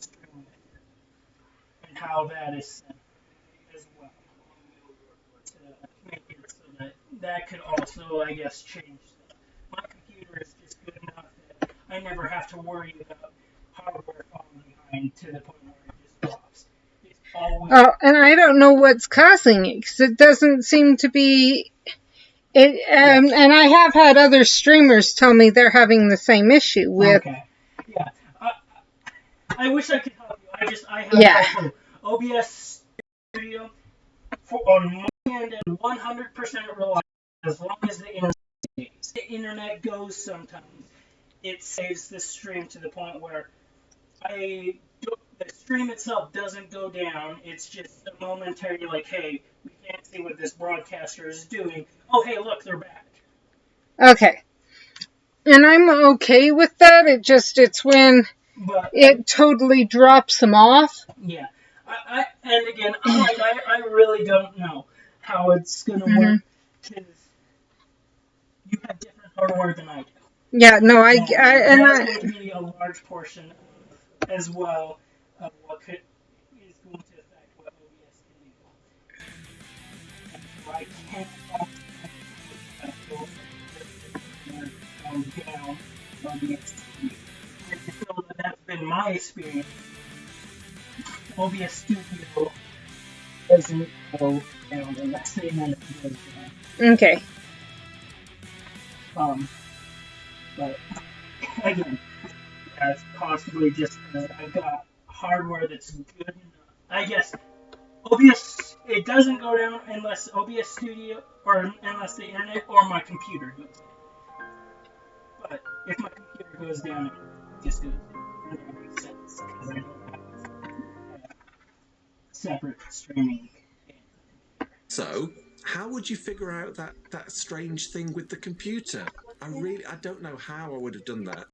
stream with and how that is set as well. To make it so that could also, I guess, change stuff. My computer is just good enough that I never have to worry about hardware falling behind to the point where it just drops. It's always. Oh, and I don't know what's causing it, because it doesn't seem to be. And I have had other streamers tell me they're having the same issue with. Okay. Yeah. I wish I could help you. I have no clue. OBS Studio on my end and 100% reliable as long as the internet stays. The internet goes sometimes. It saves the stream to the point where the stream itself doesn't go down. It's just a momentary, like, hey, we can't see what this broadcaster is doing. Oh, hey, look, they're back. Okay. And I'm okay with that. It's when it totally drops them off. Yeah. And again, I really don't know how it's going to work, because you have different hardware than I do. Yeah, no, That's going to be a large portion as well of what is going to affect what OBS can do. So I can't down OBS. And so that's been my experience. OBS Studio doesn't go down unless the internet goes down. Okay. But again, that's possibly just because I've got hardware that's good enough. I guess OBS, it doesn't go down unless OBS Studio, or unless the internet or my computer goes down. But if my computer goes down, it just goes down. That makes sense, because I don't have separate streaming. So, how would you figure out that strange thing with the computer? I don't know how I would have done that.